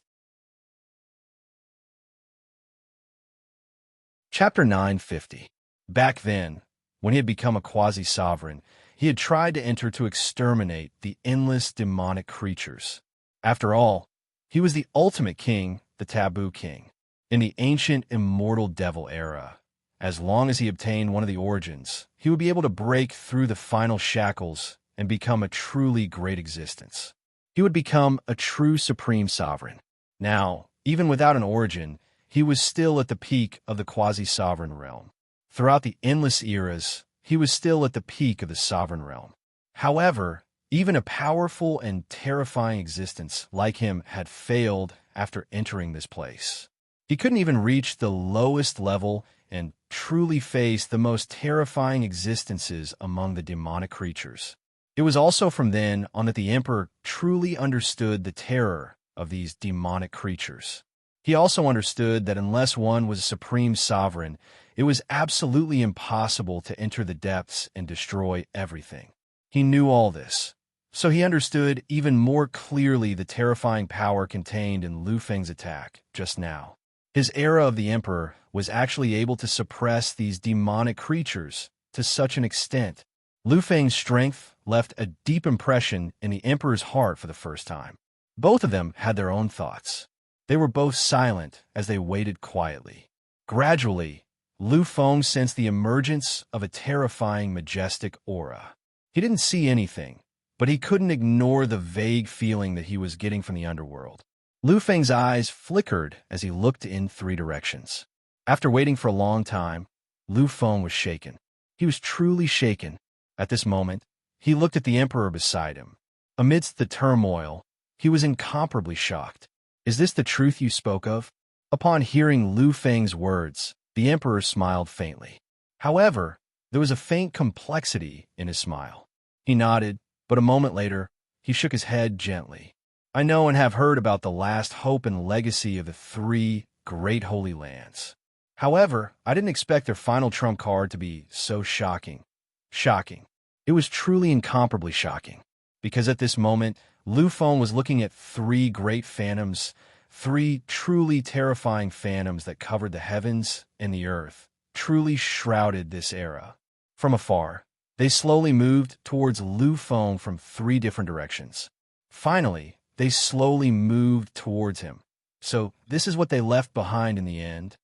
Chapter 950. Back then, when he had become a quasi-sovereign, he had tried to enter to exterminate the endless demonic creatures. After all, he was the ultimate king, the taboo king. In the ancient immortal devil era, as long as he obtained one of the origins, he would be able to break through the final shackles and become a truly great existence. He would become a true supreme sovereign. Now, even without an origin, he was still at the peak of the quasi-sovereign realm. Throughout the endless eras, he was still at the peak of the sovereign realm. However, even a powerful and terrifying existence like him had failed after entering this place. He couldn't even reach the lowest level and truly face the most terrifying existences among the demonic creatures. It was also from then on that the Emperor truly understood the terror of these demonic creatures. He also understood that unless one was a supreme sovereign, it was absolutely impossible to enter the depths and destroy everything. He knew all this, so he understood even more clearly the terrifying power contained in Lu Feng's attack just now. His era of the Emperor was actually able to suppress these demonic creatures to such an extent. Lu Feng's strength left a deep impression in the Emperor's heart for the first time. Both of them had their own thoughts. They were both silent as they waited quietly. Gradually, Lu Feng sensed the emergence of a terrifying, majestic aura. He didn't see anything, but he couldn't ignore the vague feeling that he was getting from the underworld. Lu Feng's eyes flickered as he looked in 3 directions. After waiting for a long time, Lu Feng was shaken. He was truly shaken. At this moment, he looked at the Emperor beside him. Amidst the turmoil, he was incomparably shocked. "Is this the truth you spoke of?" Upon hearing Lu Feng's words, the Emperor smiled faintly. However, there was a faint complexity in his smile. He nodded, but a moment later, he shook his head gently. "I know and have heard about the last hope and legacy of the 3 great holy lands. However, I didn't expect their final trump card to be so shocking. Shocking. It was truly incomparably shocking. Because at this moment, Lu Feng was looking at 3 great phantoms, 3 truly terrifying phantoms that covered the heavens and the earth, truly shrouded this era. From afar, they slowly moved towards Lu Feng from 3 different directions. Finally, they slowly moved towards him. So this is what they left behind in the end.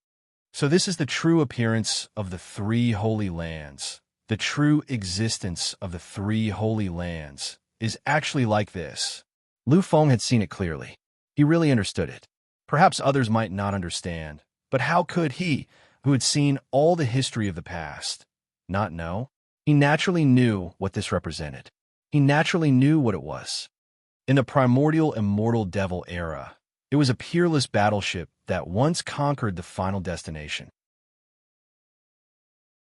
So this is the true appearance of the 3 holy lands. The true existence of the 3 holy lands is actually like this." Lu Feng had seen it clearly. He really understood it. Perhaps others might not understand, but how could he, who had seen all the history of the past, not know? He naturally knew what this represented. He naturally knew what it was. In the primordial immortal devil era, it was a peerless battleship that once conquered the final destination.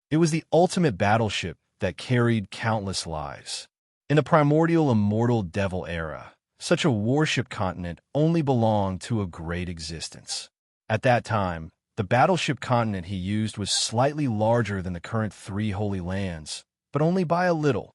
It was the ultimate battleship that carried countless lives. In the primordial immortal devil era, such a warship continent only belonged to a great existence. At that time, the battleship continent he used was slightly larger than the current 3 holy lands, but only by a little.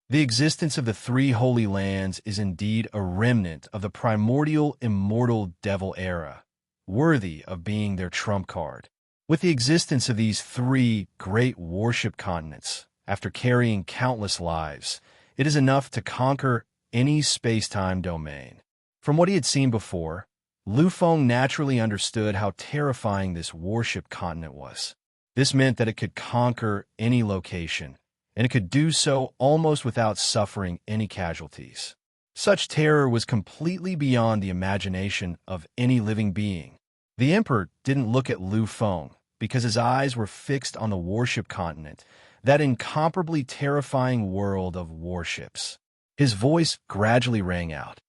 The existence of the 3 holy lands is indeed a remnant of the primordial immortal devil era, worthy of being their trump card. With the existence of these 3 great warship continents, after carrying countless lives, it is enough to conquer any space-time domain. From what he had seen before, Lu Feng naturally understood how terrifying this warship continent was. This meant that it could conquer any location, and it could do so almost without suffering any casualties. Such terror was completely beyond the imagination of any living being. The Emperor didn't look at Lu Feng because his eyes were fixed on the warship continent, that incomparably terrifying world of warships. His voice gradually rang out.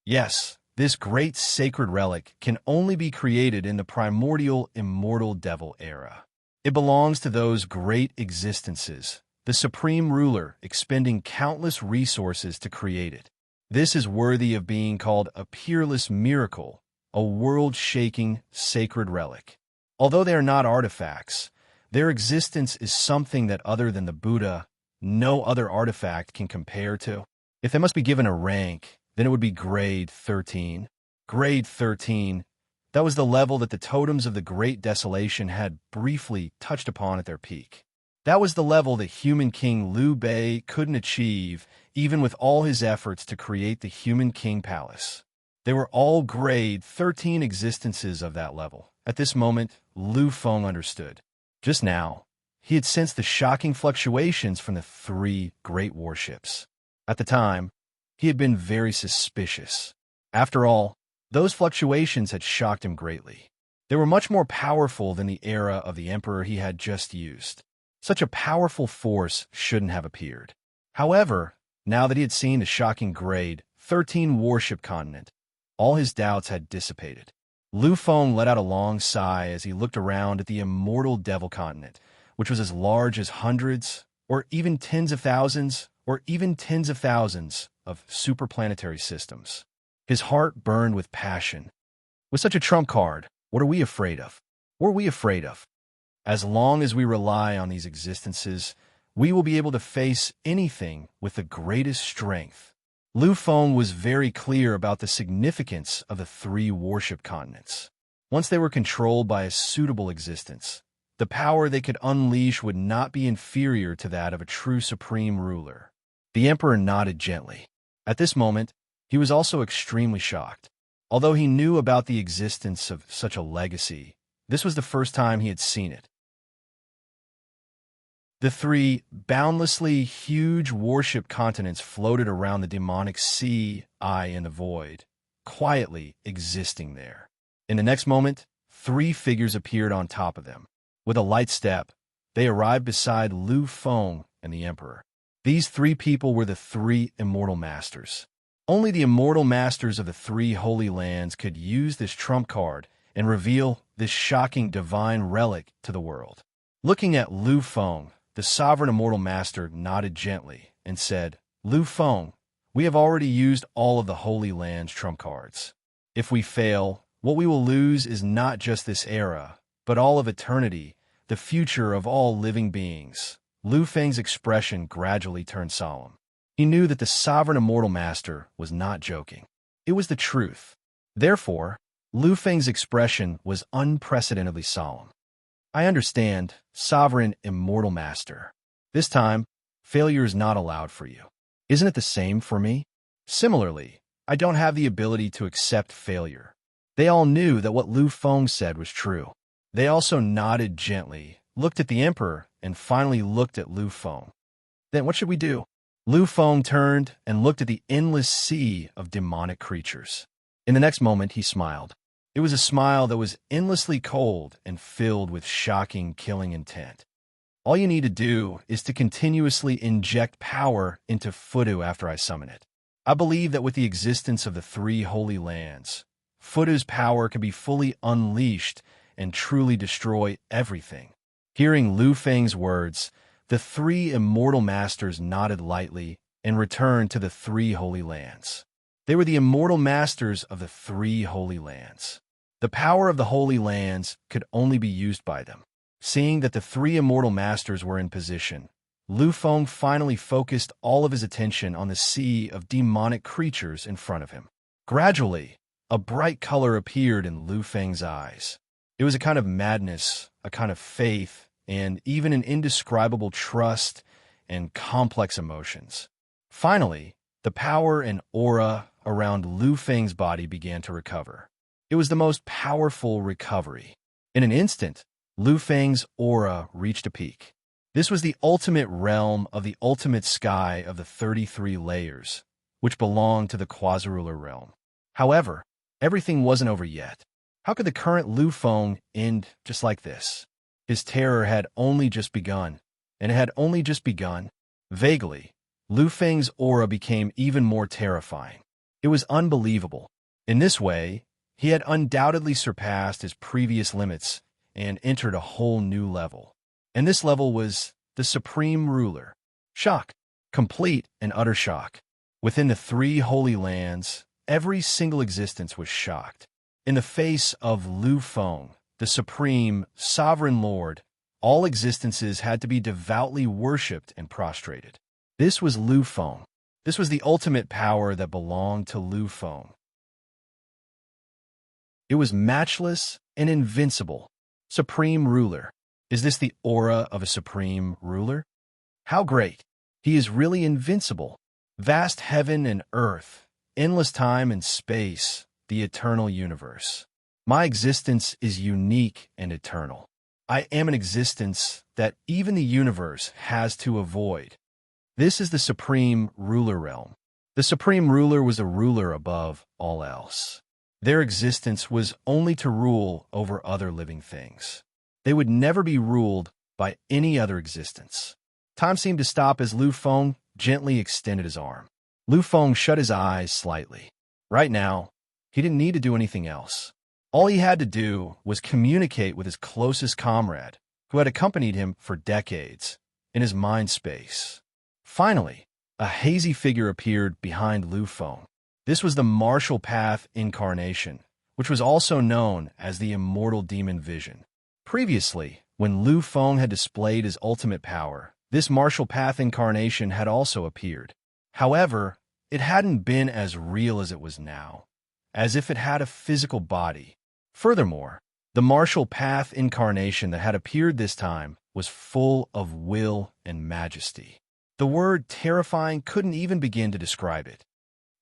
"Yes, this great sacred relic can only be created in the primordial immortal devil era. It belongs to those great existences, the supreme ruler expending countless resources to create it. This is worthy of being called a peerless miracle, a world-shaking sacred relic. Although they are not artifacts, their existence is something that other than the Buddha, no other artifact can compare to. If they must be given a rank, then it would be grade 13. Grade 13, that was the level that the totems of the Great Desolation had briefly touched upon at their peak. That was the level that human king Liu Bei couldn't achieve, even with all his efforts to create the human king palace. They were all grade 13 existences of that level. At this moment, Lu Feng understood. Just now, he had sensed the shocking fluctuations from the 3 great warships. At the time, he had been very suspicious. After all, those fluctuations had shocked him greatly. They were much more powerful than the era of the Emperor he had just used. Such a powerful force shouldn't have appeared. However, now that he had seen the shocking grade 13 warship continent, all his doubts had dissipated. Lu Feng let out a long sigh as he looked around at the immortal devil continent, which was as large as hundreds, or even tens of thousands, of superplanetary systems. His heart burned with passion. With such a trump card, What are we afraid of? What are we afraid of? As long as we rely on these existences, we will be able to face anything with the greatest strength. Lu Feng was very clear about the significance of the three worship continents. Once they were controlled by a suitable existence, the power they could unleash would not be inferior to that of a true supreme ruler. The emperor nodded gently. At this moment, he was also extremely shocked. Although he knew about the existence of such a legacy, this was the first time he had seen it. The three boundlessly huge warship continents floated around the demonic sea, eye, and the void, quietly existing there. In the next moment, three figures appeared on top of them. With a light step, they arrived beside Lu Feng and the emperor. These three people were the three immortal masters. Only the immortal masters of the three holy lands could use this trump card and reveal this shocking divine relic to the world. Looking at Lu Feng, the sovereign immortal master nodded gently and said, "Lu Feng, we have already used all of the Holy Land's trump cards. If we fail, what we will lose is not just this era, but all of eternity, the future of all living beings." Lu Feng's expression gradually turned solemn. He knew that the sovereign immortal master was not joking. It was the truth. Therefore, Lu Feng's expression was unprecedentedly solemn. "I understand, sovereign immortal master. This time, failure is not allowed for you. Isn't it the same for me? Similarly, I don't have the ability to accept failure." They all knew that what Lu Feng said was true. They also nodded gently, looked at the emperor, and finally looked at Lu Feng. "Then what should we do?" Lu Feng turned and looked at the endless sea of demonic creatures. In the next moment, he smiled. It was a smile that was endlessly cold and filled with shocking, killing intent. "All you need to do is to continuously inject power into Fudu after I summon it. I believe that with the existence of the three holy lands, Fudu's power can be fully unleashed and truly destroy everything." Hearing Lu Feng's words, the three immortal masters nodded lightly and returned to the three holy lands. They were the immortal masters of the three holy lands. The power of the holy lands could only be used by them. Seeing that the three immortal masters were in position, Lu Feng finally focused all of his attention on the sea of demonic creatures in front of him. Gradually, a bright color appeared in Lu Feng's eyes. It was a kind of madness, a kind of faith, and even an indescribable trust and complex emotions. Finally, the power and aura around Lu Feng's body began to recover. It was the most powerful recovery. In an instant, Lu Feng's aura reached a peak. This was the ultimate realm of the ultimate sky of the 33 layers, which belonged to the quasi-ruler realm. However, everything wasn't over yet. How could the current Lu Feng end just like this? His terror had only just begun, and it had only just begun. Vaguely, Lu Feng's aura became even more terrifying. It was unbelievable. In this way, he had undoubtedly surpassed his previous limits and entered a whole new level. And this level was the Supreme Ruler. Shock. Complete and utter shock. Within the three holy lands, every single existence was shocked. In the face of Lu Feng, the Supreme Sovereign Lord, all existences had to be devoutly worshipped and prostrated. This was Lu Feng. This was the ultimate power that belonged to Lu Feng. It was matchless and invincible. Supreme Ruler. Is this the aura of a Supreme Ruler? How great! He is really invincible. Vast heaven and earth, endless time and space, the eternal universe. My existence is unique and eternal. I am an existence that even the universe has to avoid. This is the Supreme Ruler realm. The Supreme Ruler was a ruler above all else. Their existence was only to rule over other living things. They would never be ruled by any other existence. Time seemed to stop as Lu Feng gently extended his arm. Lu Feng shut his eyes slightly. Right now, he didn't need to do anything else. All he had to do was communicate with his closest comrade, who had accompanied him for decades, in his mind space. Finally, a hazy figure appeared behind Lu Feng. This was the Martial Path incarnation, which was also known as the immortal demon vision. Previously, when Lu Feng had displayed his ultimate power, this martial path incarnation had also appeared. However, it hadn't been as real as it was now, as if it had a physical body. Furthermore, the martial path incarnation that had appeared this time was full of will and majesty. The word terrifying couldn't even begin to describe it.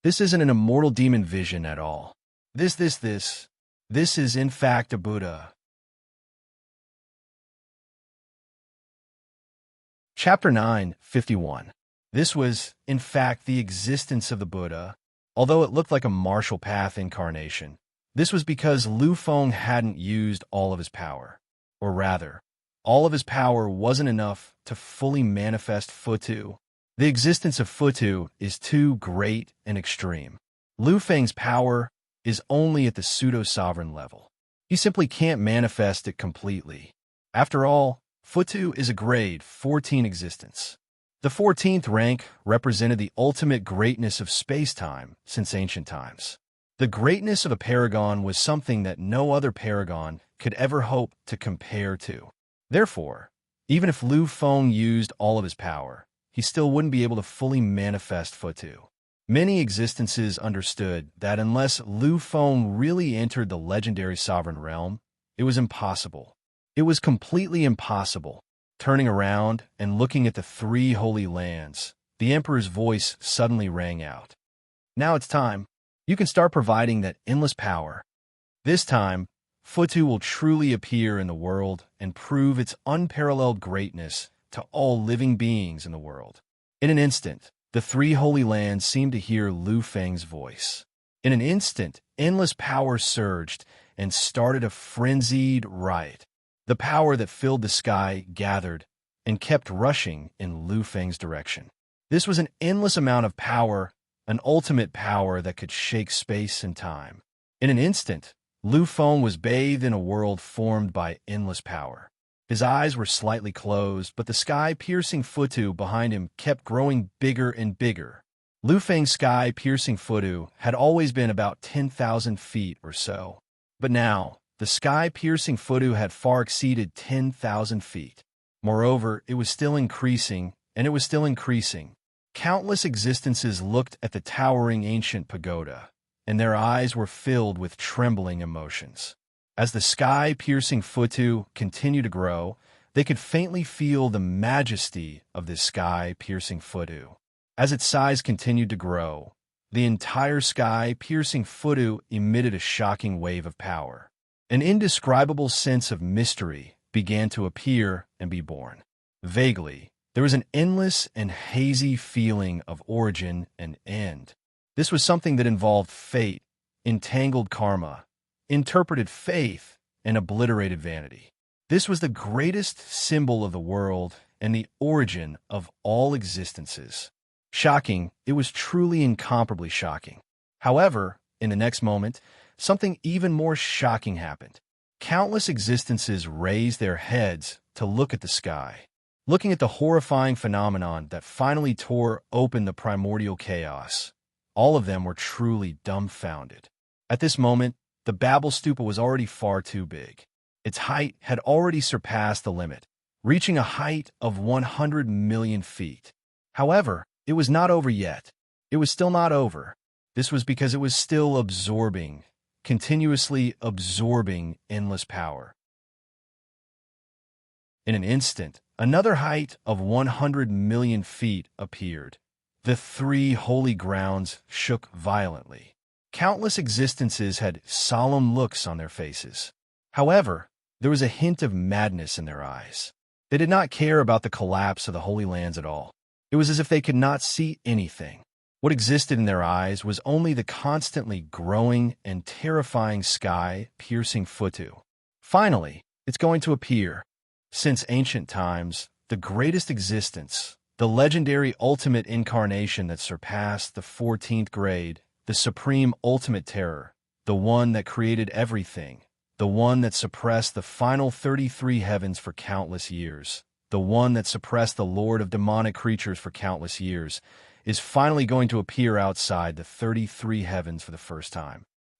This isn't an immortal demon vision at all. This is in fact a Buddha. Chapter 9:51. This was, in fact, the existence of the Buddha. Although it looked like a martial path incarnation, this was because Lu Feng hadn't used all of his power. Or rather, all of his power wasn't enough to fully manifest Futu. The existence of Futu is too great and extreme. Lu Feng's power is only at the pseudo-sovereign level. He simply can't manifest it completely. After all, Futu is a grade 14 existence. The 14th rank represented the ultimate greatness of space-time since ancient times. The greatness of a paragon was something that no other paragon could ever hope to compare to. Therefore, even if Lu Feng used all of his power, he still wouldn't be able to fully manifest Futu. Many existences understood that unless Lu Feng really entered the legendary sovereign realm, it was impossible. It was completely impossible. Turning around and looking at the three holy lands, the emperor's voice suddenly rang out. Now it's time. You can start providing that endless power. This time, Futu will truly appear in the world and prove its unparalleled greatness to all living beings in the world. In an instant, the three holy lands seemed to hear Lu Feng's voice. In an instant, endless power surged and started a frenzied riot. The power that filled the sky gathered and kept rushing in Lu Feng's direction. This was an endless amount of power, an ultimate power that could shake space and time. In an instant, Lu Feng was bathed in a world formed by endless power. His eyes were slightly closed, but the sky-piercing Futu behind him kept growing bigger and bigger. Lu Feng's sky-piercing Futu had always been about 10,000 feet or so. But now, the sky-piercing Futu had far exceeded 10,000 feet. Moreover, it was still increasing, and it was still increasing. Countless existences looked at the towering ancient pagoda, and their eyes were filled with trembling emotions. As the sky-piercing Futu continued to grow, they could faintly feel the majesty of this sky-piercing Futu. As its size continued to grow, the entire sky-piercing Futu emitted a shocking wave of power. An indescribable sense of mystery began to appear and be born. Vaguely, there was an endless and hazy feeling of origin and end. This was something that involved fate, entangled karma, interpreted faith, and obliterated vanity. This was the greatest symbol of the world and the origin of all existences. Shocking, it was truly incomparably shocking. However, in the next moment, something even more shocking happened. Countless existences raised their heads to look at the sky, looking at the horrifying phenomenon that finally tore open the primordial chaos. All of them were truly dumbfounded. At this moment, the Babel Stupa was already far too big. Its height had already surpassed the limit, reaching a height of 100 million feet. However, it was not over yet. It was still not over. This was because it was still absorbing, continuously absorbing endless power. In an instant, another height of 100 million feet appeared. The three holy grounds shook violently. Countless existences had solemn looks on their faces. However, there was a hint of madness in their eyes. They did not care about the collapse of the Holy Lands at all. It was as if they could not see anything. What existed in their eyes was only the constantly growing and terrifying sky-piercing Futu. Finally, it's going to appear. Since ancient times, the greatest existence, the legendary ultimate incarnation that surpassed the 14th grade, the supreme ultimate terror, the one that created everything, the one that suppressed the final 33 heavens for countless years, the one that suppressed the lord of demonic creatures for countless years, is finally going to appear outside the 33 heavens for the first time.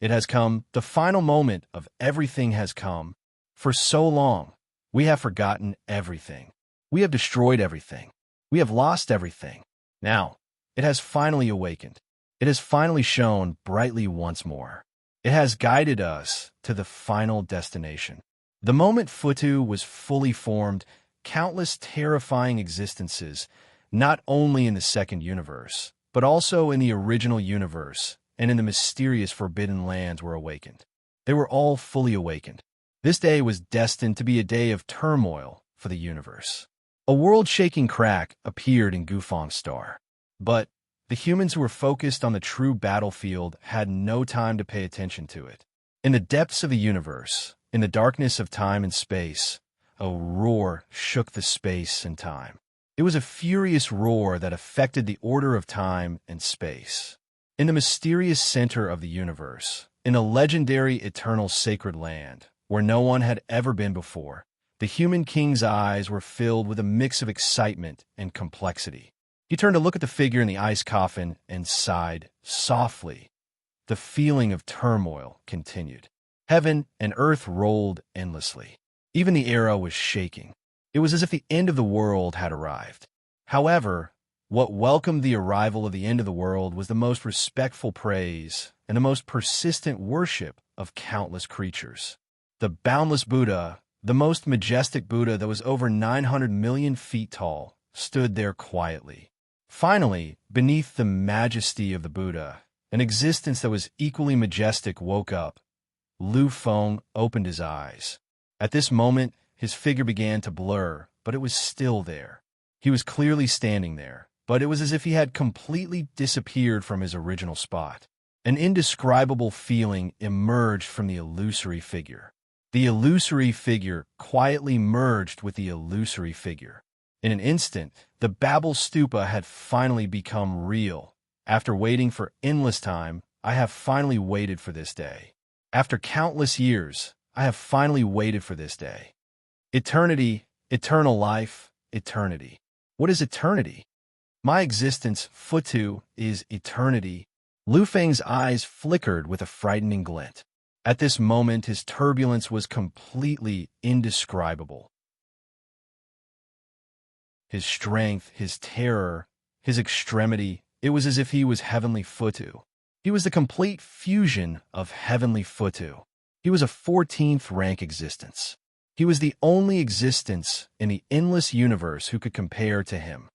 It has come. The final moment of everything has come. For so long, we have forgotten everything. We have destroyed everything. We have lost everything. Now, it has finally awakened. It has finally shone brightly once more. It has guided us to the final destination. The moment Futu was fully formed, countless terrifying existences, not only in the second universe, but also in the original universe and in the mysterious forbidden lands were awakened. They were all fully awakened. This day was destined to be a day of turmoil for the universe. A world-shaking crack appeared in Gufang's star. But the humans who were focused on the true battlefield had no time to pay attention to it. In the depths of the universe, in the darkness of time and space, a roar shook the space and time. It was a furious roar that affected the order of time and space. In the mysterious center of the universe, in a legendary eternal sacred land where no one had ever been before, the human king's eyes were filled with a mix of excitement and complexity. He turned to look at the figure in the ice coffin and sighed softly. The feeling of turmoil continued. Heaven and earth rolled endlessly. Even the air was shaking. It was as if the end of the world had arrived. However, what welcomed the arrival of the end of the world was the most respectful praise and the most persistent worship of countless creatures. The boundless Buddha, the most majestic Buddha that was over 900 million feet tall, stood there quietly. Finally, beneath the majesty of the Buddha, an existence that was equally majestic woke up. Lu Feng opened his eyes. At this moment, his figure began to blur, but it was still there. He was clearly standing there, but it was as if he had completely disappeared from his original spot. An indescribable feeling emerged from the illusory figure. The illusory figure quietly merged with the illusory figure. In an instant, the Babel Stupa had finally become real. After waiting for endless time, I have finally waited for this day. After countless years, I have finally waited for this day. Eternity, eternal life, eternity. What is eternity? My existence, Futu, is eternity. Lu Feng's eyes flickered with a frightening glint. At this moment, his turbulence was completely indescribable. His strength, his terror, his extremity, it was as if he was heavenly Futu. He was the complete fusion of heavenly Futu. He was a 14th rank existence. He was the only existence in the endless universe who could compare to him.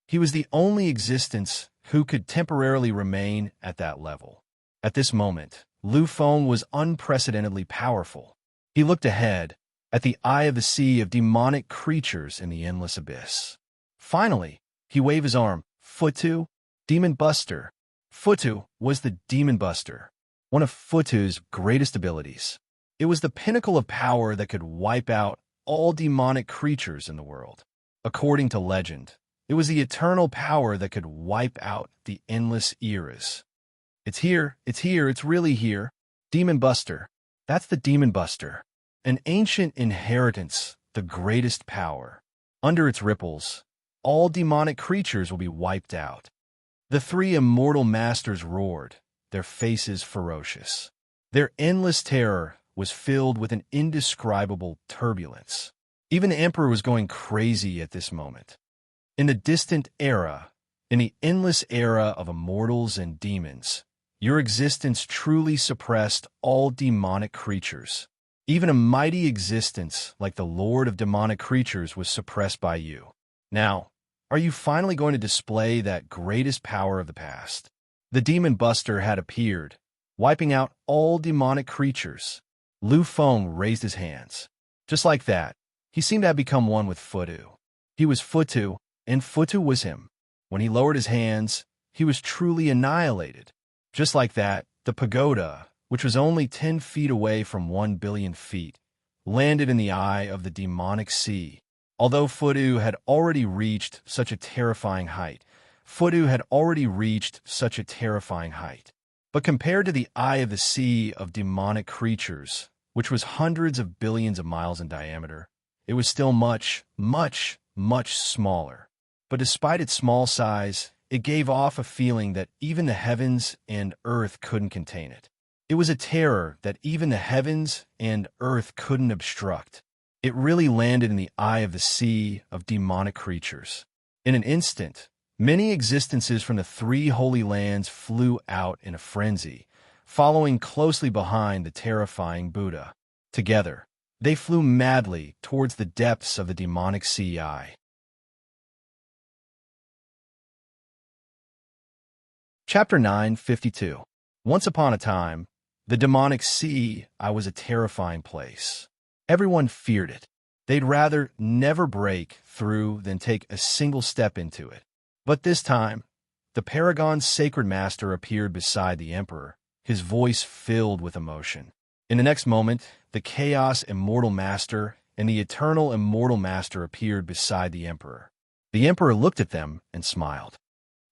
He was the only existence who could temporarily remain at that level. At this moment, Lu Feng was unprecedentedly powerful. He looked ahead, at the eye of the sea of demonic creatures in the endless abyss. Finally, he waved his arm. Futu, Demon Buster. Futu was the Demon Buster, one of Futu's greatest abilities. It was the pinnacle of power that could wipe out all demonic creatures in the world. According to legend, it was the eternal power that could wipe out the endless eras. It's here, it's really here. Demon Buster. That's the Demon Buster. An ancient inheritance, the greatest power. Under its ripples, all demonic creatures will be wiped out. The three immortal masters roared, their faces ferocious. Their endless terror was filled with an indescribable turbulence. Even the Emperor was going crazy at this moment. In the distant era, in the endless era of immortals and demons, your existence truly suppressed all demonic creatures. Even a mighty existence like the Lord of Demonic Creatures was suppressed by you. Now, are you finally going to display that greatest power of the past? The Demon Buster had appeared, wiping out all demonic creatures. Lu Feng raised his hands. Just like that, he seemed to have become one with Futu. He was Futu, and Futu was him. When he lowered his hands, he was truly annihilated. Just like that, the pagoda, which was only 10 feet away from 1 billion feet, landed in the eye of the demonic sea. Although Futu had already reached such a terrifying height, But compared to the eye of the sea of demonic creatures, which was hundreds of billions of miles in diameter, it was still much, much, much smaller. But despite its small size, it gave off a feeling that even the heavens and earth couldn't contain it. It was a terror that even the heavens and earth couldn't obstruct. It really landed in the eye of the sea of demonic creatures. In an instant, many existences from the three holy lands flew out in a frenzy, following closely behind the terrifying Buddha. Together, they flew madly towards the depths of the demonic sea eye. Chapter 952. Once upon a time, the demonic sea eye was a terrifying place. Everyone feared it. They'd rather never break through than take a single step into it. But this time, the Paragon's sacred master appeared beside the emperor, his voice filled with emotion. In the next moment, the chaos immortal master and the eternal immortal master appeared beside the emperor. The emperor looked at them and smiled.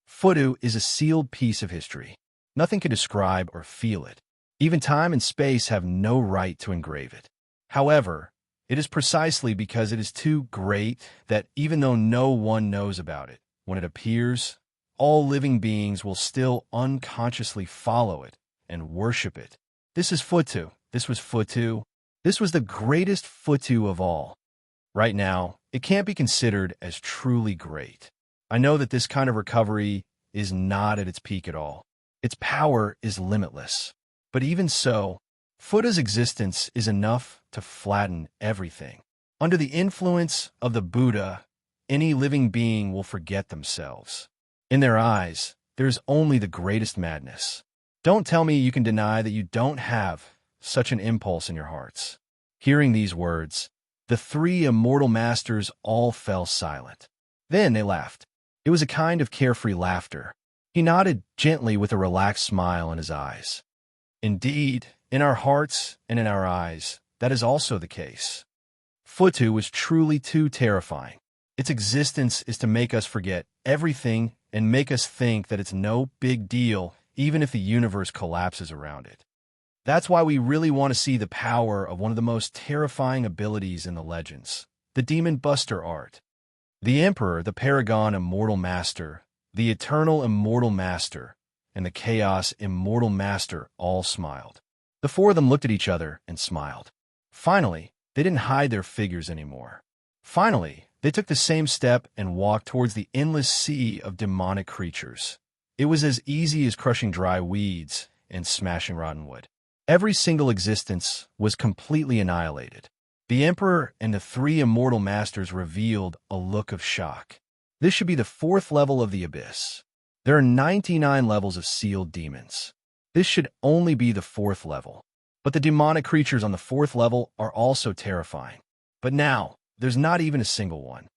Futu is a sealed piece of history. Nothing can describe or feel it. Even time and space have no right to engrave it. However, it is precisely because it is too great that even though no one knows about it, when it appears, all living beings will still unconsciously follow it and worship it. This is Futu. This was Futu. This was the greatest Futu of all. Right now, it can't be considered as truly great. I know that this kind of recovery is not at its peak at all. Its power is limitless. But even so, Futu's existence is enough to flatten everything. Under the influence of the Buddha, any living being will forget themselves. In their eyes, there is only the greatest madness. Don't tell me you can deny that you don't have such an impulse in your hearts. Hearing these words, the three immortal masters all fell silent. Then they laughed. It was a kind of carefree laughter. He nodded gently with a relaxed smile in his eyes. Indeed, in our hearts and in our eyes, that is also the case. Futu was truly too terrifying. Its existence is to make us forget everything and make us think that it's no big deal even if the universe collapses around it. That's why we really want to see the power of one of the most terrifying abilities in the legends, the Demon Buster art. The Emperor, the Paragon Immortal Master, the Eternal Immortal Master, and the Chaos Immortal Master all smiled. The four of them looked at each other and smiled. Finally, they didn't hide their figures anymore. Finally, they took the same step and walked towards the endless sea of demonic creatures. It was as easy as crushing dry weeds and smashing rotten wood. Every single existence was completely annihilated. The Emperor and the three immortal masters revealed a look of shock. This should be the fourth level of the abyss. There are 99 levels of sealed demons. This should only be the fourth level. But the demonic creatures on the fourth level are also terrifying. But now, there's not even a single one.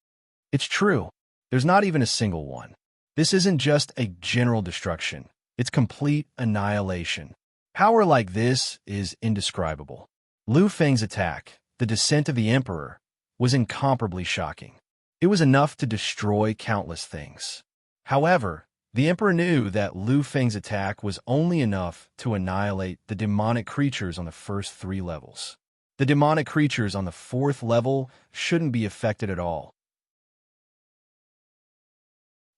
It's true. There's not even a single one. This isn't just a general destruction. It's complete annihilation. Power like this is indescribable. Liu Feng's attack, the descent of the Emperor, was incomparably shocking. It was enough to destroy countless things. However, the Emperor knew that Liu Feng's attack was only enough to annihilate the demonic creatures on the first three levels. The demonic creatures on the fourth level shouldn't be affected at all.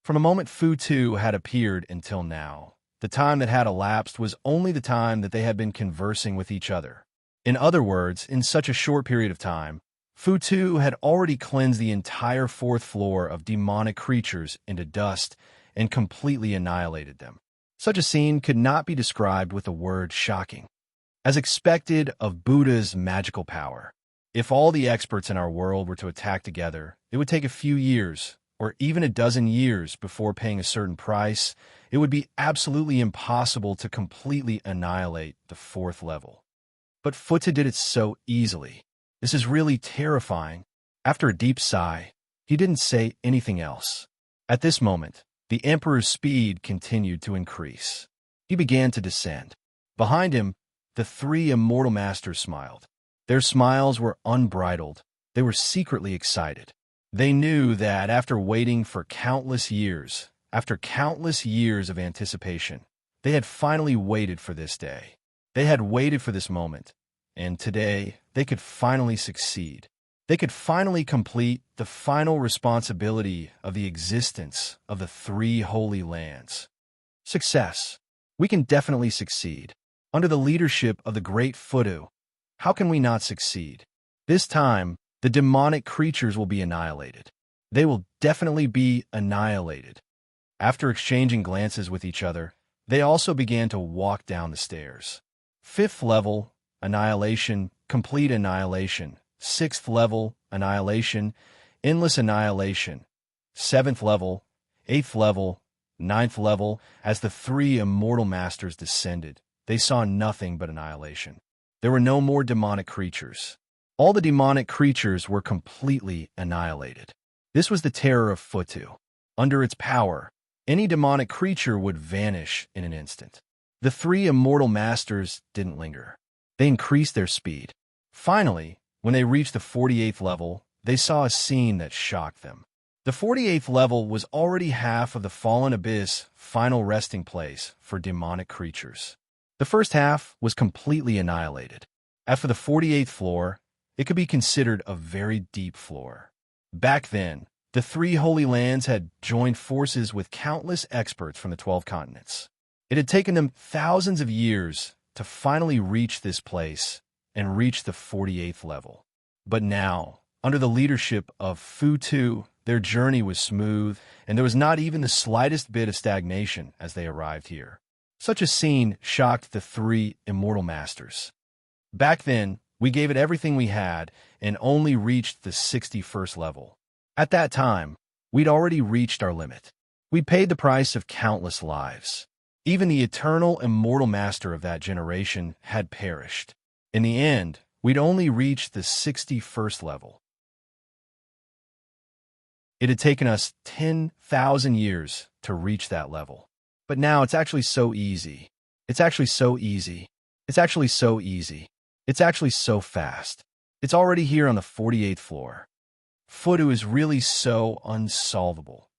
From the moment Futu had appeared until now, the time that had elapsed was only the time that they had been conversing with each other. In other words, in such a short period of time, Futu had already cleansed the entire fourth floor of demonic creatures into dust and completely annihilated them. Such a scene could not be described with the word shocking. As expected of Buddha's magical power, if all the experts in our world were to attack together, it would take a few years, or even a dozen years before paying a certain price. It would be absolutely impossible to completely annihilate the fourth level. But Futu did it so easily. This is really terrifying. After a deep sigh, he didn't say anything else. At this moment, the Emperor's speed continued to increase. He began to descend. Behind him, the three immortal masters smiled. Their smiles were unbridled. They were secretly excited. They knew that after waiting for countless years, after countless years of anticipation, they had finally waited for this day. They had waited for this moment, and today they could finally succeed. They could finally complete the final responsibility of the existence of the three holy lands. Success. We can definitely succeed. Under the leadership of the great Futu, how can we not succeed? This time, the demonic creatures will be annihilated. They will definitely be annihilated. After exchanging glances with each other, they also began to walk down the stairs. 5th level, annihilation, complete annihilation. 6th level, annihilation, endless annihilation. 7th level, 8th level, 9th level. As the 3 immortal masters descended, they saw nothing but annihilation. There were no more demonic creatures. All the demonic creatures were completely annihilated. This was the terror of Futu. Under its power, any demonic creature would vanish in an instant. The 3 immortal masters didn't linger. They increased their speed. Finally, when they reached the 48th level, they saw a scene that shocked them. The 48th level was already half of the Fallen Abyss final resting place for demonic creatures. The first half was completely annihilated. As for the 48th floor, it could be considered a very deep floor. Back then, the 3 Holy Lands had joined forces with countless experts from the 12 continents. It had taken them thousands of years to finally reach this place and reach the 48th level. But now, under the leadership of Futu, their journey was smooth, and there was not even the slightest bit of stagnation as they arrived here. Such a scene shocked the 3 immortal masters. Back then, we gave it everything we had and only reached the 61st level. At that time, we'd already reached our limit. We paid the price of countless lives. Even the eternal immortal master of that generation had perished. In the end, we'd only reached the 61st level. It had taken us 10,000 years to reach that level. But now it's actually so easy. It's actually so easy. It's actually so easy. It's actually so fast. It's already here on the 48th floor. Futu is really so unsolvable.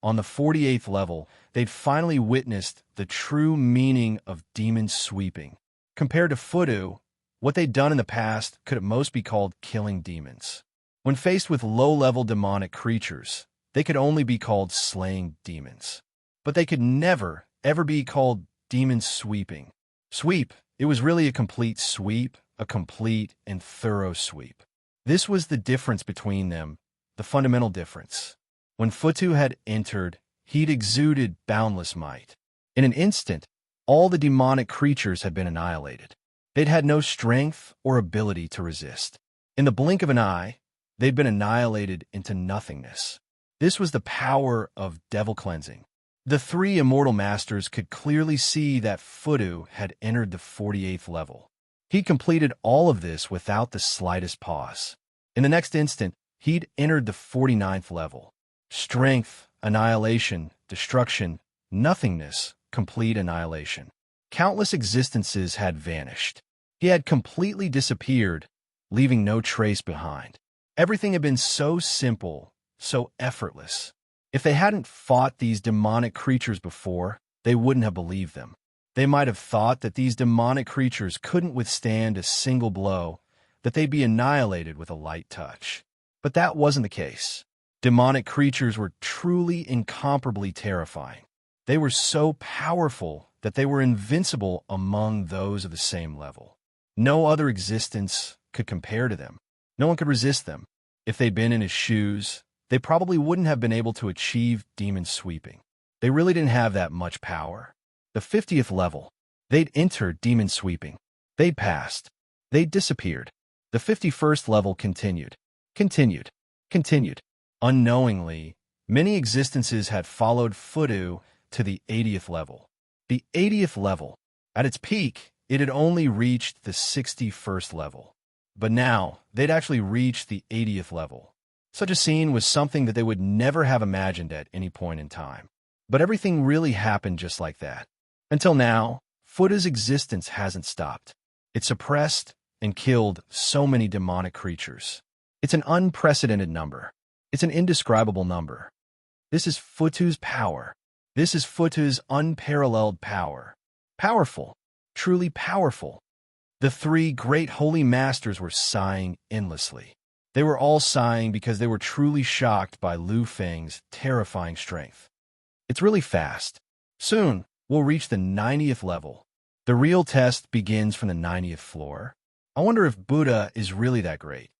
On the 48th level, they'd finally witnessed the true meaning of demon sweeping. Compared to Futu, what they'd done in the past could at most be called killing demons. When faced with low-level demonic creatures, they could only be called slaying demons. But they could never, ever be called demon sweeping. Sweep, it was really a complete sweep, a complete and thorough sweep. This was the difference between them, the fundamental difference. When Futu had entered, he'd exuded boundless might. In an instant, all the demonic creatures had been annihilated. They'd had no strength or ability to resist. In the blink of an eye, they'd been annihilated into nothingness. This was the power of devil cleansing. The 3 immortal masters could clearly see that Futu had entered the 48th level. He completed all of this without the slightest pause. In the next instant, he'd entered the 49th level. Strength, annihilation, destruction, nothingness, complete annihilation. Countless existences had vanished. He had completely disappeared, leaving no trace behind. Everything had been so simple, so effortless. If they hadn't fought these demonic creatures before, they wouldn't have believed them. They might have thought that these demonic creatures couldn't withstand a single blow, that they'd be annihilated with a light touch. But that wasn't the case. Demonic creatures were truly incomparably terrifying. They were so powerful that they were invincible among those of the same level. No other existence could compare to them. No one could resist them. If they'd been in his shoes, they probably wouldn't have been able to achieve demon sweeping. They really didn't have that much power. The 50th level, they'd entered demon sweeping. They'd passed. They'd disappeared. The 51st level continued. Unknowingly, many existences had followed Futu to the 80th level. The 80th level. At its peak, it had only reached the 61st level. But now, they'd actually reached the 80th level. Such a scene was something that they would never have imagined at any point in time. But everything really happened just like that. Until now, Futu's existence hasn't stopped. It suppressed and killed so many demonic creatures. It's an unprecedented number. It's an indescribable number. This is Futu's power. This is Futu's unparalleled power. Powerful. Truly powerful. The 3 great holy masters were sighing endlessly. They were all sighing because they were truly shocked by Lu Feng's terrifying strength. It's really fast. Soon, we'll reach the 90th level. The real test begins from the 90th floor. I wonder if Buddha is really that great.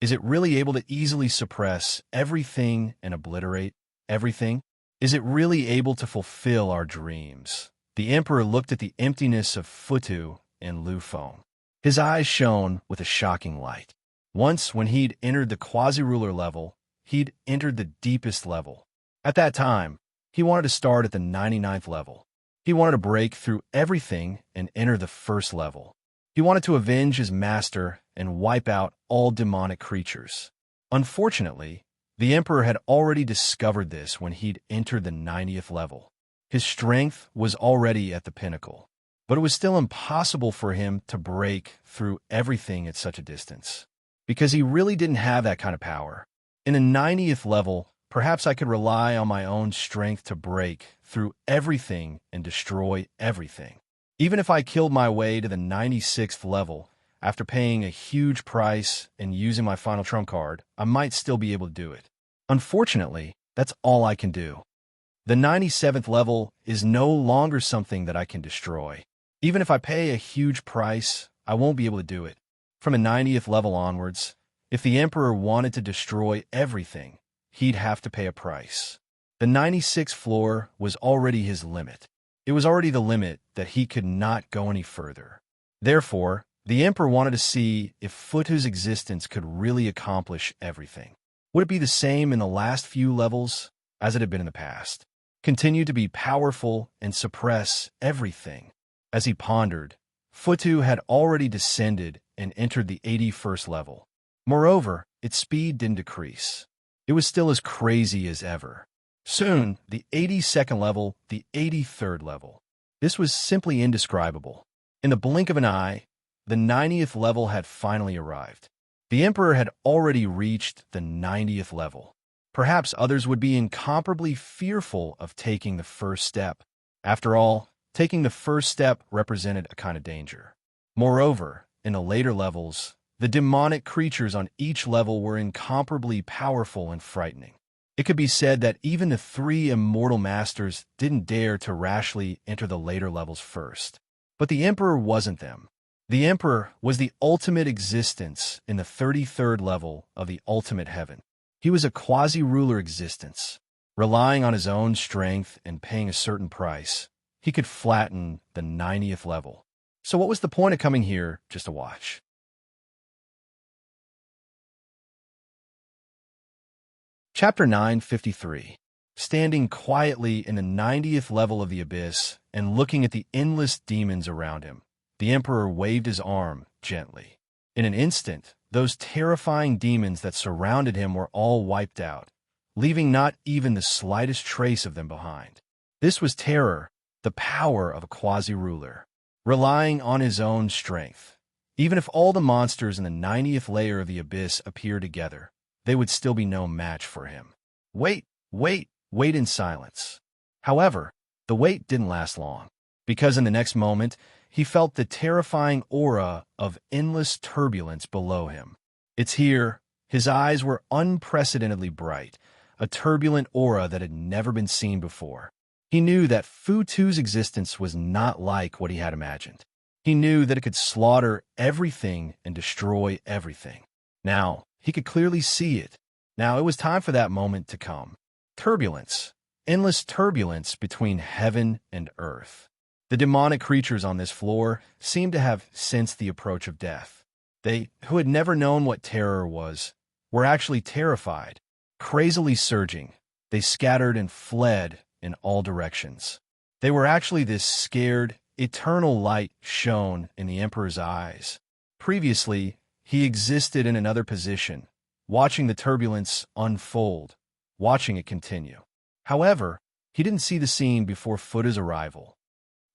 Is it really able to easily suppress everything and obliterate everything? Is it really able to fulfill our dreams? The emperor looked at the emptiness of Futu and Lufeng. His eyes shone with a shocking light. Once, when he'd entered the quasi-ruler level, he'd entered the deepest level. At that time, he wanted to start at the 99th level. He wanted to break through everything and enter the first level. He wanted to avenge his master and wipe out all demonic creatures. Unfortunately, the emperor had already discovered this when he'd entered the 90th level. His strength was already at the pinnacle, but it was still impossible for him to break through everything at such a distance, because he really didn't have that kind of power. In the 90th level, perhaps I could rely on my own strength to break through everything and destroy everything. Even if I killed my way to the 96th level, after paying a huge price and using my final trump card, I might still be able to do it. Unfortunately, that's all I can do. The 97th level is no longer something that I can destroy. Even if I pay a huge price, I won't be able to do it. From the 90th level onwards, if the emperor wanted to destroy everything, he'd have to pay a price. The 96th floor was already his limit. It was already the limit that he could not go any further. Therefore, the emperor wanted to see if Futu's existence could really accomplish everything. Would it be the same in the last few levels as it had been in the past? Continue to be powerful and suppress everything. As he pondered, Futu had already descended and entered the 81st level. Moreover, its speed didn't decrease. It was still as crazy as ever. Soon, the 82nd level, the 83rd level. This was simply indescribable. In the blink of an eye, the 90th level had finally arrived. The emperor had already reached the 90th level. Perhaps others would be incomparably fearful of taking the first step. After all, taking the first step represented a kind of danger. Moreover, in the later levels, the demonic creatures on each level were incomparably powerful and frightening. It could be said that even the three immortal masters didn't dare to rashly enter the later levels first. But the emperor wasn't them. The emperor was the ultimate existence in the 33rd level of the ultimate heaven. He was a quasi-ruler existence. Relying on his own strength and paying a certain price, he could flatten the 90th level. So what was the point of coming here just to watch? Chapter 953. Standing quietly in the 90th level of the abyss and looking at the endless demons around him, the emperor waved his arm gently. In an instant, those terrifying demons that surrounded him were all wiped out, leaving not even the slightest trace of them behind. This was terror, the power of a quasi-ruler, relying on his own strength. Even if all the monsters in the 90th layer of the abyss appeared together, they would still be no match for him. Wait in silence. However, the wait didn't last long, because in the next moment, he felt the terrifying aura of endless turbulence below him. It's here. His eyes were unprecedentedly bright, a turbulent aura that had never been seen before. He knew that Futu's existence was not like what he had imagined. He knew that it could slaughter everything and destroy everything. Now, he could clearly see it. Now it was time for that moment to come. Turbulence. Endless turbulence between heaven and earth. The demonic creatures on this floor seemed to have sensed the approach of death. They, who had never known what terror was, were actually terrified. Crazily surging, they scattered and fled in all directions. They were actually this scared, eternal light shone in the emperor's eyes. Previously, he existed in another position, watching the turbulence unfold, watching it continue. However, he didn't see the scene before Futu's arrival.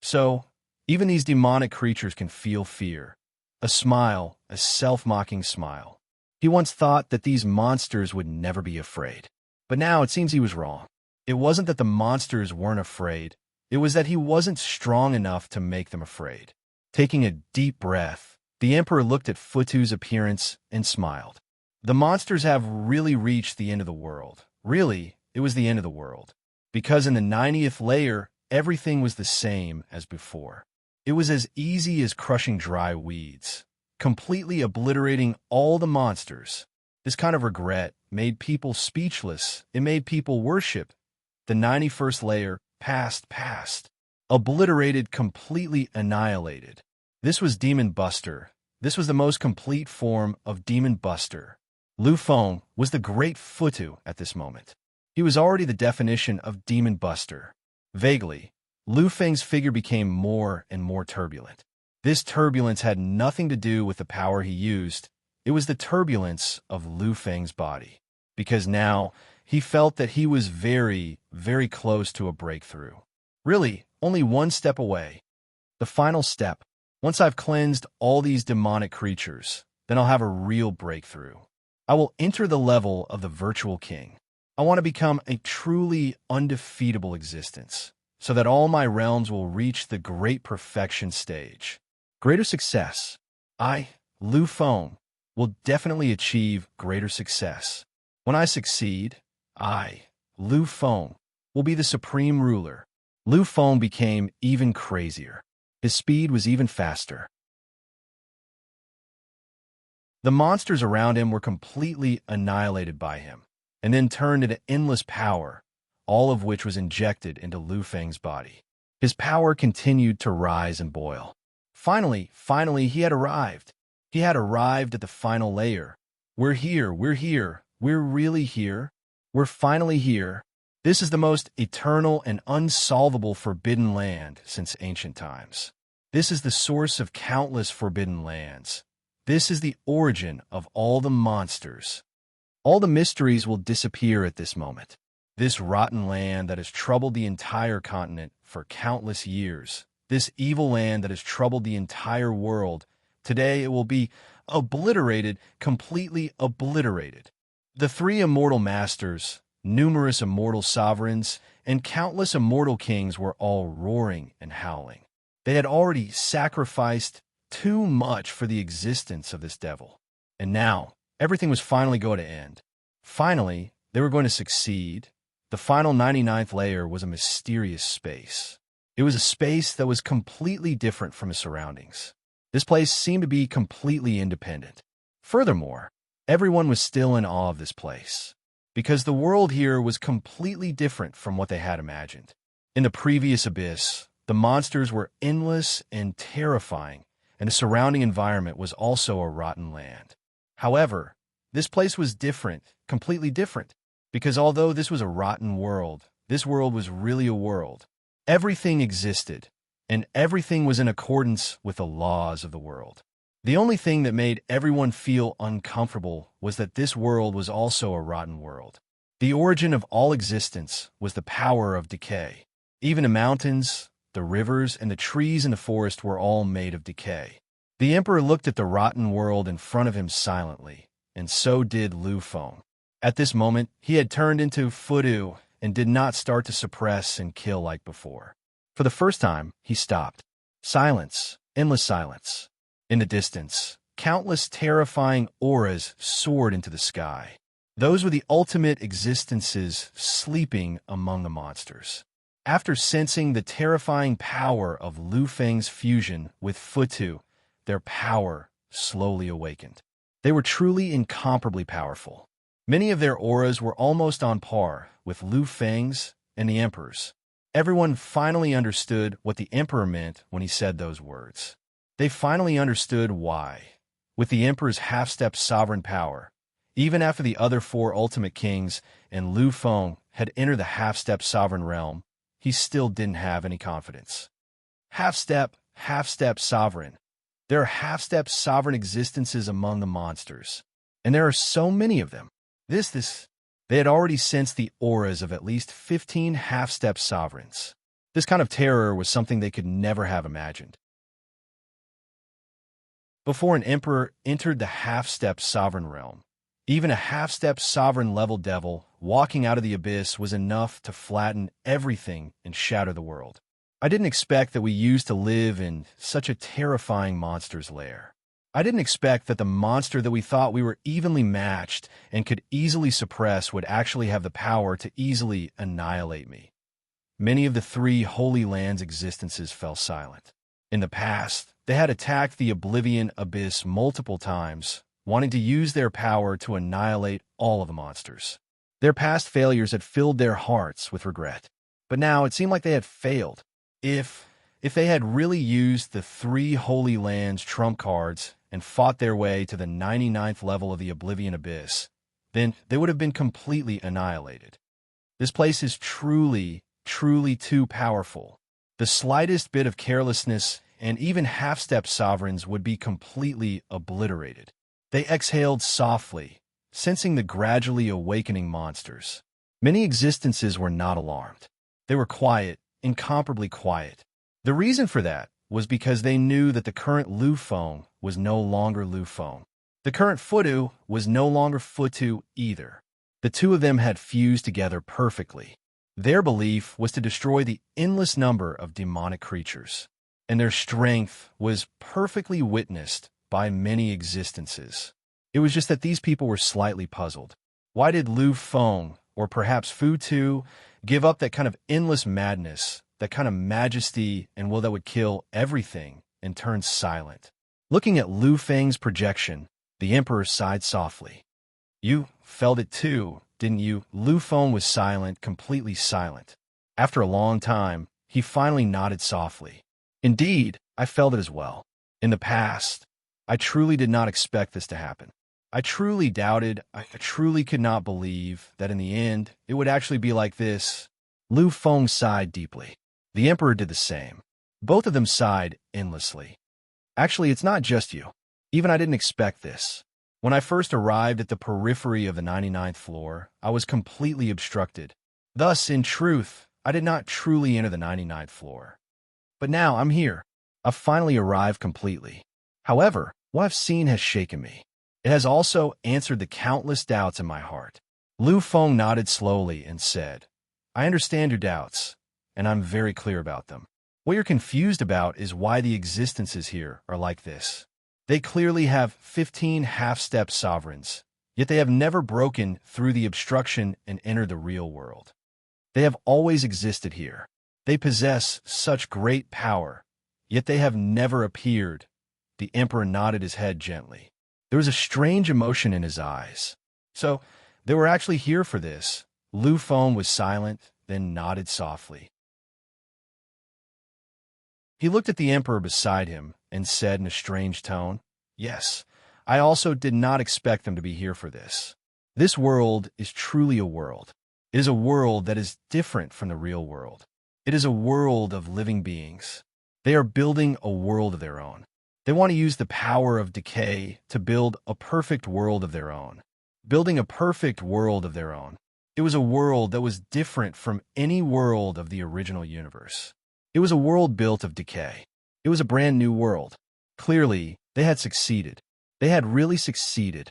So, even these demonic creatures can feel fear. A smile, a self-mocking smile. He once thought that these monsters would never be afraid. But now it seems he was wrong. It wasn't that the monsters weren't afraid. It was that he wasn't strong enough to make them afraid. Taking a deep breath, the emperor looked at Futu's appearance and smiled. The monsters have really reached the end of the world. Really, it was the end of the world. Because in the 90th layer, everything was the same as before. It was as easy as crushing dry weeds, completely obliterating all the monsters. This kind of regret made people speechless. It made people worship. The 91st layer past, obliterated, completely annihilated. This was Demon Buster. This was the most complete form of Demon Buster. Lu Feng was the great Futu at this moment. He was already the definition of Demon Buster. Vaguely, Lu Feng's figure became more and more turbulent. This turbulence had nothing to do with the power he used. It was the turbulence of Lu Feng's body. Because now, he felt that he was very, very close to a breakthrough. Really, only one step away. The final step. Once I've cleansed all these demonic creatures, then I'll have a real breakthrough. I will enter the level of the virtual king. I want to become a truly undefeatable existence, so that all my realms will reach the great perfection stage. Greater success. I, Lu Feng, will definitely achieve greater success. When I succeed, I, Lu Feng, will be the supreme ruler. Lu Feng became even crazier. His speed was even faster. The monsters around him were completely annihilated by him, and then turned into endless power, all of which was injected into Lu Feng's body. His power continued to rise and boil. Finally, he had arrived. He had arrived at the final layer. We're here, we're really here. We're finally here. This is the most eternal and unsolvable forbidden land since ancient times. This is the source of countless forbidden lands. This is the origin of all the monsters. All the mysteries will disappear at this moment. This rotten land that has troubled the entire continent for countless years, this evil land that has troubled the entire world, today it will be obliterated, completely obliterated. The three immortal masters, numerous immortal sovereigns, and countless immortal kings were all roaring and howling. They had already sacrificed too much for the existence of this devil. And now, everything was finally going to end. Finally, they were going to succeed. The final 99th layer was a mysterious space. It was a space that was completely different from his surroundings. This place seemed to be completely independent. Furthermore, everyone was still in awe of this place, because the world here was completely different from what they had imagined. In the previous abyss, the monsters were endless and terrifying, and the surrounding environment was also a rotten land. However, this place was different, completely different, because although this was a rotten world, this world was really a world. Everything existed, and everything was in accordance with the laws of the world. The only thing that made everyone feel uncomfortable was that this world was also a rotten world. The origin of all existence was the power of decay. Even the mountains, the rivers, and the trees in the forest were all made of decay. The emperor looked at the rotten world in front of him silently, and so did Lu Feng. At this moment, he had turned into Futu and did not start to suppress and kill like before. For the first time, he stopped. Silence, endless silence. In the distance, countless terrifying auras soared into the sky. Those were the ultimate existences sleeping among the monsters. After sensing the terrifying power of Lu Feng's fusion with Futu, their power slowly awakened. They were truly incomparably powerful. Many of their auras were almost on par with Lu Feng's and the Emperor's. Everyone finally understood what the Emperor meant when he said those words. They finally understood why. With the Emperor's half-step sovereign power, even after the other four ultimate kings and Lu Feng had entered the half-step sovereign realm, he still didn't have any confidence. Half-step sovereign. There are half-step sovereign existences among the monsters, and there are so many of them. They had already sensed the auras of at least 15 half-step sovereigns. This kind of terror was something they could never have imagined. Before an emperor entered the half-step sovereign realm, even a half-step sovereign level devil walking out of the abyss was enough to flatten everything and shatter the world. I didn't expect that we used to live in such a terrifying monster's lair. I didn't expect that the monster that we thought we were evenly matched and could easily suppress would actually have the power to easily annihilate me. many of the three Holy Lands' existences fell silent. In the past, they had attacked the Oblivion Abyss multiple times, wanting to use their power to annihilate all of the monsters. Their past failures had filled their hearts with regret. But now it seemed like they had failed. If they had really used the three Holy Lands trump cards and fought their way to the 99th level of the Oblivion Abyss, then they would have been completely annihilated. This place is truly, truly too powerful. The slightest bit of carelessness and even half-step sovereigns would be completely obliterated. They exhaled softly, sensing the gradually awakening monsters. Many existences were not alarmed. They were quiet, incomparably quiet. The reason for that was because they knew that the current Lu Feng was no longer Lu Feng. The current Futu was no longer Futu either. The two of them had fused together perfectly. Their belief was to destroy the endless number of demonic creatures, and their strength was perfectly witnessed by many existences. It was just that these people were slightly puzzled. Why did Lu Feng, or perhaps Futu, give up that kind of endless madness, that kind of majesty and will that would kill everything, and turn silent? Looking at Lu Feng's projection, the Emperor sighed softly. You felt it too, didn't you? Lu Feng was silent, completely silent. After a long time, he finally nodded softly. Indeed, I felt it as well. In the past, I truly did not expect this to happen. I truly doubted, I truly could not believe that in the end, it would actually be like this. Lu Feng sighed deeply. The Emperor did the same. Both of them sighed endlessly. Actually, it's not just you. Even I didn't expect this. When I first arrived at the periphery of the 99th floor, I was completely obstructed. Thus, in truth, I did not truly enter the 99th floor. But now I'm here. I've finally arrived completely. However, what I've seen has shaken me. It has also answered the countless doubts in my heart. Lu Feng nodded slowly and said, I understand your doubts, and I'm very clear about them. What you're confused about is why the existences here are like this. They clearly have 15 half-step sovereigns, yet they have never broken through the obstruction and entered the real world. They have always existed here. They possess such great power, yet they have never appeared. The Emperor nodded his head gently. There was a strange emotion in his eyes. So, they were actually here for this. Lu Feng was silent, then nodded softly. He looked at the Emperor beside him and said in a strange tone, Yes, I also did not expect them to be here for this. This world is truly a world. It is a world that is different from the real world. It is a world of living beings. They are building a world of their own. They want to use the power of decay to build a perfect world of their own. Building a perfect world of their own. It was a world that was different from any world of the original universe. It was a world built of decay. It was a brand new world. Clearly, they had succeeded. They had really succeeded.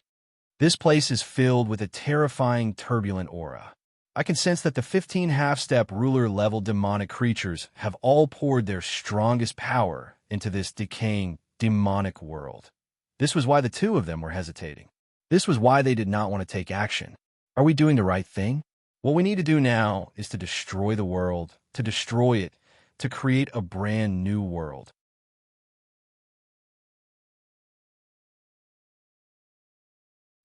This place is filled with a terrifying, turbulent aura. I can sense that the 15 half-step ruler-level demonic creatures have all poured their strongest power into this decaying, demonic world. This was why the two of them were hesitating. This was why they did not want to take action. Are we doing the right thing? What we need to do now is to destroy the world, to destroy it, to create a brand new world.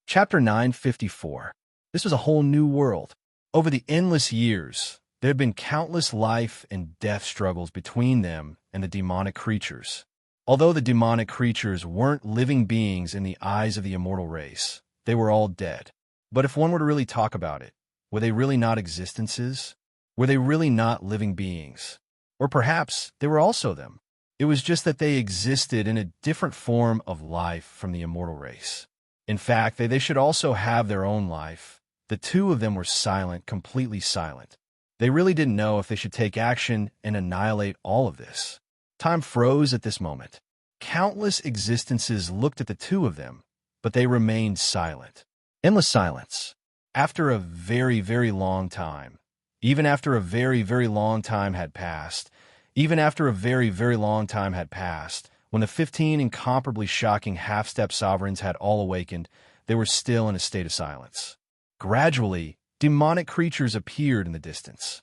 Chapter 954. This was a whole new world. Over the endless years, there had been countless life and death struggles between them and the demonic creatures. Although the demonic creatures weren't living beings in the eyes of the immortal race, they were all dead. But if one were to really talk about it, were they really not existences? Were they really not living beings? Or perhaps they were also them. It was just that they existed in a different form of life from the immortal race. In fact, they should also have their own life. The two of them were silent, completely silent. They really didn't know if they should take action and annihilate all of this. Time froze at this moment. Countless existences looked at the two of them, but they remained silent. Endless silence. After a very, very long time, even after a very, very long time had passed, when the 15 incomparably shocking half-step sovereigns had all awakened, they were still in a state of silence. Gradually, demonic creatures appeared in the distance.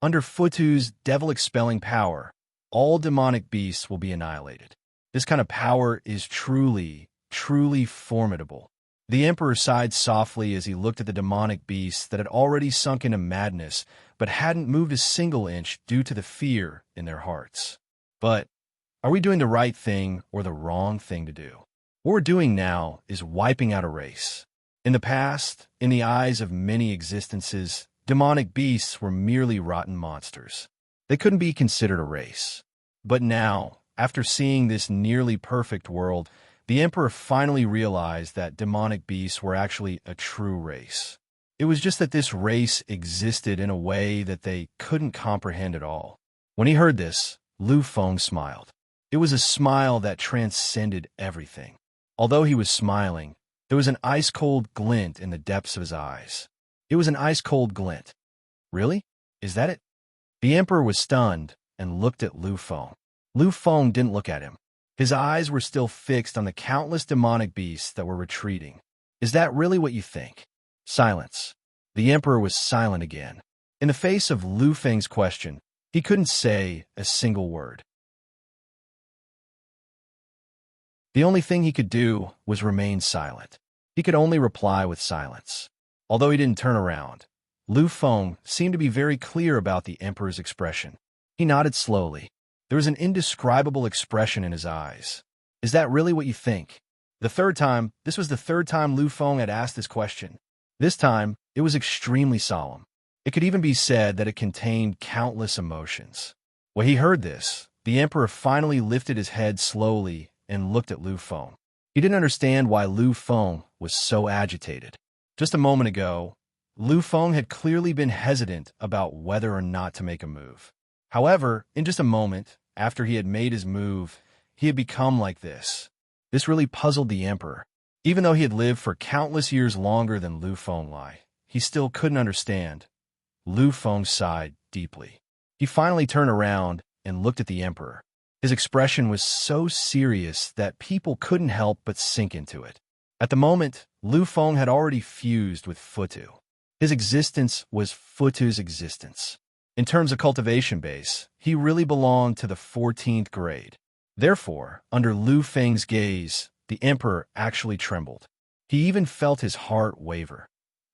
Under Futu's devil-expelling power, all demonic beasts will be annihilated. This kind of power is truly, truly formidable. The Emperor sighed softly as he looked at the demonic beasts that had already sunk into madness, but hadn't moved a single inch due to the fear in their hearts. But are we doing the right thing or the wrong thing to do? What we're doing now is wiping out a race. In the past, in the eyes of many existences, demonic beasts were merely rotten monsters. They couldn't be considered a race. But now, after seeing this nearly perfect world, the Emperor finally realized that demonic beasts were actually a true race. It was just that this race existed in a way that they couldn't comprehend at all. When he heard this, Lu Feng smiled. It was a smile that transcended everything. Although he was smiling, there was an ice-cold glint in the depths of his eyes. It was an ice-cold glint. Really? Is that it? The Emperor was stunned and looked at Lu Feng. Lu Feng didn't look at him. His eyes were still fixed on the countless demonic beasts that were retreating. Is that really what you think? Silence. The Emperor was silent again. In the face of Lu Feng's question, he couldn't say a single word. The only thing he could do was remain silent. He could only reply with silence. Although he didn't turn around, Lu Feng seemed to be very clear about the Emperor's expression. He nodded slowly. There was an indescribable expression in his eyes. Is that really what you think? This was the third time Lu Feng had asked this question. This time, it was extremely solemn. It could even be said that it contained countless emotions. When he heard this, the Emperor finally lifted his head slowly and looked at Lu Feng. He didn't understand why Lu Feng was so agitated. Just a moment ago, Lu Feng had clearly been hesitant about whether or not to make a move. However, in just a moment, after he had made his move, he had become like this. This really puzzled the Emperor. Even though he had lived for countless years longer than Lu Feng, he still couldn't understand. Lu Feng sighed deeply. He finally turned around and looked at the Emperor. His expression was so serious that people couldn't help but sink into it. At the moment, Lu Feng had already fused with Futu. His existence was Futu's existence. In terms of cultivation base, he really belonged to the 14th grade. Therefore, under Lu Feng's gaze, the Emperor actually trembled. He even felt his heart waver.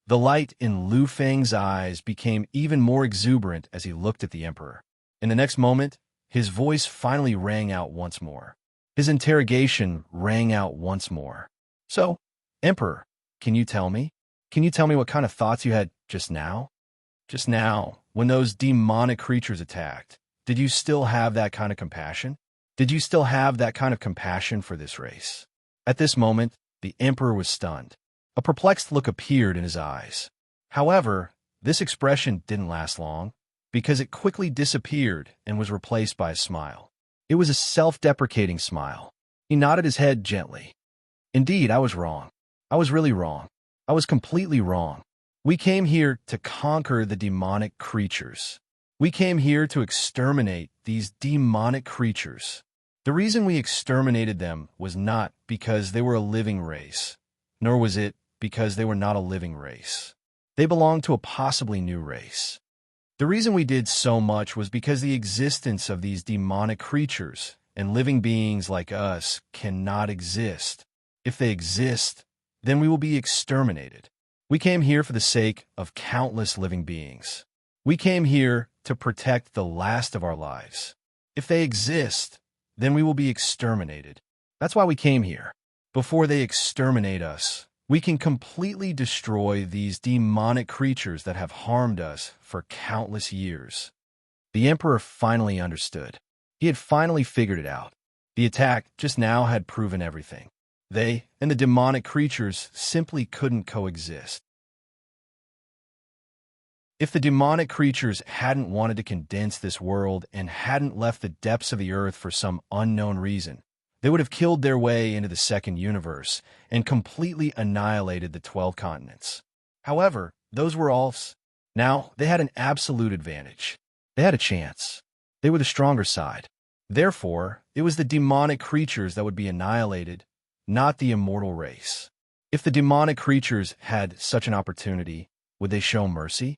The light in Lu Feng's eyes became even more exuberant as he looked at the Emperor. In the next moment, his voice finally rang out once more. His interrogation rang out once more. So, Emperor, can you tell me? Can you tell me what kind of thoughts you had just now? Just now, when those demonic creatures attacked, did you still have that kind of compassion? Did you still have that kind of compassion for this race? At this moment, the Emperor was stunned. A perplexed look appeared in his eyes. However, this expression didn't last long, because it quickly disappeared and was replaced by a smile. It was a self-deprecating smile. He nodded his head gently. Indeed, I was wrong. I was really wrong. I was completely wrong. We came here to conquer the demonic creatures. We came here to exterminate these demonic creatures. The reason we exterminated them was not because they were a living race, nor was it because they were not a living race. They belonged to a possibly new race. The reason we did so much was because the existence of these demonic creatures and living beings like us cannot exist. If they exist, then we will be exterminated. We came here for the sake of countless living beings. We came here to protect the last of our lives. If they exist, then we will be exterminated. That's why we came here. Before they exterminate us, we can completely destroy these demonic creatures that have harmed us for countless years. The Emperor finally understood. He had finally figured it out. The attack just now had proven everything. They and the demonic creatures simply couldn't coexist. If the demonic creatures hadn't wanted to condense this world and hadn't left the depths of the earth for some unknown reason, they would have killed their way into the second universe and completely annihilated the 12 continents. However, those were elves. Now, they had an absolute advantage. They had a chance. They were the stronger side. Therefore, it was the demonic creatures that would be annihilated, not the immortal race. If the demonic creatures had such an opportunity, would they show mercy?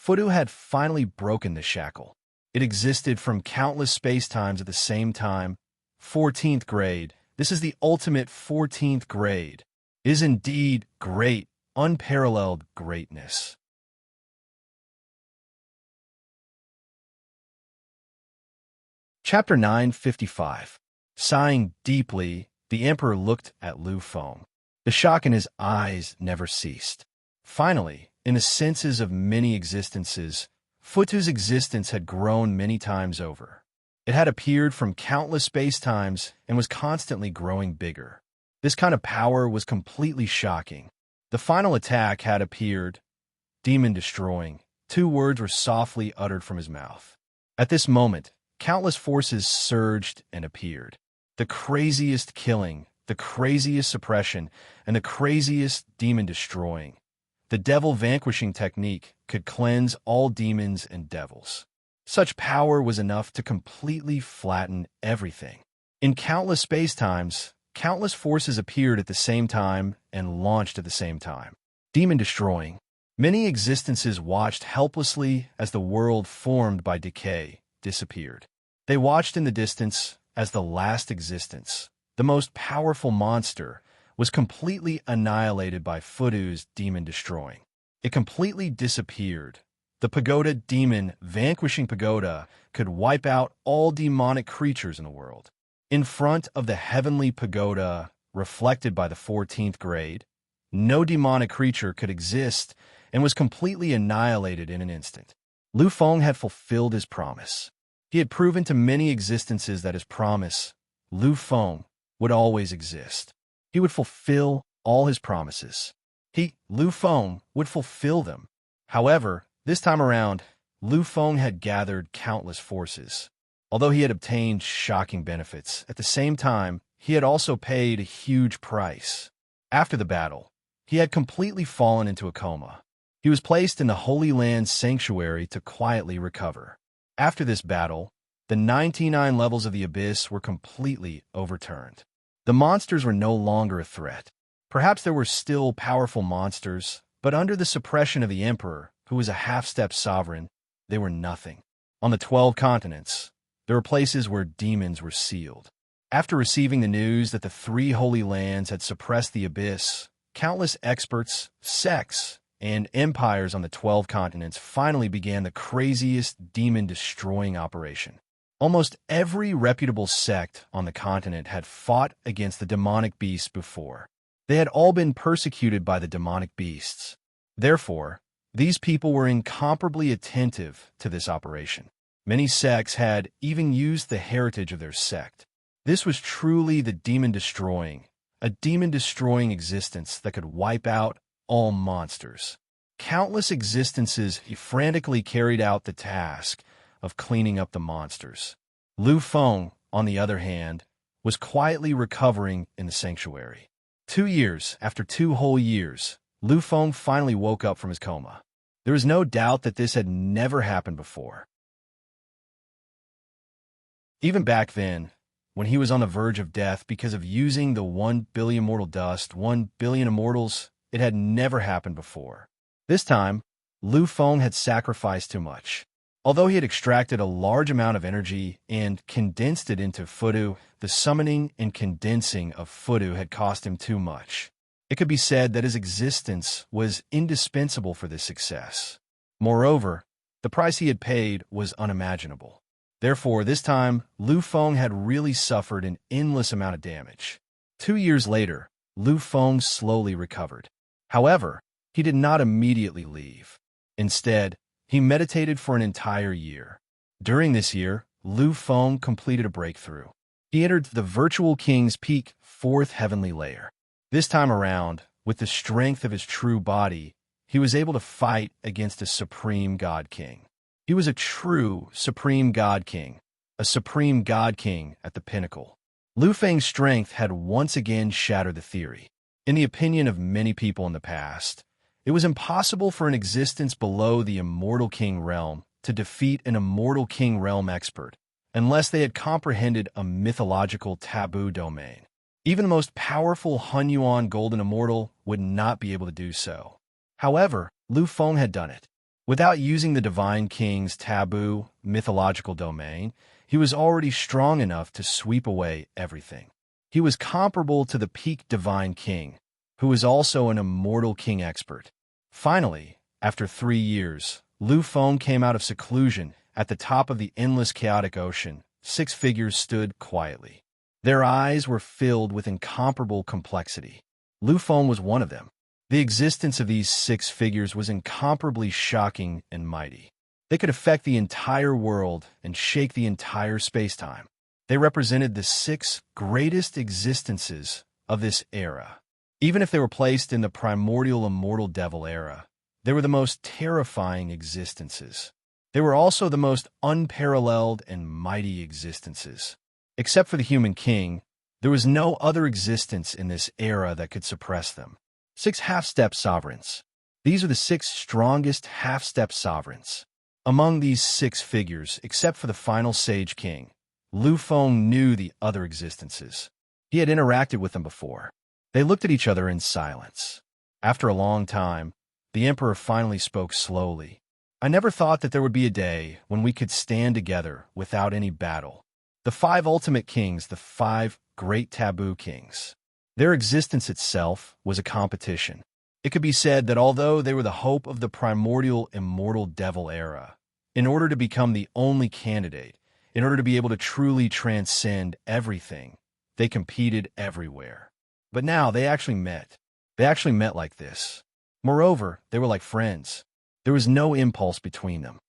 Fudu had finally broken the shackle. It existed from countless spacetimes at the same time. 14th grade. This is the ultimate 14th grade. Is indeed great, unparalleled greatness. Chapter 955. Sighing deeply, the Emperor looked at Lu Feng. The shock in his eyes never ceased. Finally, in the senses of many existences, Futu's existence had grown many times over. It had appeared from countless spacetimes and was constantly growing bigger. This kind of power was completely shocking. The final attack had appeared, demon-destroying. 2 words were softly uttered from his mouth. At this moment, countless forces surged and appeared. The craziest killing, the craziest suppression, and the craziest demon-destroying. The devil-vanquishing technique could cleanse all demons and devils. Such power was enough to completely flatten everything. In countless spacetimes, countless forces appeared at the same time and launched at the same time. Demon-destroying. Many existences watched helplessly as the world formed by decay disappeared. They watched in the distance as the last existence, the most powerful monster, was completely annihilated by Fudu's demon-destroying. It completely disappeared. The pagoda demon vanquishing pagoda could wipe out all demonic creatures in the world. In front of the heavenly pagoda, reflected by the 14th grade, no demonic creature could exist and was completely annihilated in an instant. Lu Feng had fulfilled his promise. He had proven to many existences that his promise, Lu Feng, would always exist. He would fulfill all his promises. Lu Feng, would fulfill them. However, this time around, Lu Feng had gathered countless forces. Although he had obtained shocking benefits, at the same time, he had also paid a huge price. After the battle, he had completely fallen into a coma. He was placed in the Holy Land Sanctuary to quietly recover. After this battle, the 99 levels of the Abyss were completely overturned. The monsters were no longer a threat. Perhaps there were still powerful monsters, but under the suppression of the Emperor, who was a half-step sovereign, they were nothing. On the 12 continents, there were places where demons were sealed. After receiving the news that the 3 Holy Lands had suppressed the Abyss, countless experts, sects, and empires on the 12 continents finally began the craziest demon-destroying operation. Almost every reputable sect on the continent had fought against the demonic beasts before. They had all been persecuted by the demonic beasts. Therefore, these people were incomparably attentive to this operation. Many sects had even used the heritage of their sect. This was truly the demon-destroying, a demon-destroying existence that could wipe out all monsters. Countless existences frantically carried out the task of cleaning up the monsters. Lu Feng, on the other hand, was quietly recovering in the sanctuary. 2 years, after 2 whole years, Lu Feng finally woke up from his coma. There is no doubt that this had never happened before. Even back then, when he was on the verge of death because of using the 1 billion mortal dust, 1 billion immortals, it had never happened before. This time, Lu Feng had sacrificed too much. Although he had extracted a large amount of energy and condensed it into Fudu, the summoning and condensing of Fudu had cost him too much. It could be said that his existence was indispensable for this success. Moreover, the price he had paid was unimaginable. Therefore, this time, Lu Feng had really suffered an endless amount of damage. 2 years later, Lu Feng slowly recovered. However, he did not immediately leave. Instead, he meditated for an entire year. During this year, Lu Feng completed a breakthrough. He entered the Virtual King's Peak 4th heavenly layer. This time around, with the strength of his true body, he was able to fight against a Supreme God King. He was a true Supreme God King, a Supreme God King at the pinnacle. Lu Feng's strength had once again shattered the theory. In the opinion of many people in the past, it was impossible for an existence below the Immortal King realm to defeat an Immortal King realm expert, unless they had comprehended a mythological taboo domain. Even the most powerful Hunyuan Golden Immortal would not be able to do so. However, Lu Feng had done it. Without using the Divine King's taboo, mythological domain, he was already strong enough to sweep away everything. He was comparable to the peak Divine King, who was also an immortal king expert. Finally, after 3 years, Lu Feng came out of seclusion at the top of the endless chaotic ocean. 6 figures stood quietly. Their eyes were filled with incomparable complexity. Lu Feng was one of them. The existence of these 6 figures was incomparably shocking and mighty. They could affect the entire world and shake the entire space-time. They represented the 6 greatest existences of this era. Even if they were placed in the primordial immortal devil era, they were the most terrifying existences. They were also the most unparalleled and mighty existences. Except for the human king, there was no other existence in this era that could suppress them. 6 half-step sovereigns. These are the 6 strongest half-step sovereigns. Among these 6 figures, except for the final Sage King, Lu Feng knew the other existences. He had interacted with them before. They looked at each other in silence. After a long time, the Emperor finally spoke slowly. I never thought that there would be a day when we could stand together without any battle. The 5 ultimate kings, the 5 great taboo kings. Their existence itself was a competition. It could be said that although they were the hope of the primordial immortal devil era, in order to become the only candidate, in order to be able to truly transcend everything, they competed everywhere. But now they actually met. They actually met like this. Moreover, they were like friends. There was no impulse between them.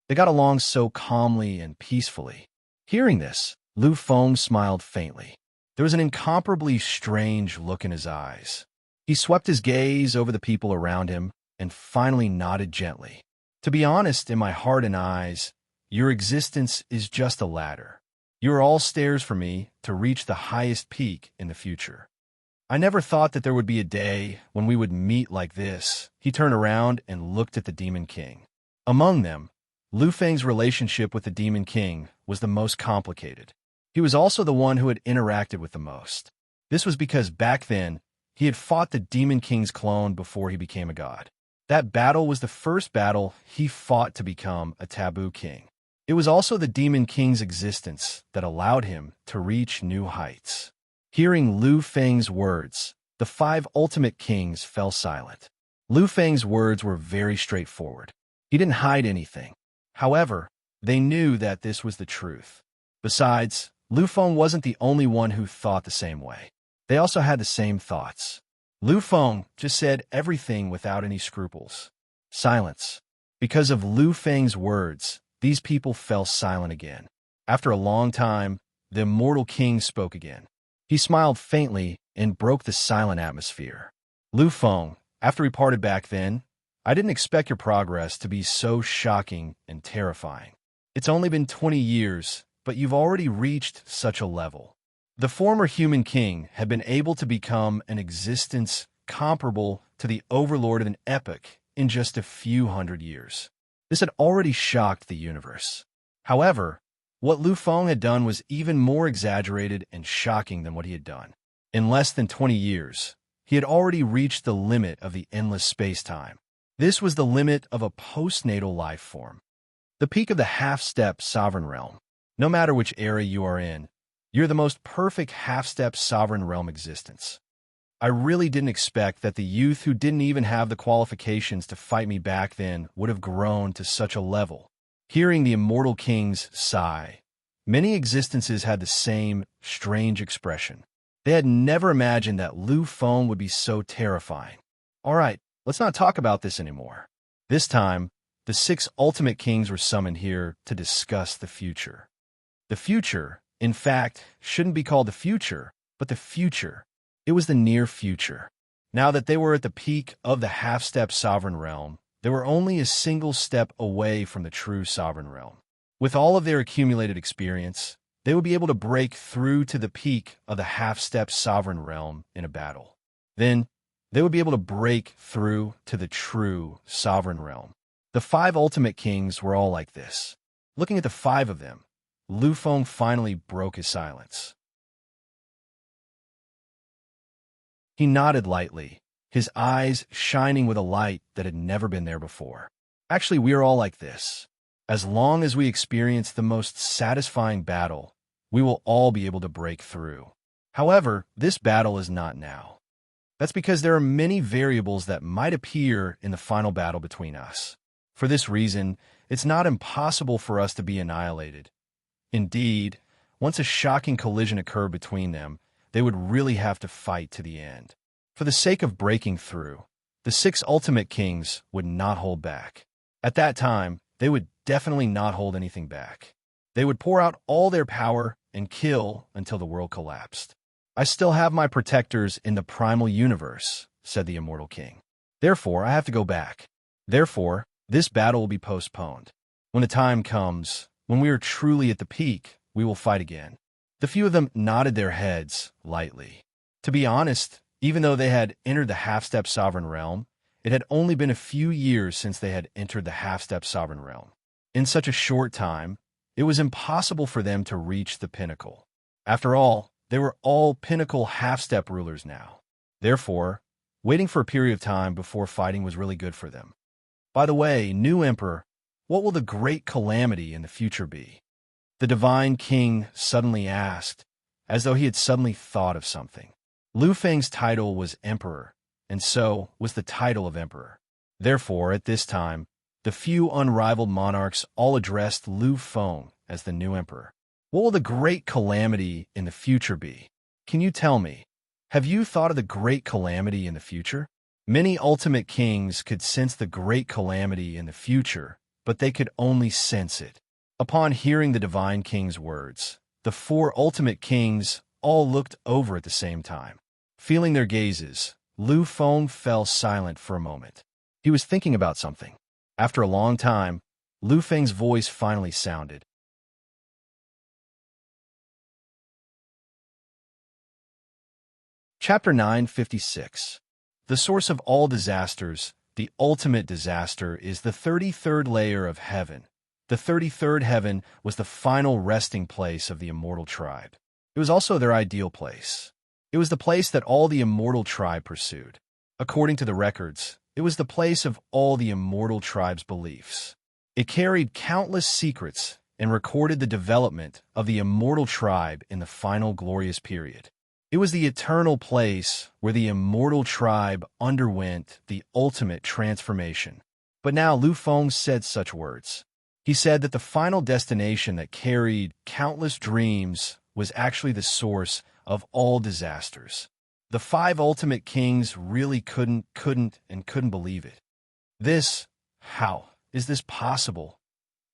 They got along so calmly and peacefully. Hearing this, Lu Feng smiled faintly. There was an incomparably strange look in his eyes. He swept his gaze over the people around him and finally nodded gently. To be honest, in my heart and eyes, your existence is just a ladder. You are all stairs for me to reach the highest peak in the future. I never thought that there would be a day when we would meet like this. He turned around and looked at the Demon King. Among them, Lu Feng's relationship with the Demon King was the most complicated. He was also the one who had interacted with the most. This was because back then, he had fought the Demon King's clone before he became a god. That battle was the first battle he fought to become a taboo king. It was also the Demon King's existence that allowed him to reach new heights. Hearing Lu Feng's words, the 5 ultimate kings fell silent. Lu Feng's words were very straightforward. He didn't hide anything. However, they knew that this was the truth. Besides, Lu Feng wasn't the only one who thought the same way. They also had the same thoughts. Lu Feng just said everything without any scruples. Silence. Because of Lu Feng's words, these people fell silent again. After a long time, the immortal king spoke again. He smiled faintly and broke the silent atmosphere. Lu Feng, after we parted back then, I didn't expect your progress to be so shocking and terrifying. It's only been 20 years, but you've already reached such a level. The former human king had been able to become an existence comparable to the Overlord of an epoch in just a few hundred years. This had already shocked the universe. However, what Lu Feng had done was even more exaggerated and shocking than what he had done. In less than 20 years, he had already reached the limit of the endless space-time. This was the limit of a postnatal life form. The peak of the half-step sovereign realm. No matter which era you are in, you're the most perfect half-step sovereign realm existence. I really didn't expect that the youth who didn't even have the qualifications to fight me back then would have grown to such a level. Hearing the immortal king's sigh, many existences had the same strange expression. They had never imagined that Lu Feng would be so terrifying. All right, let's not talk about this anymore. This time, the 6 ultimate kings were summoned here to discuss the future. The future, in fact, shouldn't be called the future, but the future. It was the near future. Now that they were at the peak of the half-step sovereign realm, they were only a single step away from the true sovereign realm. With all of their accumulated experience, they would be able to break through to the peak of the half-step sovereign realm in a battle. Then, they would be able to break through to the true sovereign realm. The 5 ultimate kings were all like this. Looking at the 5 of them, Lu Feng finally broke his silence. He nodded lightly, his eyes shining with a light that had never been there before. Actually, we are all like this. As long as we experience the most satisfying battle, we will all be able to break through. However, this battle is not now. That's because there are many variables that might appear in the final battle between us. For this reason, it's not impossible for us to be annihilated. Indeed, once a shocking collision occurred between them, they would really have to fight to the end. For the sake of breaking through, the 6 ultimate kings would not hold back. At that time, they would definitely not hold anything back. They would pour out all their power and kill until the world collapsed. I still have my protectors in the primal universe, said the immortal king. Therefore, I have to go back. Therefore, this battle will be postponed. When the time comes, when we are truly at the peak, we will fight again. The few of them nodded their heads lightly. To be honest, even though they had entered the half-step sovereign realm, it had only been a few years since they had entered the half-step sovereign realm. In such a short time, it was impossible for them to reach the pinnacle. After all, they were all pinnacle half-step rulers now. Therefore, waiting for a period of time before fighting was really good for them. By the way, new emperor, what will the great calamity in the future be? The divine king suddenly asked, as though he had suddenly thought of something. Lu Feng's title was emperor, and so was the title of emperor. Therefore, at this time, the few unrivaled monarchs all addressed Lu Feng as the new emperor. What will the great calamity in the future be? Can you tell me? Have you thought of the great calamity in the future? Many ultimate kings could sense the great calamity in the future, but they could only sense it. Upon hearing the divine king's words, the 4 ultimate kings all looked over at the same time. Feeling their gazes, Lu Feng fell silent for a moment. He was thinking about something. After a long time, Lu Feng's voice finally sounded. Chapter 956. The source of all disasters, the ultimate disaster, is the 33rd layer of heaven. The 33rd heaven was the final resting place of the immortal tribe. It was also their ideal place. It was the place that all the immortal tribe pursued. According to the records, it was the place of all the immortal tribe's beliefs. It carried countless secrets and recorded the development of the immortal tribe in the final glorious period. It was the eternal place where the immortal tribe underwent the ultimate transformation. But now Lu Feng said such words. He said that the final destination that carried countless dreams was actually the source of all disasters. The 5 ultimate kings really couldn't believe it. How is this possible?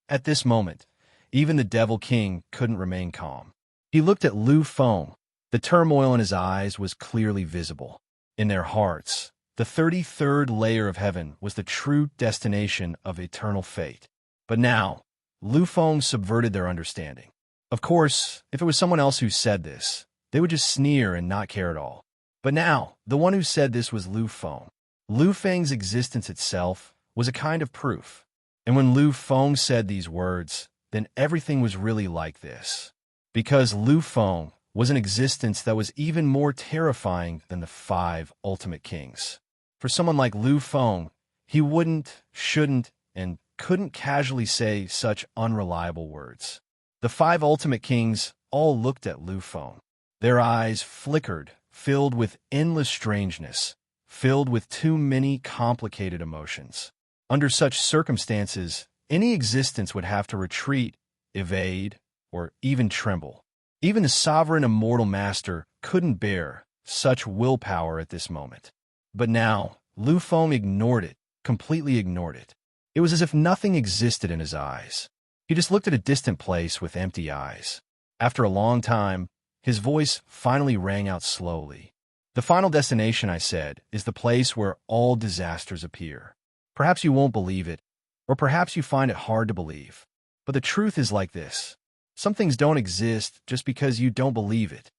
At this moment, even the Devil King couldn't remain calm. He looked at Lu Feng. The turmoil in his eyes was clearly visible. In their hearts, the 33rd layer of heaven was the true destination of eternal fate. But now, Lu Feng subverted their understanding. Of course, if it was someone else who said this, they would just sneer and not care at all. But now, the one who said this was Lu Feng. Lu Feng's existence itself was a kind of proof. And when Lu Feng said these words, then everything was really like this. Because Lu Feng was an existence that was even more terrifying than the 5 ultimate kings. For someone like Lu Feng, he wouldn't, shouldn't, and couldn't casually say such unreliable words. The 5 ultimate kings all looked at Lu Feng. Their eyes flickered, filled with endless strangeness, filled with too many complicated emotions. Under such circumstances, any existence would have to retreat, evade, or even tremble. Even the sovereign immortal master couldn't bear such willpower at this moment. But now, Lu Feng ignored it, completely ignored it. It was as if nothing existed in his eyes. He just looked at a distant place with empty eyes. After a long time, his voice finally rang out slowly. The final destination, I said, is the place where all disasters appear. Perhaps you won't believe it, or perhaps you find it hard to believe. But the truth is like this. Some things don't exist just because you don't believe it.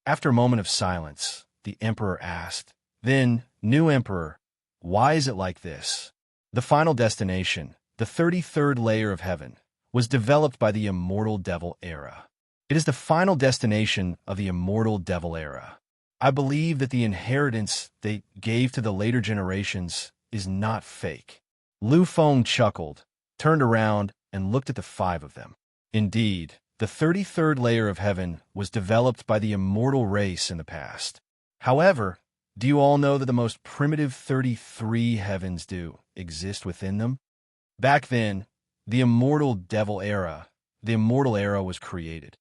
After a moment of silence, the emperor asked, "Then, new emperor, why is it like this?" The final destination, the 33rd layer of heaven, was developed by the immortal devil era. It is the final destination of the immortal devil era. I believe that the inheritance they gave to the later generations is not fake." Lu Feng chuckled, turned around, and looked at the five of them. Indeed, the 33rd layer of heaven was developed by the immortal race in the past. However, do you all know that the most primitive 33 heavens do exist within them? Back then, the immortal era was created.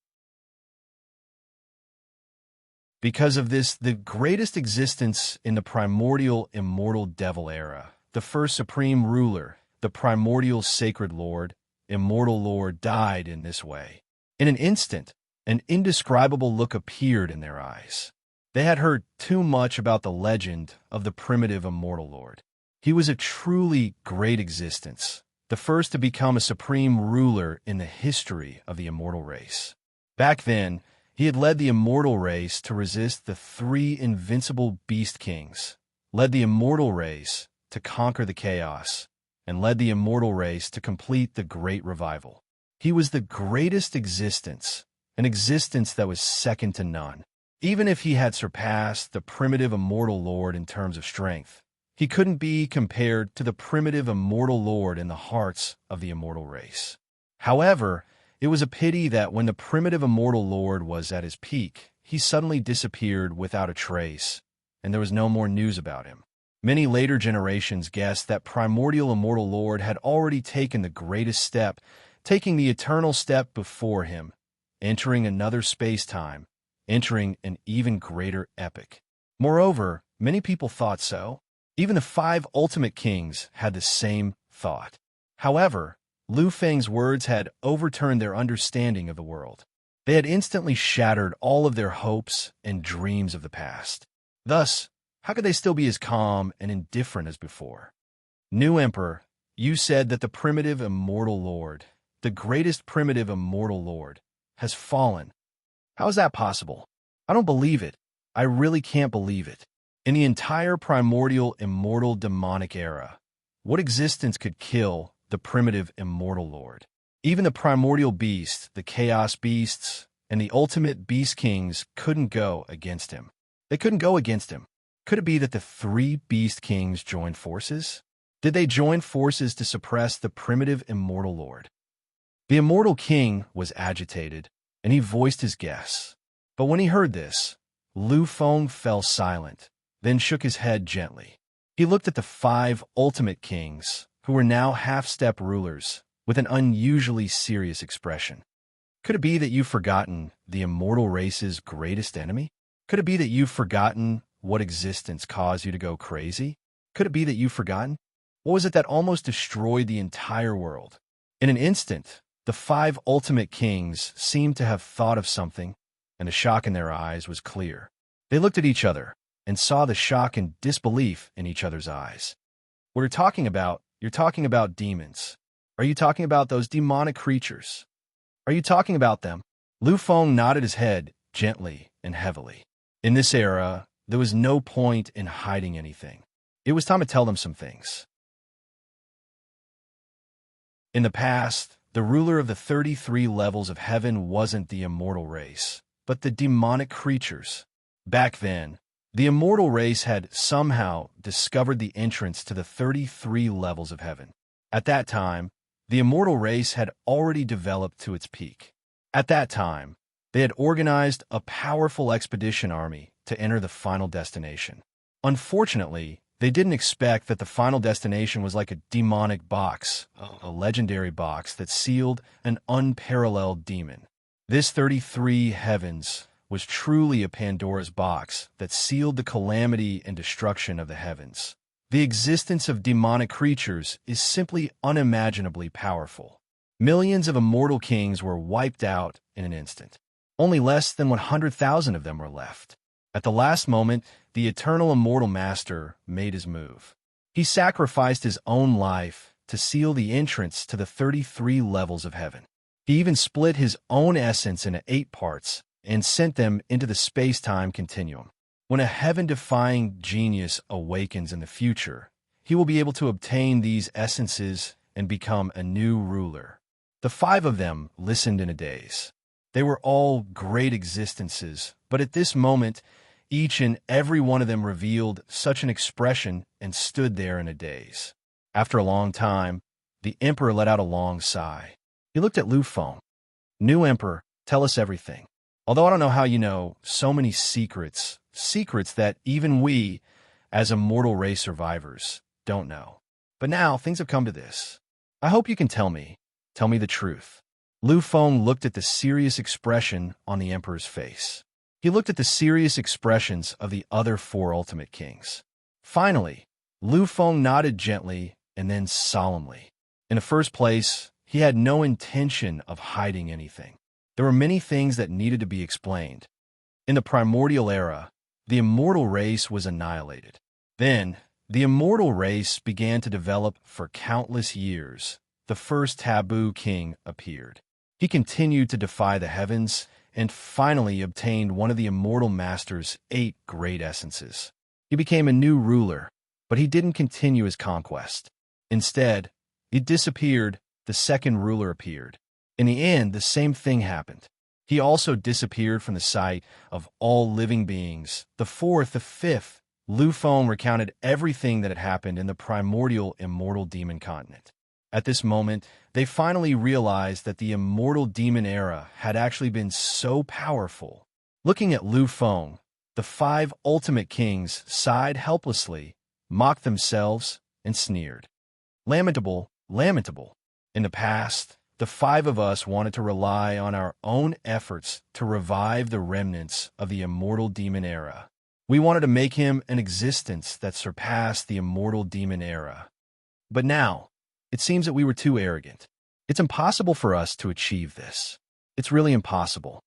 Because of this, the greatest existence in the primordial immortal devil era, the first supreme ruler, the primordial sacred lord, immortal lord, died in this way. In an instant, an indescribable look appeared in their eyes. They had heard too much about the legend of the primitive immortal lord. He was a truly great existence, the first to become a supreme ruler in the history of the immortal race. Back then, he had led the immortal race to resist the three invincible beast kings, led the immortal race to conquer the chaos, and led the immortal race to complete the great revival. He was the greatest existence, an existence that was second to none. Even if he had surpassed the primitive immortal lord in terms of strength, he couldn't be compared to the primitive immortal lord in the hearts of the immortal race. However, it was a pity that when the primitive immortal lord was at his peak, he suddenly disappeared without a trace, and there was no more news about him. Many later generations guessed that primordial immortal lord had already taken the greatest step, taking the eternal step before him, entering another space-time, entering an even greater epic. Moreover, many people thought so. Even the five ultimate kings had the same thought. However, Lu Feng's words had overturned their understanding of the world. They had instantly shattered all of their hopes and dreams of the past. Thus, how could they still be as calm and indifferent as before? New Emperor, you said that the primitive immortal lord, the greatest primitive immortal lord, has fallen. How is that possible? I don't believe it. I really can't believe it. In the entire primordial immortal demonic era, what existence could kill the primitive immortal lord? Even the primordial beast, the chaos beasts, and the ultimate beast kings couldn't go against him. They couldn't go against him. Could it be that the three beast kings joined forces? Did they join forces to suppress the primitive immortal lord? The immortal king was agitated, and he voiced his guess. But when he heard this, Lu Feng fell silent, then shook his head gently. He looked at the five ultimate kings, who were now half-step rulers, with an unusually serious expression. Could it be that you've forgotten the immortal race's greatest enemy? Could it be that you've forgotten what existence caused you to go crazy? Could it be that you've forgotten? What was it that almost destroyed the entire world? In an instant, the five ultimate kings seemed to have thought of something, and the shock in their eyes was clear. They looked at each other and saw the shock and disbelief in each other's eyes. What you're talking about demons. Are you talking about those demonic creatures? Are you talking about them? Lu Feng nodded his head gently and heavily. In this era, there was no point in hiding anything. It was time to tell them some things. In the past, the ruler of the 33 levels of heaven wasn't the immortal race, but the demonic creatures. Back then, the immortal race had somehow discovered the entrance to the 33 levels of heaven. At that time, the immortal race had already developed to its peak. At that time, they had organized a powerful expedition army to enter the final destination. Unfortunately, they didn't expect that the final destination was like a demonic box, a legendary box that sealed an unparalleled demon. This 33 heavens was truly a Pandora's box that sealed the calamity and destruction of the heavens. The existence of demonic creatures is simply unimaginably powerful. Millions of immortal kings were wiped out in an instant. Only less than 100,000 of them were left. At the last moment, the eternal immortal master made his move. He sacrificed his own life to seal the entrance to the 33 levels of heaven. He even split his own essence into 8 parts and sent them into the space-time continuum. When a heaven-defying genius awakens in the future, he will be able to obtain these essences and become a new ruler. The 5 of them listened in a daze. They were all great existences, but at this moment, Each and every one of them revealed such an expression and stood there in a daze. After a long time, the Emperor let out a long sigh. He looked at Lu Feng. "New Emperor, tell us everything. Although I don't know how you know so many secrets that even we, as immortal race survivors, don't know. But now things have come to this. I hope you can tell me the truth." Lu Feng looked at the serious expression on the Emperor's face. He looked at the serious expressions of the other four ultimate kings. Finally, Lu Feng nodded gently and then solemnly. In the first place, he had no intention of hiding anything. There were many things that needed to be explained. In the primordial era, the immortal race was annihilated. Then, the immortal race began to develop for countless years. The first taboo king appeared. He continued to defy the heavens and finally obtained one of the immortal master's 8 great essences. He became a new ruler, but he didn't continue his conquest. Instead, he disappeared. The second ruler appeared. In the end, the same thing happened. He also disappeared from the sight of all living beings. The fourth, the fifth, Lu Feng recounted everything that had happened in the primordial immortal demon continent. At this moment, they finally realized that the immortal demon era had actually been so powerful. Looking at Lu Feng, the 5 ultimate kings sighed helplessly, mocked themselves, and sneered. Lamentable, lamentable. In the past, the 5 of us wanted to rely on our own efforts to revive the remnants of the immortal demon era. We wanted to make him an existence that surpassed the immortal demon era. But now, it seems that we were too arrogant. It's impossible for us to achieve this. It's really impossible.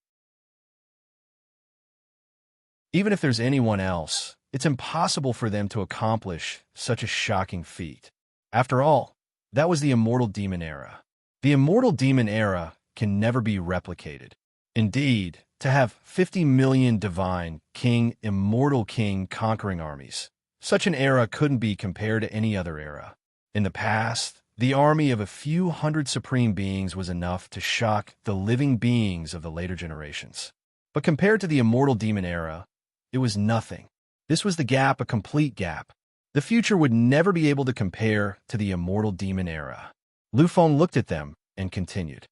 Even if there's anyone else, it's impossible for them to accomplish such a shocking feat. After all, that was the immortal demon era. The immortal demon era can never be replicated. Indeed, to have 50 million divine, king, immortal king conquering armies, such an era couldn't be compared to any other era. In the past, the army of a few hundred supreme beings was enough to shock the living beings of the later generations. But compared to the immortal demon era, it was nothing. This was the gap, a complete gap. The future would never be able to compare to the immortal demon era. Lu Feng looked at them and continued.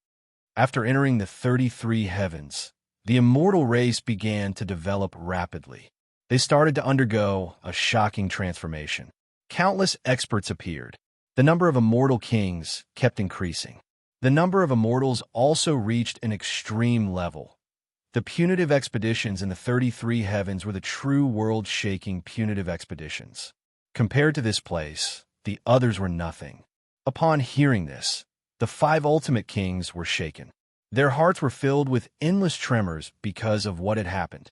After entering the 33 heavens, the immortal race began to develop rapidly. They started to undergo a shocking transformation. Countless experts appeared. The number of immortal kings kept increasing. The number of immortals also reached an extreme level. The punitive expeditions in the 33 heavens were the true world-shaking punitive expeditions. Compared to this place, the others were nothing. Upon hearing this, the 5 ultimate kings were shaken. Their hearts were filled with endless tremors because of what had happened.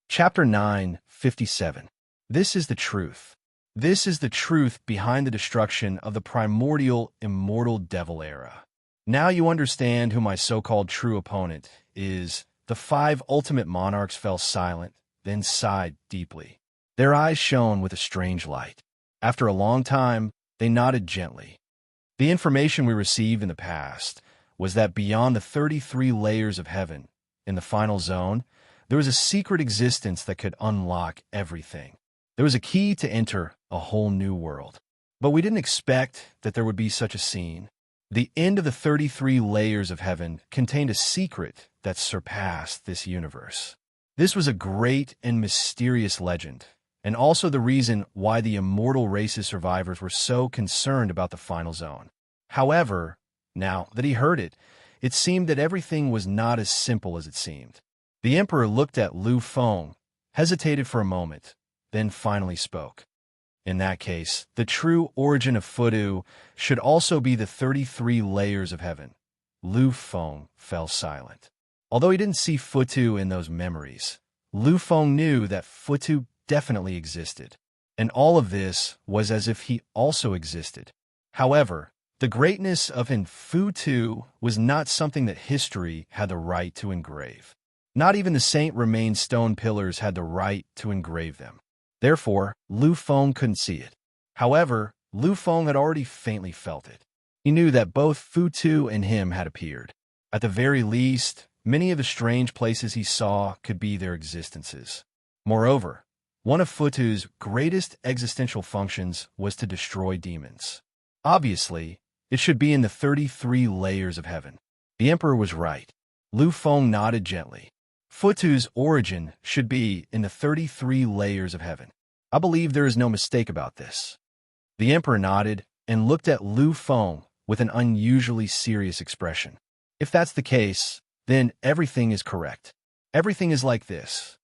Chapter 9:57. This is the truth. This is the truth behind the destruction of the primordial immortal devil era. Now you understand who my so-called true opponent is. The 5 ultimate monarchs fell silent, then sighed deeply. Their eyes shone with a strange light. After a long time, they nodded gently. The information we received in the past was that beyond the 33 layers of heaven, in the final zone, there was a secret existence that could unlock everything. There was a key to enter a whole new world. But we didn't expect that there would be such a scene. The end of the 33 layers of heaven contained a secret that surpassed this universe. This was a great and mysterious legend, and also the reason why the immortal race's survivors were so concerned about the final zone. However, now that he heard it, it seemed that everything was not as simple as it seemed. The Emperor looked at Lu Feng, hesitated for a moment, then finally spoke. In that case, the true origin of Futu should also be the 33 layers of heaven. Lu Feng fell silent. Although he didn't see Futu in those memories, Lu Feng knew that Futu definitely existed, and all of this was as if he also existed. However, the greatness of Futu was not something that history had the right to engrave. Not even the saint-remained stone pillars had the right to engrave them. Therefore, Lu Feng couldn't see it. However, Lu Feng had already faintly felt it. He knew that both Futu and him had appeared. At the very least, many of the strange places he saw could be their existences. Moreover, one of Futu's greatest existential functions was to destroy demons. Obviously, it should be in the 33 layers of heaven. The Emperor was right. Lu Feng nodded gently. Futu's origin should be in the 33 layers of heaven. I believe there is no mistake about this. The Emperor nodded and looked at Lu Feng with an unusually serious expression. If that's the case, then everything is correct. Everything is like this.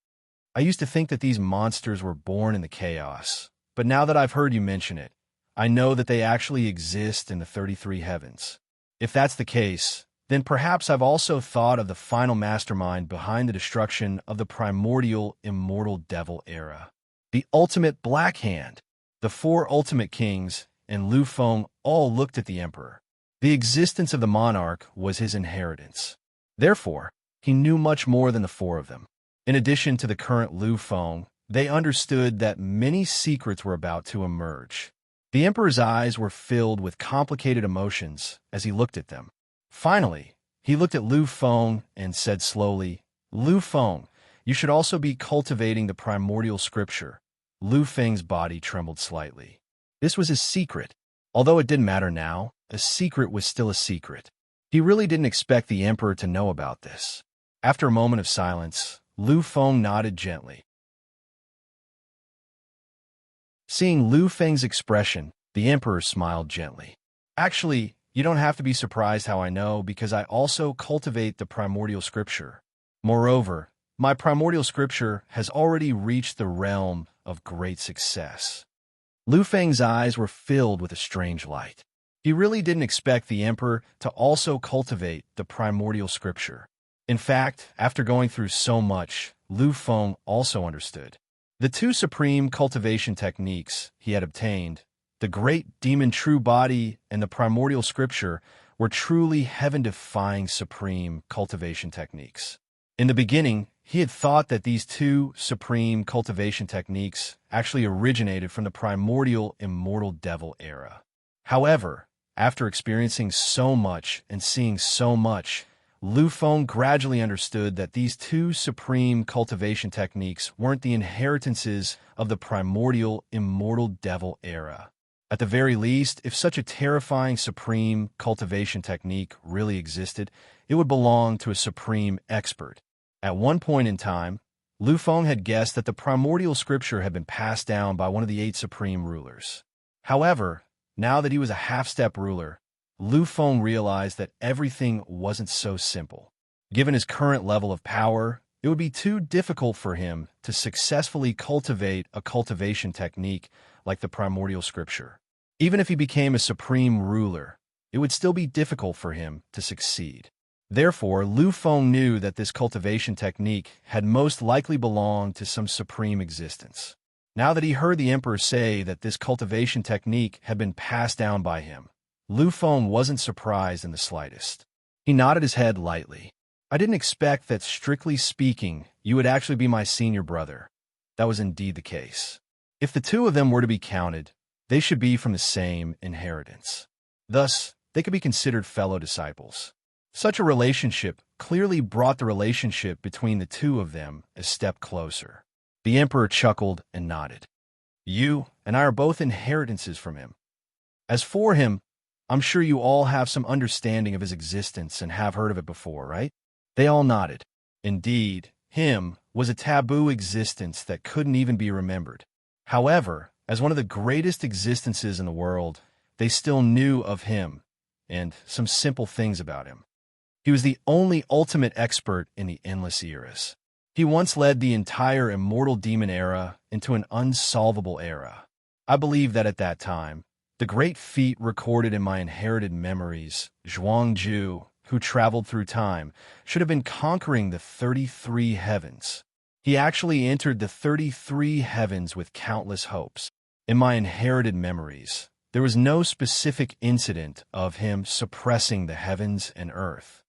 I used to think that these monsters were born in the chaos, but now that I've heard you mention it, I know that they actually exist in the 33 heavens. If that's the case, then perhaps I've also thought of the final mastermind behind the destruction of the primordial immortal devil era. The ultimate Black Hand. The four ultimate kings and Lu Feng all looked at the Emperor. The existence of the monarch was his inheritance. Therefore, he knew much more than the four of them. In addition to the current Lu Feng, they understood that many secrets were about to emerge. The Emperor's eyes were filled with complicated emotions as he looked at them. Finally, he looked at Lu Feng and said slowly, "Lu Feng, you should also be cultivating the primordial scripture." Lu Feng's body trembled slightly. This was his secret. Although it didn't matter now, a secret was still a secret. He really didn't expect the Emperor to know about this. After a moment of silence, Lu Feng nodded gently. Seeing Lu Feng's expression, the Emperor smiled gently. Actually, you don't have to be surprised how I know, because I also cultivate the primordial scripture. Moreover, my primordial scripture has already reached the realm of great success. Lu Feng's eyes were filled with a strange light. He really didn't expect the Emperor to also cultivate the primordial scripture. In fact, after going through so much, Lu Feng also understood. The two supreme cultivation techniques he had obtained, the great demon true body and the primordial scripture, were truly heaven-defying supreme cultivation techniques. In the beginning, he had thought that these two supreme cultivation techniques actually originated from the primordial immortal devil era. However, after experiencing so much and seeing so much, Lu Feng gradually understood that these two supreme cultivation techniques weren't the inheritances of the primordial immortal devil era. At the very least, if such a terrifying supreme cultivation technique really existed, it would belong to a supreme expert. At one point in time, Lu Feng had guessed that the primordial scripture had been passed down by one of the 8 supreme rulers. However, now that he was a half-step ruler, Lu Feng realized that everything wasn't so simple. Given his current level of power, it would be too difficult for him to successfully cultivate a cultivation technique like the primordial scripture. Even if he became a supreme ruler, it would still be difficult for him to succeed. Therefore, Lu Feng knew that this cultivation technique had most likely belonged to some supreme existence. Now that he heard the Emperor say that this cultivation technique had been passed down by him, Lu Feng wasn't surprised in the slightest. He nodded his head lightly. I didn't expect that, strictly speaking, you would actually be my senior brother. That was indeed the case. If the two of them were to be counted, they should be from the same inheritance. Thus, they could be considered fellow disciples. Such a relationship clearly brought the relationship between the two of them a step closer. The Emperor chuckled and nodded. You and I are both inheritances from him. As for him, I'm sure you all have some understanding of his existence and have heard of it before, right? They all nodded. Indeed, him was a taboo existence that couldn't even be remembered. However, as one of the greatest existences in the world, they still knew of him and some simple things about him. He was the only ultimate expert in the endless eras. He once led the entire immortal demon era into an unsolvable era. I believe that at that time, the great feat recorded in my inherited memories, Zhuangju, who traveled through time, should have been conquering the 33 heavens. He actually entered the 33 heavens with countless hopes. In my inherited memories, there was no specific incident of him suppressing the heavens and earth.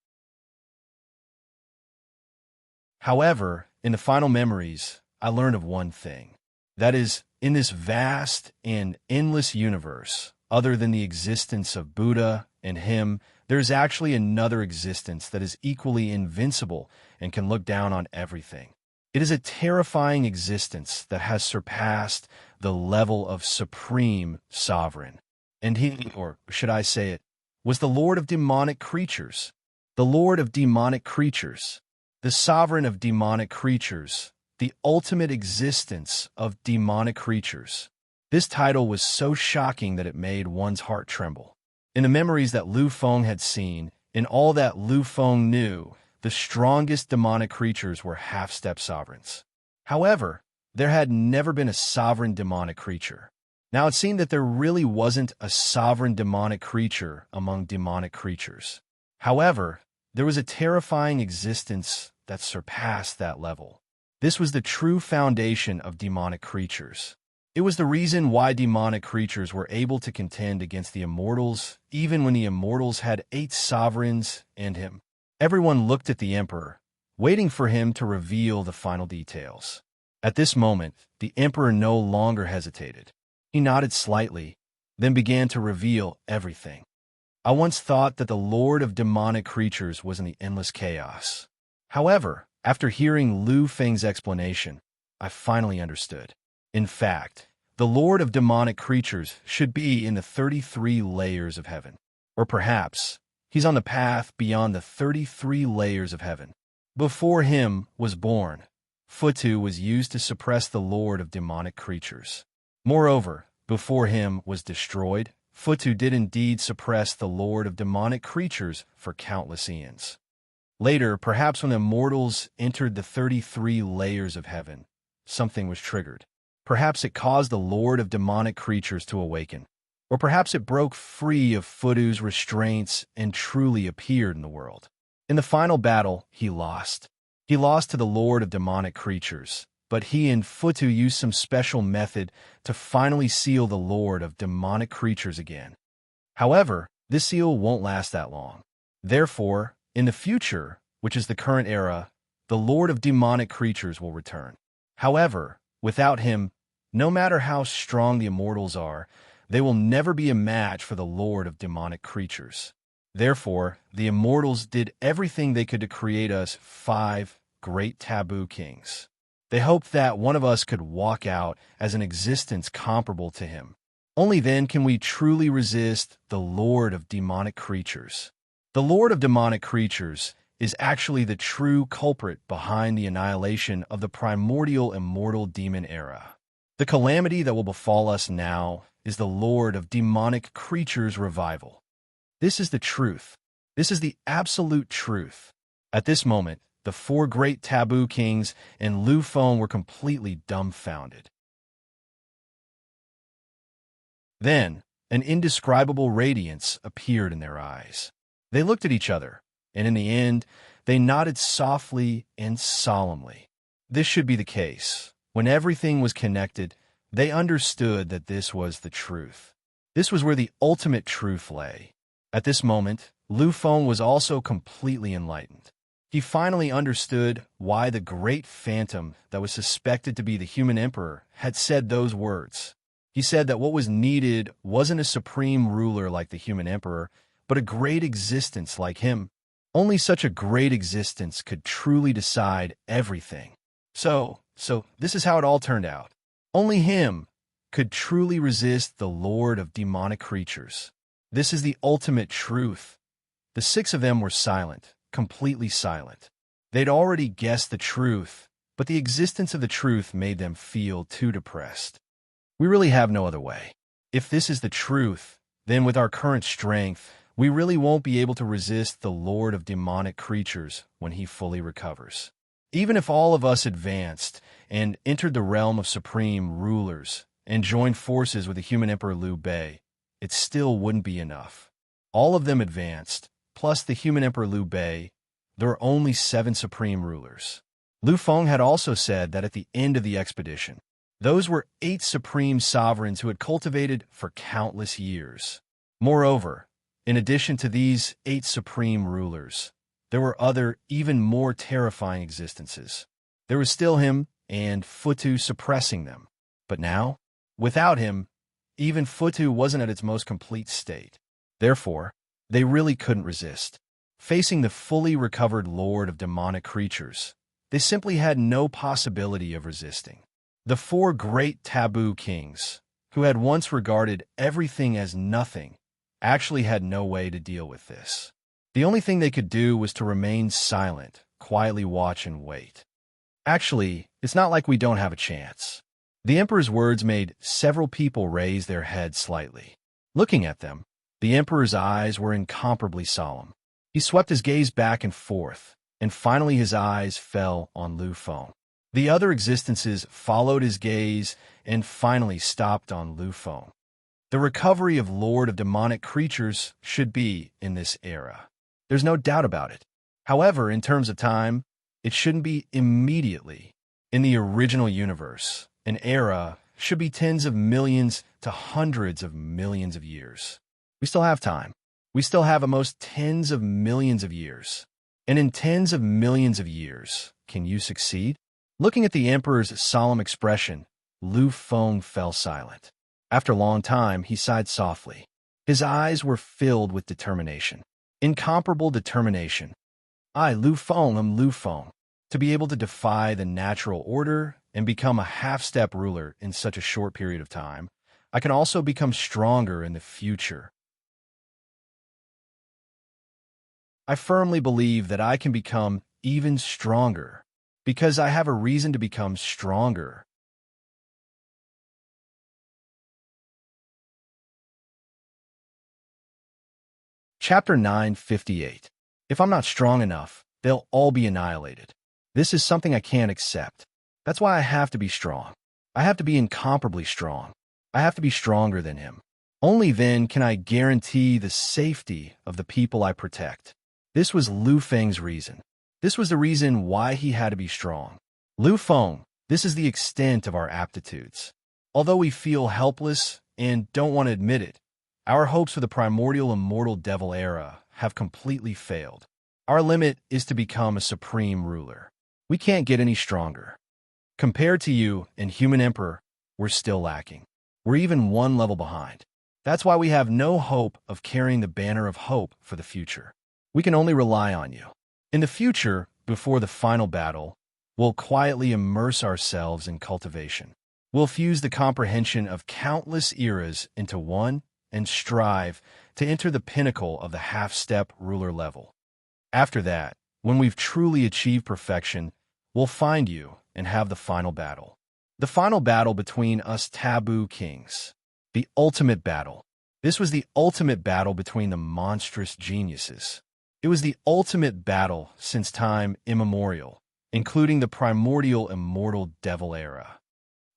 However, in the final memories, I learned of one thing. That is, in this vast and endless universe, other than the existence of Buddha and him, there is actually another existence that is equally invincible and can look down on everything. It is a terrifying existence that has surpassed the level of supreme sovereign. And he, or should I say it, was the Lord of demonic creatures. The Lord of demonic creatures. The sovereign of demonic creatures. The ultimate existence of demonic creatures. This title was so shocking that it made one's heart tremble. In the memories that Lu Feng had seen, in all that Lu Feng knew, the strongest demonic creatures were half-step sovereigns. However, there had never been a sovereign demonic creature. Now it seemed that there really wasn't a sovereign demonic creature among demonic creatures. However, there was a terrifying existence that surpassed that level. This was the true foundation of demonic creatures. It was the reason why demonic creatures were able to contend against the immortals, even when the immortals had 8 sovereigns and him. Everyone looked at the emperor, waiting for him to reveal the final details. At this moment, the emperor no longer hesitated. He nodded slightly, then began to reveal everything. I once thought that the Lord of demonic creatures was in the endless chaos. However, after hearing Lu Feng's explanation, I finally understood. In fact, the Lord of demonic creatures should be in the 33 layers of heaven. Or perhaps, he's on the path beyond the 33 layers of heaven. Before him was born, Futu was used to suppress the Lord of demonic creatures. Moreover, before him was destroyed, Futu did indeed suppress the Lord of demonic creatures for countless eons. Later, perhaps when the immortals entered the 33 layers of heaven, something was triggered. Perhaps it caused the Lord of demonic creatures to awaken. Or perhaps it broke free of Futu's restraints and truly appeared in the world. In the final battle, he lost. He lost to the Lord of demonic creatures, but he and Futu used some special method to finally seal the Lord of demonic creatures again. However, this seal won't last that long. Therefore, in the future, which is the current era, the Lord of demonic creatures will return. However, without him, no matter how strong the immortals are, they will never be a match for the Lord of demonic creatures. Therefore, the immortals did everything they could to create us 5 great taboo kings. They hoped that one of us could walk out as an existence comparable to him. Only then can we truly resist the Lord of demonic creatures. The Lord of demonic creatures is actually the true culprit behind the annihilation of the primordial immortal demon era. The calamity that will befall us now is the Lord of demonic creatures' revival. This is the truth. This is the absolute truth. At this moment, the 4 great taboo kings and Lu Feng were completely dumbfounded. Then, an indescribable radiance appeared in their eyes. They looked at each other, and in the end, they nodded softly and solemnly. This should be the case. When everything was connected, they understood that this was the truth. This was where the ultimate truth lay. At this moment, Lu Feng was also completely enlightened. He finally understood why the great phantom that was suspected to be the human emperor had said those words. He said that what was needed wasn't a supreme ruler like the human emperor, but a great existence like him. Only such a great existence could truly decide everything. So this is how it all turned out. Only him could truly resist the Lord of demonic creatures. This is the ultimate truth. The 6 of them were silent, completely silent. They'd already guessed the truth, but the existence of the truth made them feel too depressed. We really have no other way. If this is the truth, then with our current strength, we really won't be able to resist the Lord of demonic creatures when he fully recovers. Even if all of us advanced and entered the realm of supreme rulers and joined forces with the human emperor Liu Bei, it still wouldn't be enough. All of them advanced, plus the human emperor Liu Bei, there are only 7 supreme rulers. Lu Feng had also said that at the end of the expedition, those were 8 supreme sovereigns who had cultivated for countless years. Moreover, in addition to these 8 supreme rulers, there were other, even more terrifying existences. There was still him and Futu suppressing them. But now, without him, even Futu wasn't at its most complete state. Therefore, They really couldn't resist. Facing the fully recovered lord of demonic creatures, they simply had no possibility of resisting. The four great taboo kings, who had once regarded everything as nothing, actually had no way to deal with this. The only thing they could do was to remain silent, quietly watch and wait. Actually, it's not like we don't have a chance. The Emperor's words made several people raise their heads slightly. Looking at them, the Emperor's eyes were incomparably solemn. He swept his gaze back and forth, and finally his eyes fell on Lu Feng. The other existences followed his gaze and finally stopped on Lu Feng. The recovery of Lord of Demonic Creatures should be in this era. There's no doubt about it. However, in terms of time, it shouldn't be immediately. In the original universe, an era should be tens of millions to hundreds of millions of years. We still have time. We still have at most tens of millions of years. And in tens of millions of years, can you succeed? Looking at the Emperor's solemn expression, Lu Feng fell silent. After a long time, he sighed softly. His eyes were filled with determination. Incomparable determination. I, Lu Feng, am Lu Feng. To be able to defy the natural order and become a half-step ruler in such a short period of time, I can also become stronger in the future. I firmly believe that I can become even stronger because I have a reason to become stronger. Chapter 958. If I'm not strong enough, they'll all be annihilated. This is something I can't accept. That's why I have to be strong. I have to be incomparably strong. I have to be stronger than him. Only then can I guarantee the safety of the people I protect. This was Lu Feng's reason. This was the reason why he had to be strong. Lu Feng, this is the extent of our aptitudes. Although we feel helpless and don't want to admit it, our hopes for the primordial immortal devil era have completely failed. Our limit is to become a supreme ruler. We can't get any stronger. Compared to you and Human Emperor, we're still lacking. We're even one level behind. That's why we have no hope of carrying the banner of hope for the future. We can only rely on you. In the future, before the final battle, we'll quietly immerse ourselves in cultivation. We'll fuse the comprehension of countless eras into one and strive to enter the pinnacle of the half-step ruler level. After that, when we've truly achieved perfection, we'll find you and have the final battle. The final battle between us taboo kings. The ultimate battle. This was the ultimate battle between the monstrous geniuses. It was the ultimate battle since time immemorial, including the primordial immortal devil era.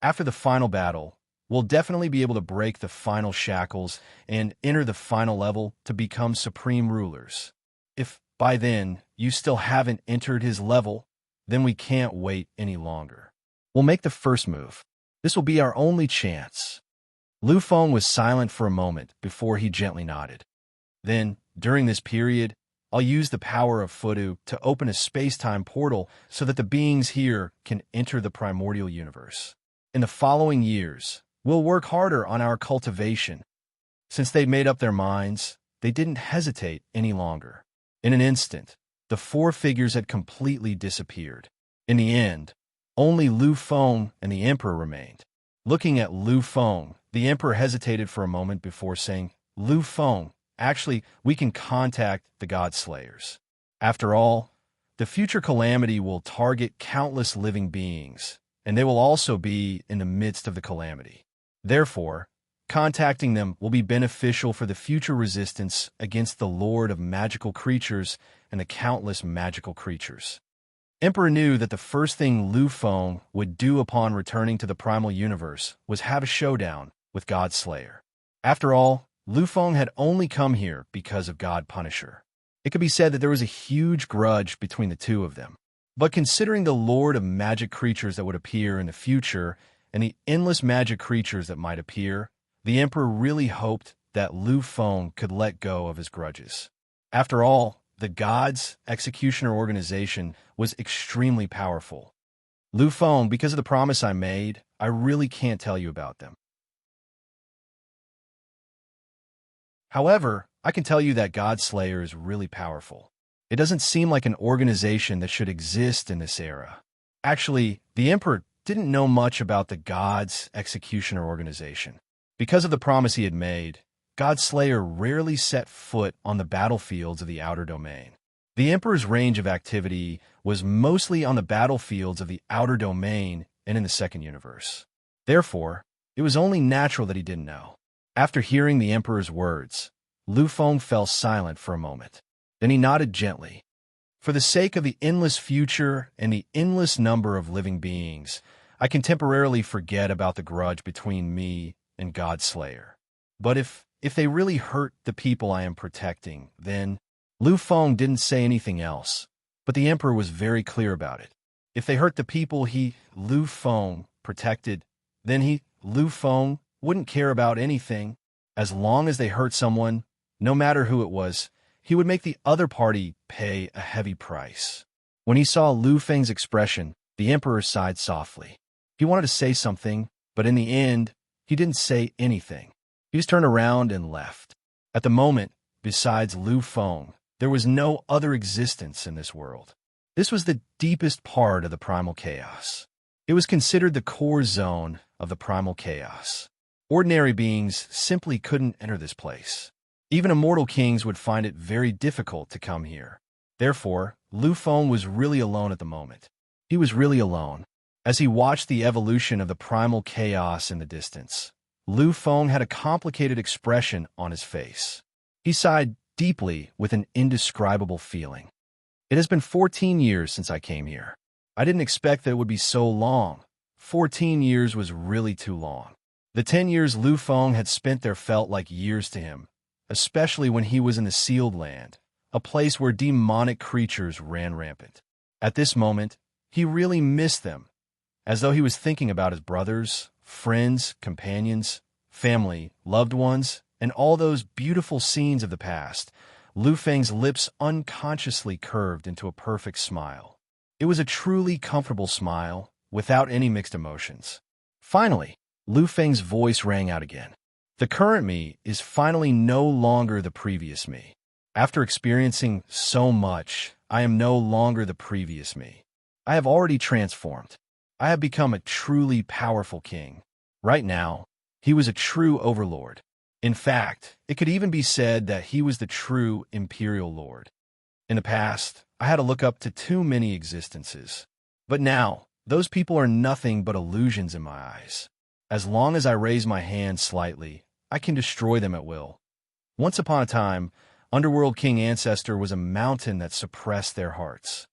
After the final battle, we'll definitely be able to break the final shackles and enter the final level to become supreme rulers. If, by then, you still haven't entered his level, then we can't wait any longer. We'll make the first move. This will be our only chance. Lu Feng was silent for a moment before he gently nodded. Then, during this period, I'll use the power of Fudu to open a space-time portal so that the beings here can enter the primordial universe. In the following years, we'll work harder on our cultivation. Since they'd made up their minds, they didn't hesitate any longer. In an instant, the four figures had completely disappeared. In the end, only Lu Feng and the Emperor remained. Looking at Lu Feng, the Emperor hesitated for a moment before saying, Lu Feng, actually, we can contact the God Slayers. After all, the future calamity will target countless living beings, and they will also be in the midst of the calamity. Therefore, contacting them will be beneficial for the future resistance against the Lord of magical creatures and the countless magical creatures. Emperor knew that the first thing Lu Feng would do upon returning to the primal universe was have a showdown with God Slayer. After all, Lu Feng had only come here because of God Punisher. It could be said that there was a huge grudge between the two of them. But considering the Lord of magic creatures that would appear in the future and the endless magic creatures that might appear, the Emperor really hoped that Lu Feng could let go of his grudges. After all, the God's Executioner organization was extremely powerful. Lu Feng, because of the promise I made, I really can't tell you about them. However, I can tell you that God Slayer is really powerful. It doesn't seem like an organization that should exist in this era. Actually, the Emperor didn't know much about the God's Executioner organization. Because of the promise he had made, God Slayer rarely set foot on the battlefields of the outer domain. The Emperor's range of activity was mostly on the battlefields of the outer domain and in the second universe. Therefore, it was only natural that he didn't know. After hearing the Emperor's words, Lu Feng fell silent for a moment. Then he nodded gently. For the sake of the endless future and the endless number of living beings, I can temporarily forget about the grudge between me and God Slayer. But if they really hurt the people I am protecting, then Lu Feng didn't say anything else, but the Emperor was very clear about it. If they hurt the people Lu Feng, protected, then Lu Feng, wouldn't care about anything. As long as they hurt someone, no matter who it was, he would make the other party pay a heavy price. When he saw Lu Feng's expression, the Emperor sighed softly. He wanted to say something, but in the end, he didn't say anything. He just turned around and left. At the moment, besides Lu Feng, there was no other existence in this world. This was the deepest part of the primal chaos. It was considered the core zone of the primal chaos. Ordinary beings simply couldn't enter this place. Even immortal kings would find it very difficult to come here. Therefore, Lu Feng was really alone at the moment. He was really alone. As he watched the evolution of the primal chaos in the distance, Lu Feng had a complicated expression on his face. He sighed deeply with an indescribable feeling. It has been 14 years since I came here. I didn't expect that it would be so long. 14 years was really too long. The 10 years Lu Feng had spent there felt like years to him, especially when he was in the Sealed Land, a place where demonic creatures ran rampant. At this moment, he really missed them, as though he was thinking about his brothers, friends, companions, family, loved ones, and all those beautiful scenes of the past. Lu Feng's lips unconsciously curved into a perfect smile. It was a truly comfortable smile, without any mixed emotions. Finally, Lu Feng's voice rang out again. The current me is finally no longer the previous me. After experiencing so much, I am no longer the previous me. I have already transformed. I have become a truly powerful king. Right now, he was a true overlord. In fact, it could even be said that he was the true imperial lord. In the past, I had to look up to too many existences. But now, those people are nothing but illusions in my eyes. As long as I raise my hand slightly, I can destroy them at will. Once upon a time, Underworld King Ancestor was a mountain that suppressed their hearts.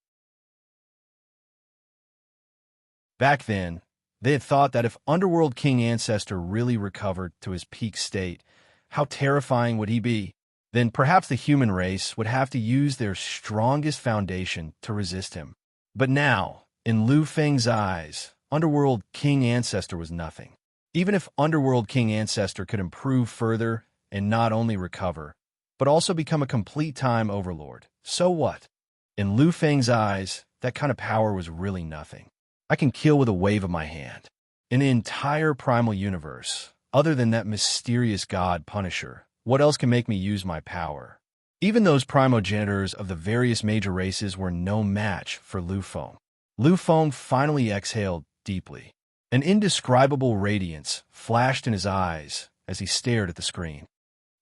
Back then, they had thought that if Underworld King Ancestor really recovered to his peak state, how terrifying would he be? Then perhaps the human race would have to use their strongest foundation to resist him. But now, in Lu Feng's eyes, Underworld King Ancestor was nothing. Even if Underworld King Ancestor could improve further and not only recover, but also become a complete time overlord, so what? In Lu Feng's eyes, that kind of power was really nothing. I can kill with a wave of my hand. In the entire primal universe, other than that mysterious god Punisher, what else can make me use my power? Even those primogenitors of the various major races were no match for Lu Feng. Lu Feng finally exhaled deeply. An indescribable radiance flashed in his eyes as he stared at the screen.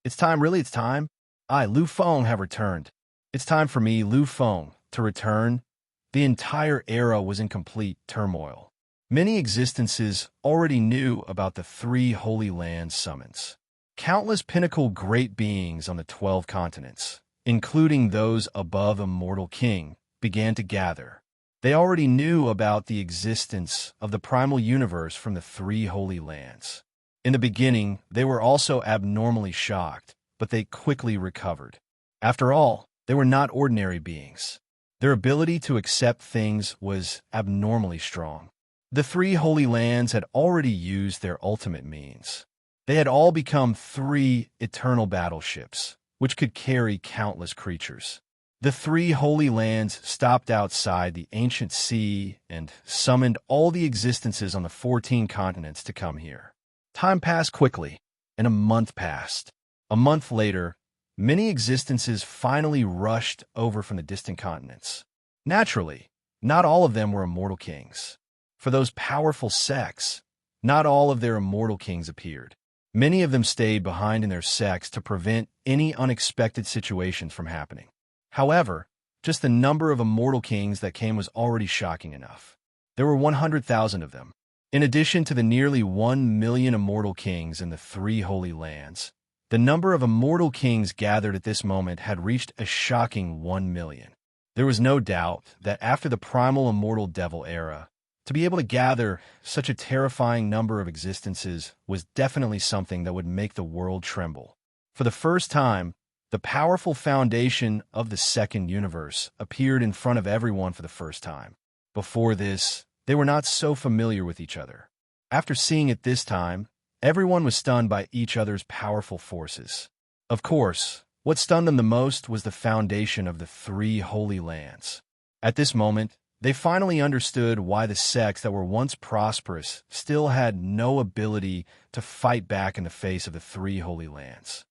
It's time, really, it's time. I, Lu Feng, have returned. It's time for me, Lu Feng, to return. The entire era was in complete turmoil. Many existences already knew about the 3 Holy Lands summons. Countless pinnacle great beings on the 12 continents, including those above Immortal King, began to gather. They already knew about the existence of the primal universe from the 3 Holy Lands. In the beginning, they were also abnormally shocked, but they quickly recovered. After all, they were not ordinary beings. Their ability to accept things was abnormally strong. The 3 Holy Lands had already used their ultimate means. They had all become 3 eternal battleships, which could carry countless creatures. The 3 Holy Lands stopped outside the ancient sea and summoned all the existences on the 14 continents to come here. Time passed quickly, and a month passed. A month later, many existences finally rushed over from the distant continents. Naturally, not all of them were immortal kings. For those powerful sects, not all of their immortal kings appeared. Many of them stayed behind in their sects to prevent any unexpected situations from happening. However, just the number of immortal kings that came was already shocking enough. There were 100,000 of them. In addition to the nearly 1 million immortal kings in the 3 Holy Lands, the number of immortal kings gathered at this moment had reached a shocking 1 million. There was no doubt that after the primal immortal devil era, to be able to gather such a terrifying number of existences was definitely something that would make the world tremble. For the first time, the powerful foundation of the second universe appeared in front of everyone for the first time. Before this, they were not so familiar with each other. After seeing it this time, everyone was stunned by each other's powerful forces. Of course, what stunned them the most was the foundation of the 3 Holy Lands. At this moment, they finally understood why the sects that were once prosperous still had no ability to fight back in the face of the 3 Holy Lands.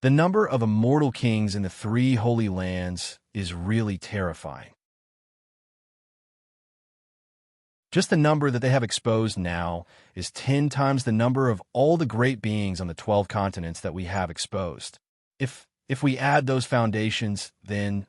The number of immortal kings in the 3 Holy Lands is really terrifying. Just the number that they have exposed now is 10 times the number of all the great beings on the 12 continents that we have exposed. If we add those foundations, then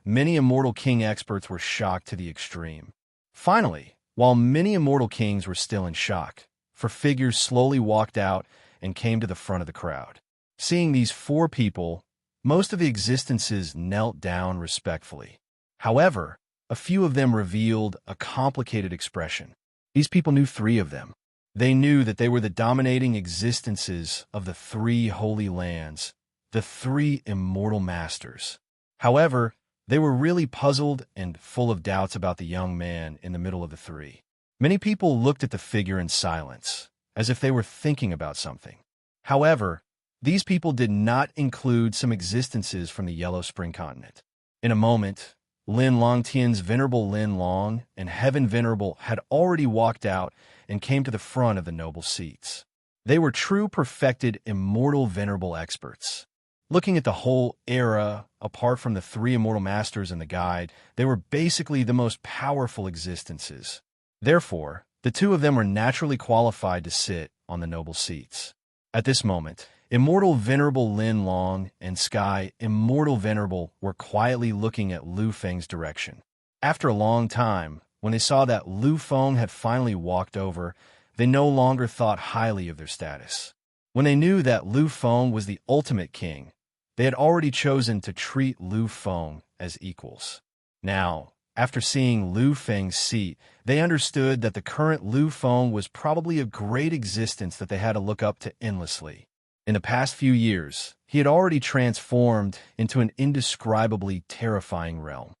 many immortal king experts were shocked to the extreme. Finally, while many immortal kings were still in shock, 4 figures slowly walked out and came to the front of the crowd. Seeing these 4 people, most of the existences knelt down respectfully. However, a few of them revealed a complicated expression. These people knew 3 of them. They knew that they were the dominating existences of the 3 Holy Lands, the 3 immortal masters. However, they were really puzzled and full of doubts about the young man in the middle of the 3. Many people looked at the figure in silence, as if they were thinking about something. However, these people did not include some existences from the Yellow Spring continent. In a moment, Lin Longtian's Venerable Lin Long and Heaven Venerable had already walked out and came to the front of the noble seats. They were true perfected immortal venerable experts. Looking at the whole era, apart from the 3 immortal masters and the guide, they were basically the most powerful existences. Therefore, the 2 of them were naturally qualified to sit on the noble seats. At this moment, Immortal Venerable Lin Long and Sky Immortal Venerable were quietly looking at Lu Feng's direction. After a long time, when they saw that Lu Feng had finally walked over, they no longer thought highly of their status. When they knew that Lu Feng was the ultimate king, they had already chosen to treat Lu Feng as equals. Now, after seeing Lu Feng's seat, they understood that the current Lu Feng was probably a great existence that they had to look up to endlessly. In the past few years, he had already transformed into an indescribably terrifying realm.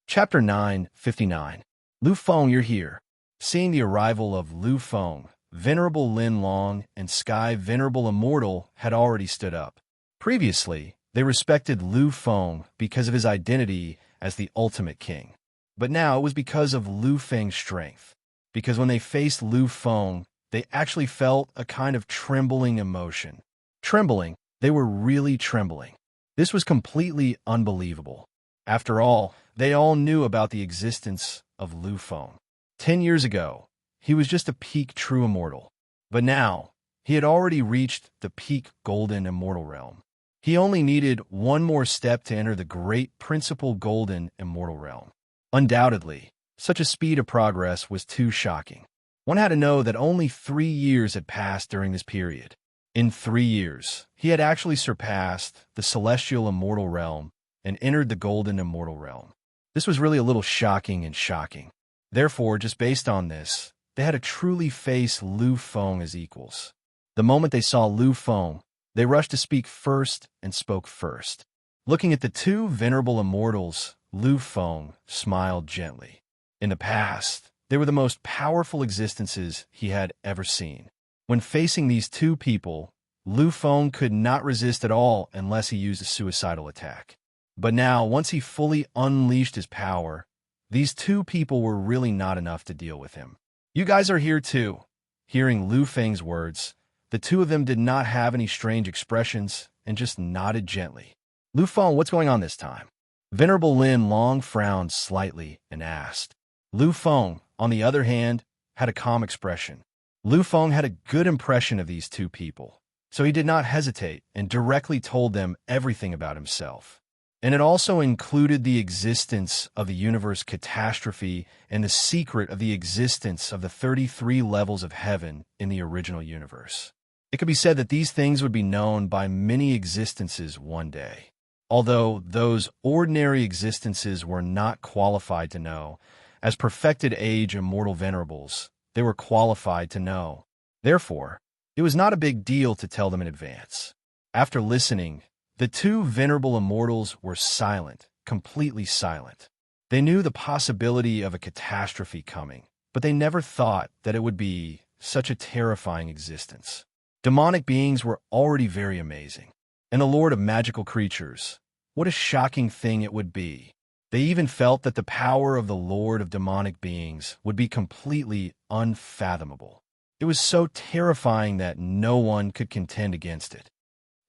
Chapter 9:59. Lu Feng, you're here. Seeing the arrival of Lu Feng, Venerable Lin Long and Sky Venerable Immortal had already stood up. Previously, they respected Lu Feng because of his identity as the ultimate king. But now it was because of Lu Feng's strength. Because when they faced Lu Feng, they actually felt a kind of trembling emotion. Trembling, they were really trembling. This was completely unbelievable. After all, they all knew about the existence of Lu Feng. 10 years ago, he was just a peak true immortal. But now, he had already reached the peak golden immortal realm. He only needed one more step to enter the great principal golden immortal realm. Undoubtedly, such a speed of progress was too shocking. One had to know that only 3 years had passed during this period. In 3 years, he had actually surpassed the celestial immortal realm and entered the golden immortal realm. This was really a little shocking and shocking. Therefore, just based on this, they had to truly face Lu Feng as equals. The moment they saw Lu Feng, they rushed to speak first and spoke first. Looking at the 2 venerable immortals, Lu Feng smiled gently. In the past, they were the most powerful existences he had ever seen. When facing these 2 people, Lu Feng could not resist at all unless he used a suicidal attack. But now, once he fully unleashed his power, these 2 people were really not enough to deal with him. You guys are here too. Hearing Lu Feng's words, the two of them did not have any strange expressions and just nodded gently. Lu Feng, what's going on this time? Venerable Lin Long frowned slightly and asked. Lu Feng, on the other hand, had a calm expression. Lu Feng had a good impression of these two people, so he did not hesitate and directly told them everything about himself. And it also included the existence of the universe catastrophe and the secret of the existence of the 33 levels of heaven in the original universe. It could be said that these things would be known by many existences one day. Although those ordinary existences were not qualified to know, as perfected age immortal venerables, they were qualified to know. Therefore, it was not a big deal to tell them in advance. After listening, the two venerable immortals were silent, completely silent. They knew the possibility of a catastrophe coming, but they never thought that it would be such a terrifying existence. Demonic beings were already very amazing. And the Lord of magical creatures, what a shocking thing it would be. They even felt that the power of the Lord of demonic beings would be completely unfathomable. It was so terrifying that no one could contend against it.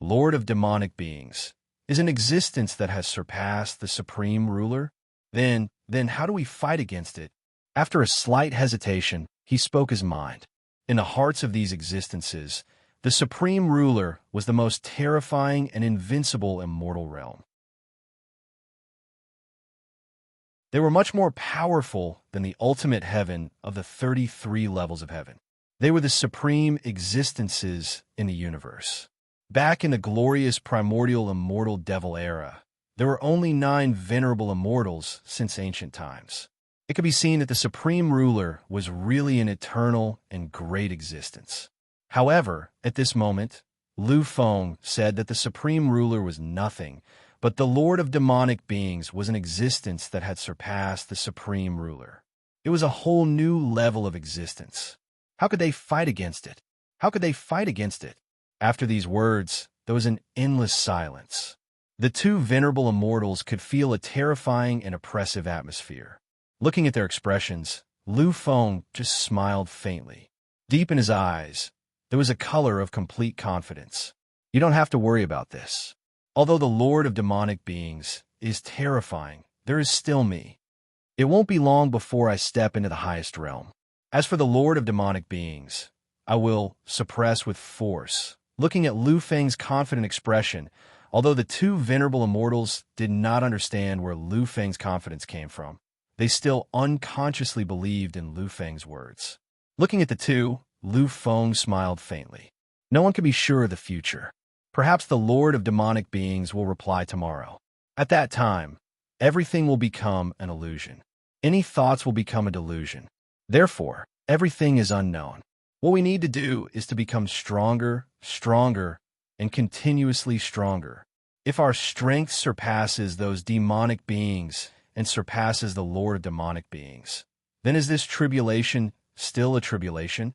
Lord of demonic beings is an existence that has surpassed the supreme ruler? Then how do we fight against it? After a slight hesitation, he spoke his mind. In the hearts of these existences, the supreme ruler was the most terrifying and invincible immortal realm. They were much more powerful than the ultimate heaven of the 33 levels of heaven. They were the supreme existences in the universe. Back in the glorious primordial immortal devil era, there were only 9 venerable immortals since ancient times. It could be seen that the supreme ruler was really an eternal and great existence. However, at this moment, Lu Feng said that the supreme ruler was nothing, but the Lord of demonic beings was an existence that had surpassed the supreme ruler. It was a whole new level of existence. How could they fight against it? How could they fight against it? After these words, there was an endless silence. The two venerable immortals could feel a terrifying and oppressive atmosphere. Looking at their expressions, Lu Feng just smiled faintly. Deep in his eyes, there was a color of complete confidence. You don't have to worry about this. Although the Lord of demonic beings is terrifying, there is still me. It won't be long before I step into the highest realm. As for the Lord of demonic beings, I will suppress with force. Looking at Lu Feng's confident expression, although the two venerable immortals did not understand where Lu Feng's confidence came from, they still unconsciously believed in Lu Feng's words. Looking at the two, Lu Feng smiled faintly. No one can be sure of the future. Perhaps the Lord of demonic beings will reply tomorrow. At that time, everything will become an illusion. Any thoughts will become a delusion. Therefore, everything is unknown. What we need to do is to become stronger, and continuously stronger. If our strength surpasses those demonic beings and surpasses the Lord of demonic beings, then is this tribulation still a tribulation?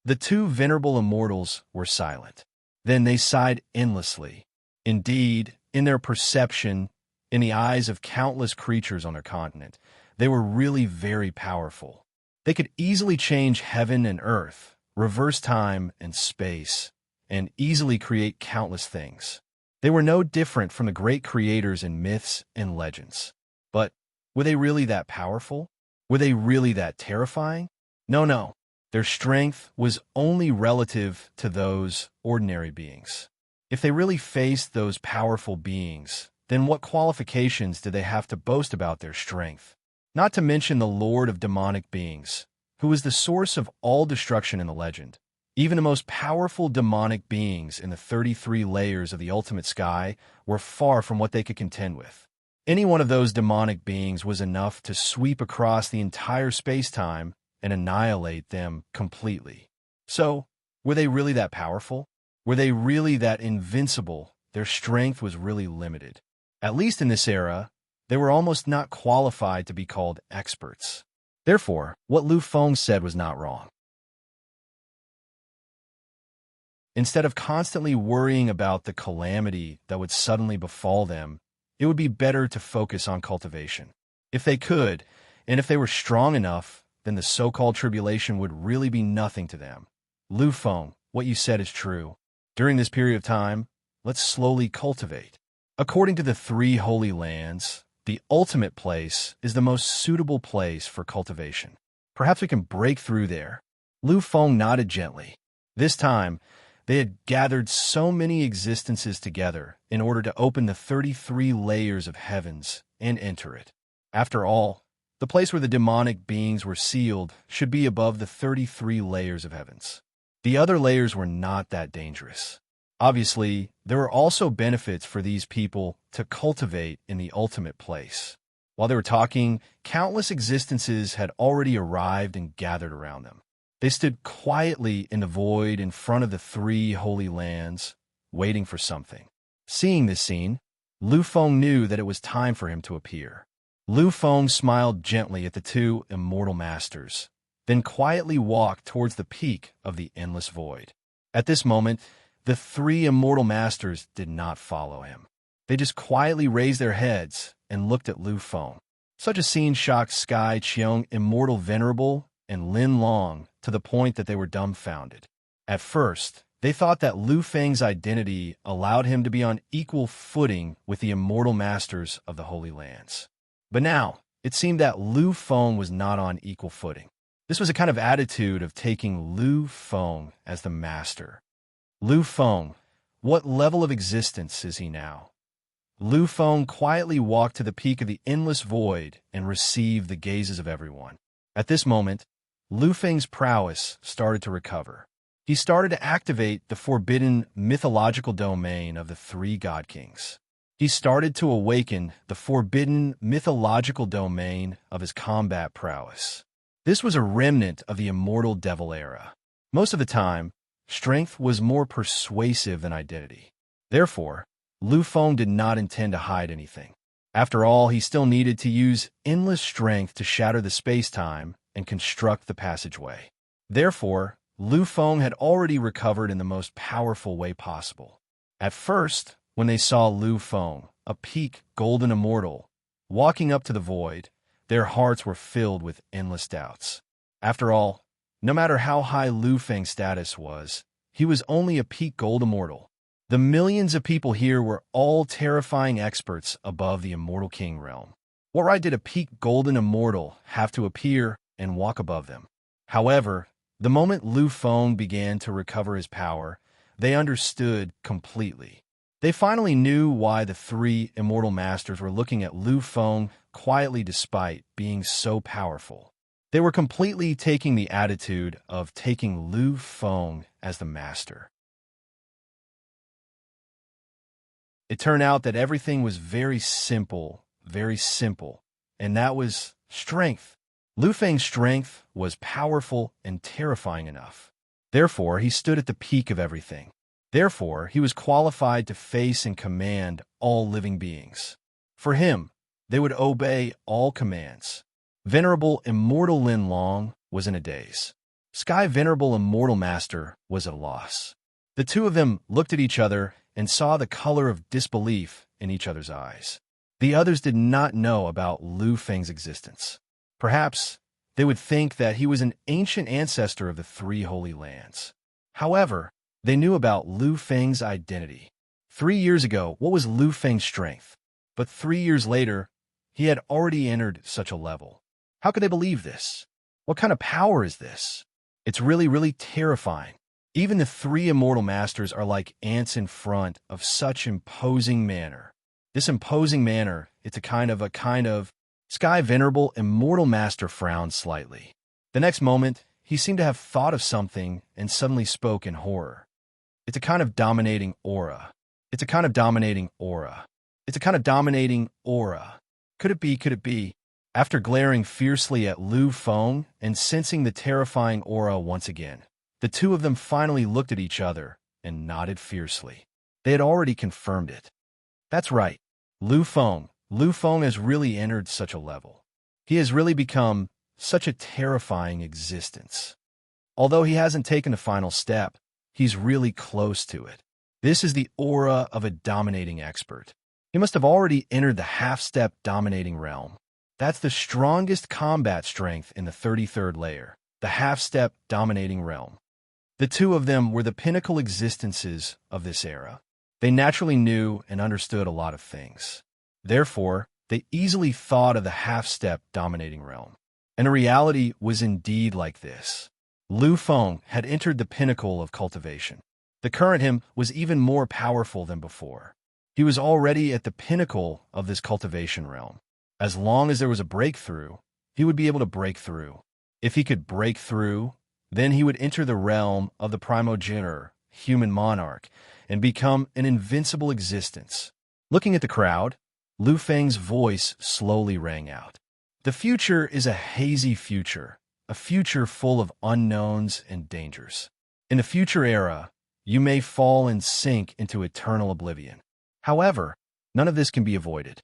The two venerable immortals were silent. Then they sighed endlessly. Indeed, in their perception, in the eyes of countless creatures on their continent, they were really very powerful. They could easily change heaven and earth, reverse time and space, and easily create countless things. They were no different from the great creators in myths and legends. But were they really that powerful? Were they really that terrifying? No. Their strength was only relative to those ordinary beings. If they really faced those powerful beings, then what qualifications did they have to boast about their strength? Not to mention the Lord of demonic beings, who was the source of all destruction in the legend. Even the most powerful demonic beings in the 33 layers of the ultimate sky were far from what they could contend with. Any one of those demonic beings was enough to sweep across the entire space-time and annihilate them completely. So, were they really that powerful? Were they really that invincible? Their strength was really limited. At least in this era, they were almost not qualified to be called experts. Therefore, what Lu Feng said was not wrong. Instead of constantly worrying about the calamity that would suddenly befall them, it would be better to focus on cultivation. If they could, and if they were strong enough, then the so-called tribulation would really be nothing to them. Lu Feng, what you said is true. During this period of time, let's slowly cultivate. According to the three holy lands, the ultimate place is the most suitable place for cultivation. Perhaps we can break through there. Lu Feng nodded gently. This time, they had gathered so many existences together in order to open the 33 layers of heavens and enter it. After all, the place where the demonic beings were sealed should be above the 33 layers of heavens. The other layers were not that dangerous. Obviously, there were also benefits for these people to cultivate in the ultimate place. While they were talking, countless existences had already arrived and gathered around them. They stood quietly in the void in front of the three holy lands, waiting for something. Seeing this scene, Lu Feng knew that it was time for him to appear. Lu Feng smiled gently at the two immortal masters, then quietly walked towards the peak of the endless void. At this moment, the three immortal masters did not follow him. They just quietly raised their heads and looked at Lu Feng. Such a scene shocked Sky Qiong, Immortal Venerable, and Lin Long to the point that they were dumbfounded. At first, they thought that Lu Feng's identity allowed him to be on equal footing with the immortal masters of the Holy Lands. But now, it seemed that Lu Feng was not on equal footing. This was a kind of attitude of taking Lu Feng as the master. Lu Feng, what level of existence is he now? Lu Feng quietly walked to the peak of the endless void and received the gazes of everyone. At this moment, Lu Feng's prowess started to recover. He started to activate the forbidden mythological domain of the three god kings. He started to awaken the forbidden mythological domain of his combat prowess. This was a remnant of the immortal devil era. Most of the time, strength was more persuasive than identity. Therefore, Lu Feng did not intend to hide anything. After all, he still needed to use endless strength to shatter the space-time and construct the passageway. Therefore, Lu Feng had already recovered in the most powerful way possible. At first, when they saw Lu Feng, a peak golden immortal, walking up to the void, their hearts were filled with endless doubts. After all, no matter how high Lu Feng's status was, he was only a peak gold immortal. The millions of people here were all terrifying experts above the Immortal King realm. What right did a peak golden immortal have to appear and walk above them? However, the moment Lu Feng began to recover his power, they understood completely. They finally knew why the three immortal masters were looking at Lu Feng quietly despite being so powerful. They were completely taking the attitude of taking Lu Feng as the master. It turned out that everything was very simple, and that was strength. Lu Feng's strength was powerful and terrifying enough. Therefore, he stood at the peak of everything. Therefore, he was qualified to face and command all living beings. For him, they would obey all commands. Venerable Immortal Lin Long was in a daze. Sky Venerable Immortal Master was at a loss. The two of them looked at each other and saw the color of disbelief in each other's eyes. The others did not know about Lu Feng's existence. Perhaps they would think that he was an ancient ancestor of the three holy lands. However, they knew about Lu Feng's identity. 3 years ago, what was Lu Feng's strength? But 3 years later, he had already entered such a level. How could they believe this? What kind of power is this? It's really terrifying. Even the three immortal masters are like ants in front of such imposing manner. This imposing manner, it's a kind of... Sky Venerable Immortal Master frowned slightly. The next moment, he seemed to have thought of something and suddenly spoke in horror. It's a kind of dominating aura. It's a kind of dominating aura. It's a kind of dominating aura. Could it be? After glaring fiercely at Lu Feng and sensing the terrifying aura once again, the two of them finally looked at each other and nodded fiercely. They had already confirmed it. That's right. Lu Feng has really entered such a level. He has really become such a terrifying existence. Although he hasn't taken the final step, he's really close to it. This is the aura of a dominating expert. He must have already entered the half-step dominating realm. That's the strongest combat strength in the 33rd layer, the half-step dominating realm. The two of them were the pinnacle existences of this era. They naturally knew and understood a lot of things. Therefore, they easily thought of the half-step dominating realm. And a reality was indeed like this. Lu Feng had entered the pinnacle of cultivation. The current him was even more powerful than before. He was already at the pinnacle of this cultivation realm. As long as there was a breakthrough, he would be able to break through. If he could break through, then he would enter the realm of the primogenitor, human monarch, and become an invincible existence. Looking at the crowd, Lu Feng's voice slowly rang out. The future is a hazy future, a future full of unknowns and dangers. In the future era, you may fall and sink into eternal oblivion. However, none of this can be avoided.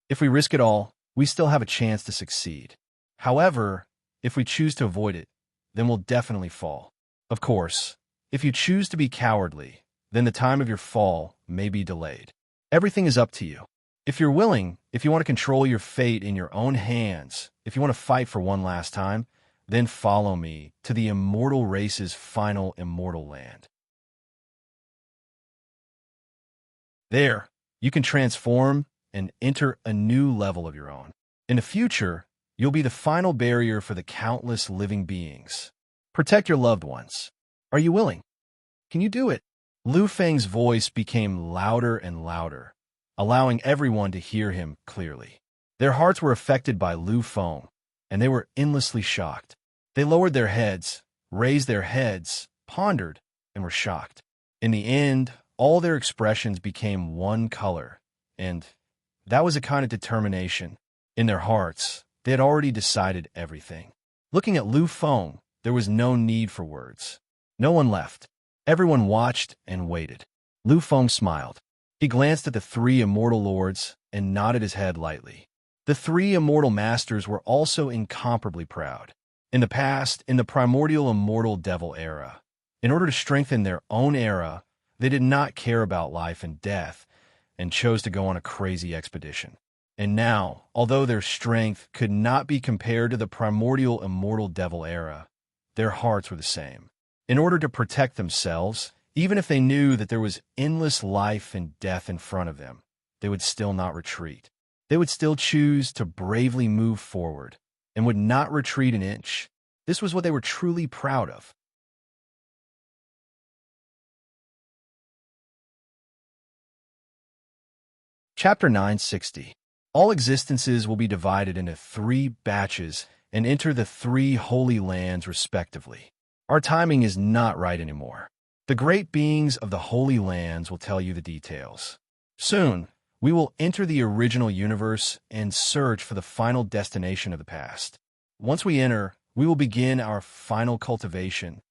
If we risk it all, we still have a chance to succeed. However, if we choose to avoid it, then we'll definitely fall. Of course, if you choose to be cowardly, then the time of your fall may be delayed. Everything is up to you. If you're willing, if you want to control your fate in your own hands, if you want to fight for one last time, then follow me to the immortal race's final immortal land. There, you can transform and enter a new level of your own. In the future, you'll be the final barrier for the countless living beings. Protect your loved ones. Are you willing? Can you do it? Lu Feng's voice became louder and louder, allowing everyone to hear him clearly. Their hearts were affected by Lu Feng, and they were endlessly shocked. They lowered their heads, raised their heads, pondered, and were shocked. In the end, all their expressions became one color, and that was a kind of determination. In their hearts, they had already decided everything. Looking at Lu Feng, there was no need for words. No one left. Everyone watched and waited. Lu Feng smiled. He glanced at the three immortal lords and nodded his head lightly. The three immortal masters were also incomparably proud. In the past, in the primordial immortal devil era, in order to strengthen their own era, they did not care about life and death and chose to go on a crazy expedition. And now, although their strength could not be compared to the primordial immortal devil era, their hearts were the same. In order to protect themselves, even if they knew that there was endless life and death in front of them, they would still not retreat. They would still choose to bravely move forward and would not retreat an inch. This was what they were truly proud of. Chapter 960. All existences will be divided into 3 batches and enter the 3 holy lands respectively. Our timing is not right anymore. The great beings of the holy lands will tell you the details. Soon, we will enter the original universe and search for the final destination of the past. Once we enter, we will begin our final cultivation.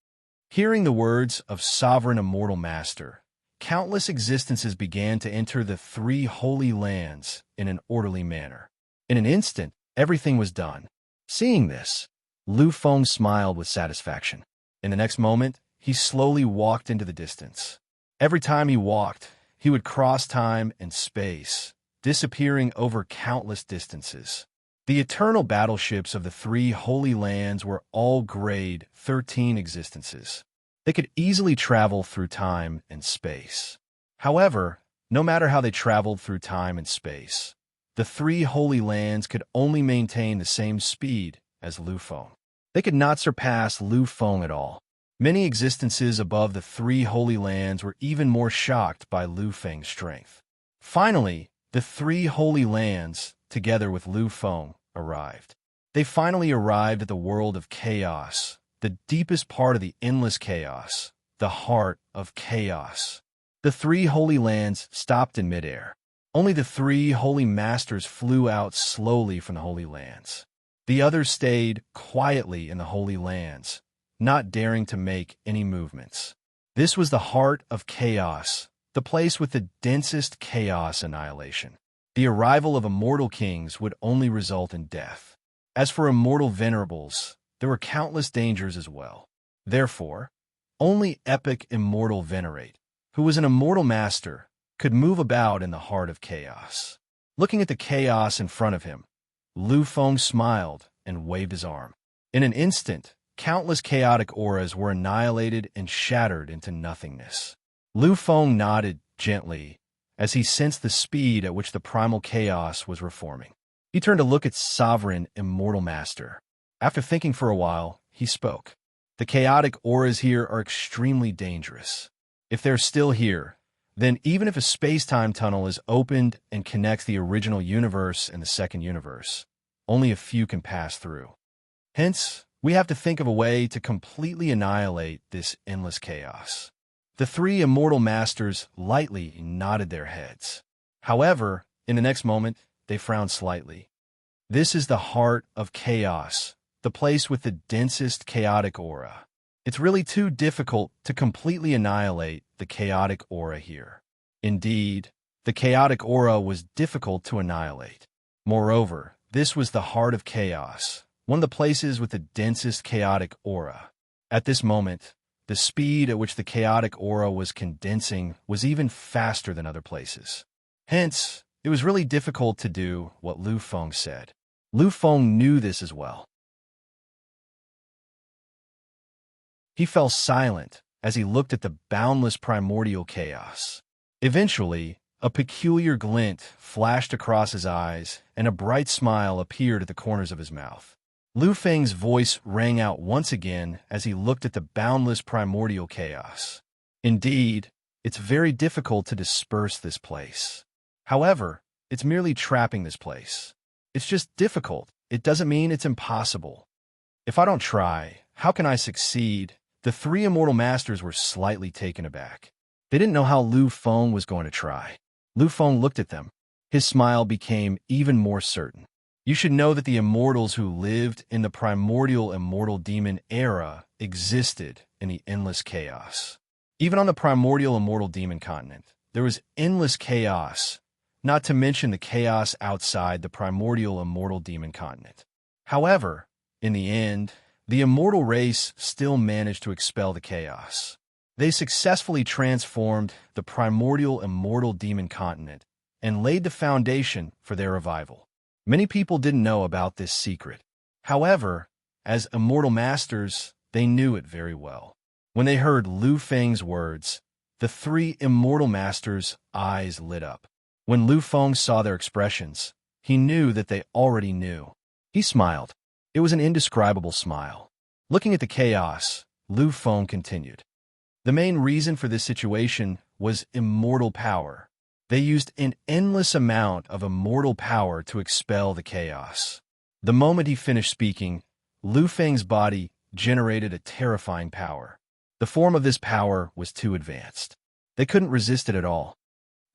Hearing the words of Sovereign Immortal Master, countless existences began to enter the 3 holy lands in an orderly manner. In an instant, everything was done. Seeing this, Lu Feng smiled with satisfaction. In the next moment, he slowly walked into the distance. Every time he walked, he would cross time and space, disappearing over countless distances. The eternal battleships of the 3 holy lands were all grade 13 existences. They could easily travel through time and space. However, no matter how they traveled through time and space, the 3 holy lands could only maintain the same speed as Lu Feng. They could not surpass Lu Feng at all. Many existences above the 3 holy lands were even more shocked by Lu Feng's strength. Finally, the 3 holy lands, together with Lu Feng, arrived. They finally arrived at the world of chaos, the deepest part of the endless chaos, the heart of chaos. The 3 holy lands stopped in midair. Only the 3 holy masters flew out slowly from the holy lands. The others stayed quietly in the holy lands, not daring to make any movements. This was the heart of chaos, the place with the densest chaos annihilation. The arrival of immortal kings would only result in death. As for immortal venerables, there were countless dangers as well. Therefore, only epic immortal venerate, who was an immortal master, could move about in the heart of chaos. Looking at the chaos in front of him, Lu Feng smiled and waved his arm. In an instant, countless chaotic auras were annihilated and shattered into nothingness. Lu Feng nodded gently as he sensed the speed at which the primal chaos was reforming. He turned to look at Sovereign Immortal Master. After thinking for a while, he spoke. The chaotic auras here are extremely dangerous. If they're still here, then even if a space-time tunnel is opened and connects the original universe and the second universe, only a few can pass through. Hence, we have to think of a way to completely annihilate this endless chaos. The three immortal masters lightly nodded their heads. However, in the next moment, they frowned slightly. This is the heart of chaos, the place with the densest chaotic aura. It's really too difficult to completely annihilate the chaotic aura here. Indeed, the chaotic aura was difficult to annihilate. Moreover, this was the heart of chaos, one of the places with the densest chaotic aura. At this moment, the speed at which the chaotic aura was condensing was even faster than other places. Hence, it was really difficult to do what Lu Feng said. Lu Feng knew this as well. He fell silent as he looked at the boundless primordial chaos. Eventually, a peculiar glint flashed across his eyes, and a bright smile appeared at the corners of his mouth. Lu Feng's voice rang out once again as he looked at the boundless primordial chaos. Indeed, it's very difficult to disperse this place. However, it's merely trapping this place. It's just difficult. It doesn't mean it's impossible. If I don't try, how can I succeed? The three immortal masters were slightly taken aback. They didn't know how Lu Feng was going to try. Lu Feng looked at them. His smile became even more certain. You should know that the immortals who lived in the primordial immortal demon era existed in the endless chaos. Even on the primordial immortal demon continent, there was endless chaos, not to mention the chaos outside the primordial immortal demon continent. However, in the end, the immortal race still managed to expel the chaos. They successfully transformed the primordial immortal demon continent and laid the foundation for their revival. Many people didn't know about this secret. However, as immortal masters, they knew it very well. When they heard Lu Feng's words, the three immortal masters' eyes lit up. When Lu Feng saw their expressions, he knew that they already knew. He smiled. It was an indescribable smile. Looking at the chaos, Lu Feng continued. The main reason for this situation was immortal power. They used an endless amount of immortal power to expel the chaos. The moment he finished speaking, Lu Feng's body generated a terrifying power. The form of this power was too advanced. They couldn't resist it at all.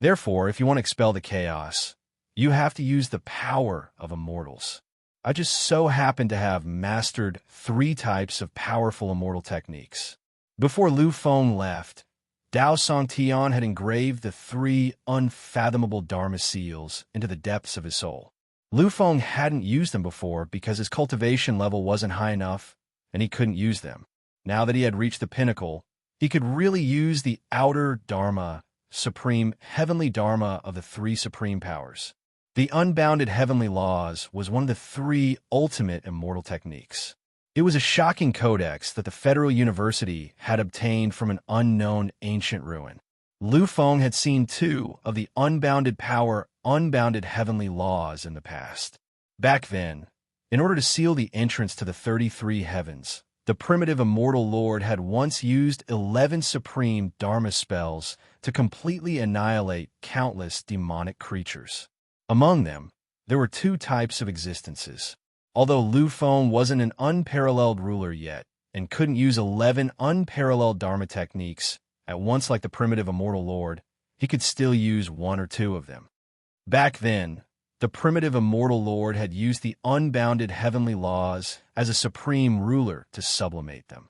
Therefore, if you want to expel the chaos, you have to use the power of immortals. I just so happen to have mastered 3 types of powerful immortal techniques. Before Lu Feng left, Dao Songtian had engraved the 3 unfathomable Dharma seals into the depths of his soul. Lu Feng hadn't used them before because his cultivation level wasn't high enough and he couldn't use them. Now that he had reached the pinnacle, he could really use the outer Dharma, supreme heavenly Dharma of the 3 supreme powers. The unbounded heavenly laws was one of the 3 ultimate immortal techniques. It was a shocking codex that the Federal University had obtained from an unknown ancient ruin. Lu Feng had seen 2 of the unbounded power, unbounded heavenly laws in the past. Back then, in order to seal the entrance to the 33 heavens, the primitive immortal lord had once used 11 supreme Dharma spells to completely annihilate countless demonic creatures. Among them, there were 2 types of existences. Although Lu Feng wasn't an unparalleled ruler yet and couldn't use 11 unparalleled Dharma techniques at once like the primitive immortal lord, he could still use 1 or 2 of them. Back then, the primitive immortal lord had used the unbounded heavenly laws as a supreme ruler to sublimate them.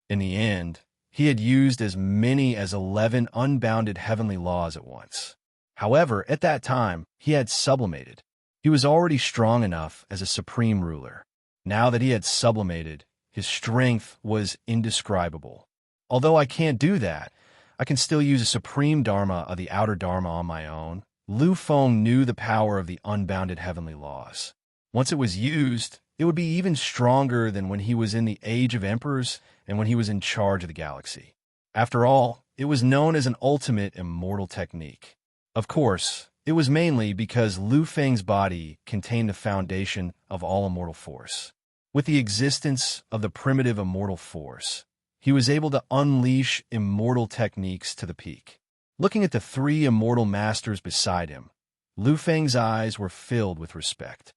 In the end, he had used as many as 11 unbounded heavenly laws at once. However, at that time, he had sublimated. He was already strong enough as a supreme ruler. Now that he had sublimated, his strength was indescribable. Although I can't do that, I can still use a supreme Dharma of the outer Dharma on my own. Lu Feng knew the power of the unbounded heavenly laws. Once it was used, it would be even stronger than when he was in the Age of Emperors and when he was in charge of the galaxy. After all, it was known as an ultimate immortal technique. Of course, it was mainly because Lu Feng's body contained the foundation of all immortal force. With the existence of the primitive immortal force, he was able to unleash immortal techniques to the peak. Looking at the three immortal masters beside him, Lu Feng's eyes were filled with respect.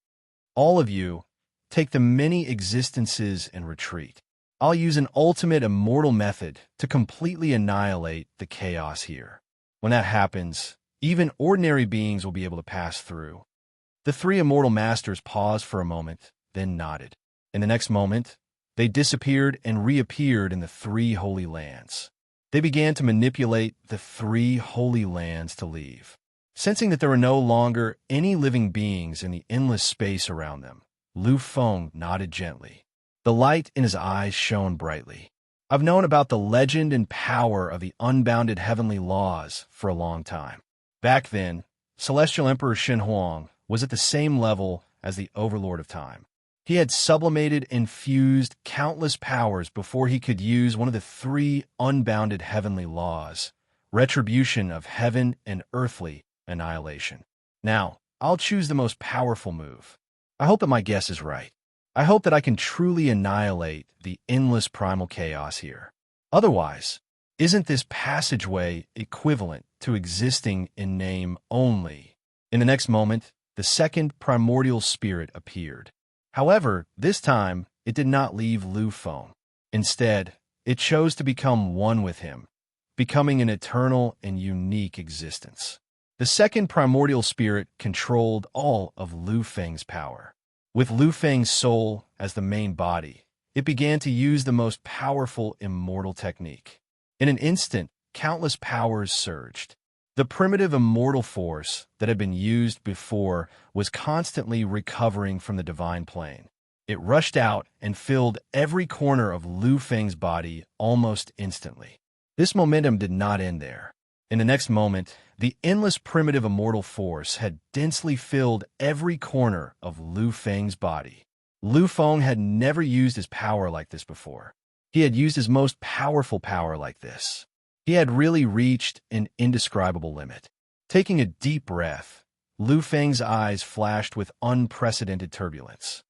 All of you, take the many existences and retreat. I'll use an ultimate immortal method to completely annihilate the chaos here. When that happens, even ordinary beings will be able to pass through. The three immortal masters paused for a moment, then nodded. In the next moment, they disappeared and reappeared in the three holy lands. They began to manipulate the three holy lands to leave. Sensing that there were no longer any living beings in the endless space around them, Lu Feng nodded gently. The light in his eyes shone brightly. I've known about the legend and power of the unbounded heavenly laws for a long time. Back then, Celestial Emperor Shen Huang was at the same level as the Overlord of Time. He had sublimated and fused countless powers before he could use one of the three unbounded heavenly laws, retribution of heaven and earthly annihilation. Now, I'll choose the most powerful move. I hope that my guess is right. I hope that I can truly annihilate the endless primal chaos here. Otherwise, isn't this passageway equivalent to existing in name only? In the next moment, the second primordial spirit appeared. However, this time, it did not leave Lu Feng. Instead, it chose to become one with him, becoming an eternal and unique existence. The second primordial spirit controlled all of Lu Feng's power. With Lu Feng's soul as the main body, it began to use the most powerful immortal technique. In an instant, countless powers surged. The primitive immortal force that had been used before was constantly recovering from the divine plane. It rushed out and filled every corner of Lu Feng's body almost instantly. This momentum did not end there. In the next moment, the endless primitive immortal force had densely filled every corner of Lu Feng's body. Lu Feng had never used his power like this before. He had used his most powerful power like this. He had really reached an indescribable limit. Taking a deep breath, Lu Feng's eyes flashed with unprecedented turbulence.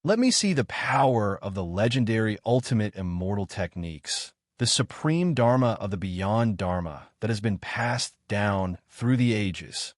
Let me see the power of the legendary ultimate immortal techniques, the supreme dharma of the beyond dharma that has been passed down through the ages.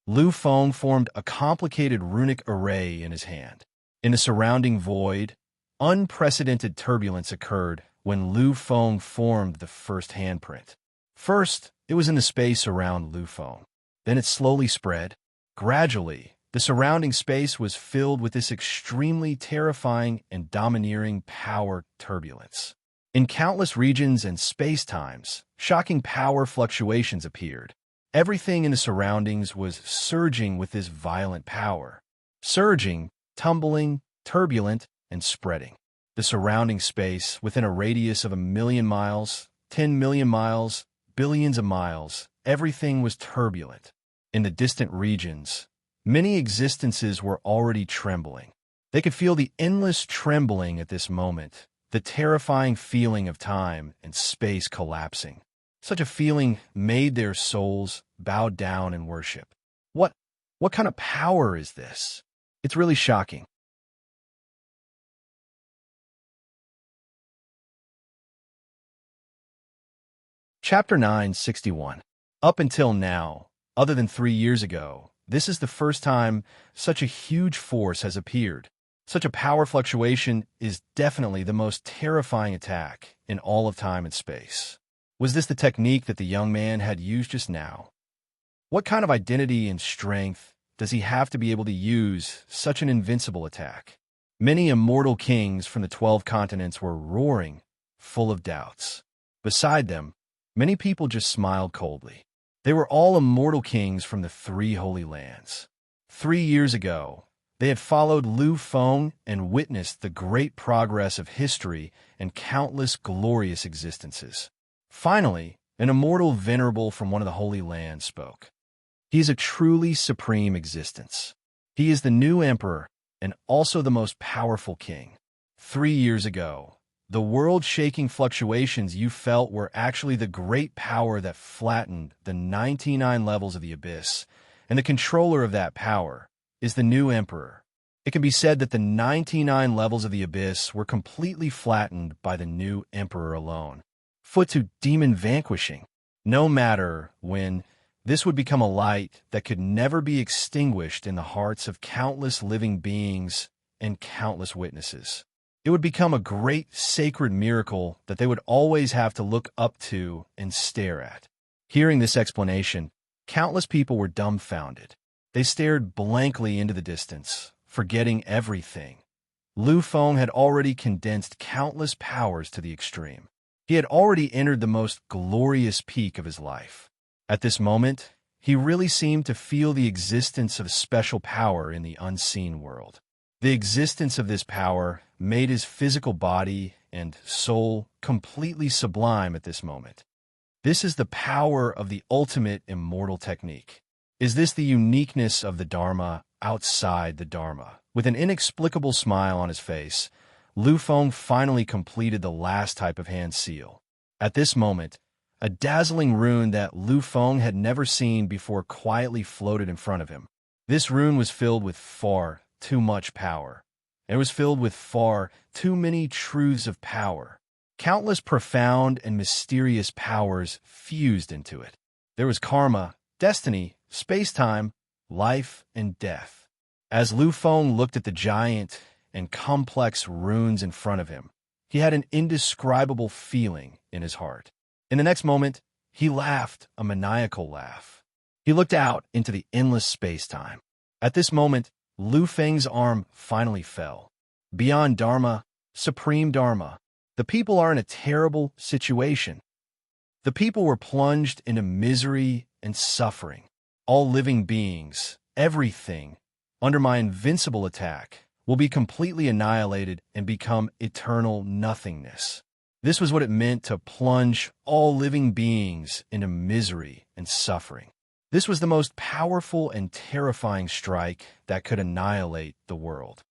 Lu Feng formed a complicated runic array in his hand. In the surrounding void, unprecedented turbulence occurred when Lu Feng formed the first handprint. First, it was in the space around Lu Feng. Then it slowly spread. Gradually, the surrounding space was filled with this extremely terrifying and domineering power turbulence. In countless regions and space-times, shocking power fluctuations appeared. Everything in the surroundings was surging with this violent power. Surging, tumbling, turbulent, and spreading. The surrounding space, within a radius of 1,000,000 miles, 10 million miles, billions of miles, everything was turbulent. In the distant regions, many existences were already trembling. They could feel the endless trembling at this moment, the terrifying feeling of time and space collapsing. Such a feeling made their souls bow down in worship. What kind of power is this? It's really shocking. Chapter 961. Up until now, other than 3 years ago, this is the first time such a huge force has appeared. Such a power fluctuation is definitely the most terrifying attack in all of time and space. Was this the technique that the young man had used just now? What kind of identity and strength does he have to be able to use such an invincible attack? Many immortal kings from the 12 continents were roaring, full of doubts. Beside them, many people just smiled coldly. They were all immortal kings from the 3 holy lands. 3 years ago, they had followed Lu Feng and witnessed the great progress of history and countless glorious existences. Finally, an immortal venerable from one of the holy lands spoke. He is a truly supreme existence. He is the new emperor and also the most powerful king. 3 years ago, the world-shaking fluctuations you felt were actually the great power that flattened the 99 levels of the abyss, and the controller of that power is the new emperor. It can be said that the 99 levels of the abyss were completely flattened by the new emperor alone. Foot to demon vanquishing. No matter when, this would become a light that could never be extinguished in the hearts of countless living beings and countless witnesses. It would become a great sacred miracle that they would always have to look up to and stare at. Hearing this explanation, countless people were dumbfounded. They stared blankly into the distance, forgetting everything. Lu Feng had already condensed countless powers to the extreme. He had already entered the most glorious peak of his life. At this moment, he really seemed to feel the existence of special power in the unseen world. The existence of this power made his physical body and soul completely sublime at this moment. This is the power of the ultimate immortal technique. Is this the uniqueness of the Dharma outside the Dharma? With an inexplicable smile on his face, Lu Feng finally completed the last type of hand seal. At this moment, a dazzling rune that Lu Feng had never seen before quietly floated in front of him. This rune was filled with far too much power. It was filled with far too many truths of power. Countless profound and mysterious powers fused into it. There was karma, destiny, space-time, life, and death. As Lu Feng looked at the giant and complex runes in front of him, he had an indescribable feeling in his heart. In the next moment, he laughed a maniacal laugh. He looked out into the endless space-time. At this moment, Lu Feng's arm finally fell. Beyond Dharma, supreme Dharma, the people are in a terrible situation. The people were plunged into misery and suffering. All living beings, everything, under my invincible attack, will be completely annihilated and become eternal nothingness. This was what it meant to plunge all living beings into misery and suffering. This was the most powerful and terrifying strike that could annihilate the world.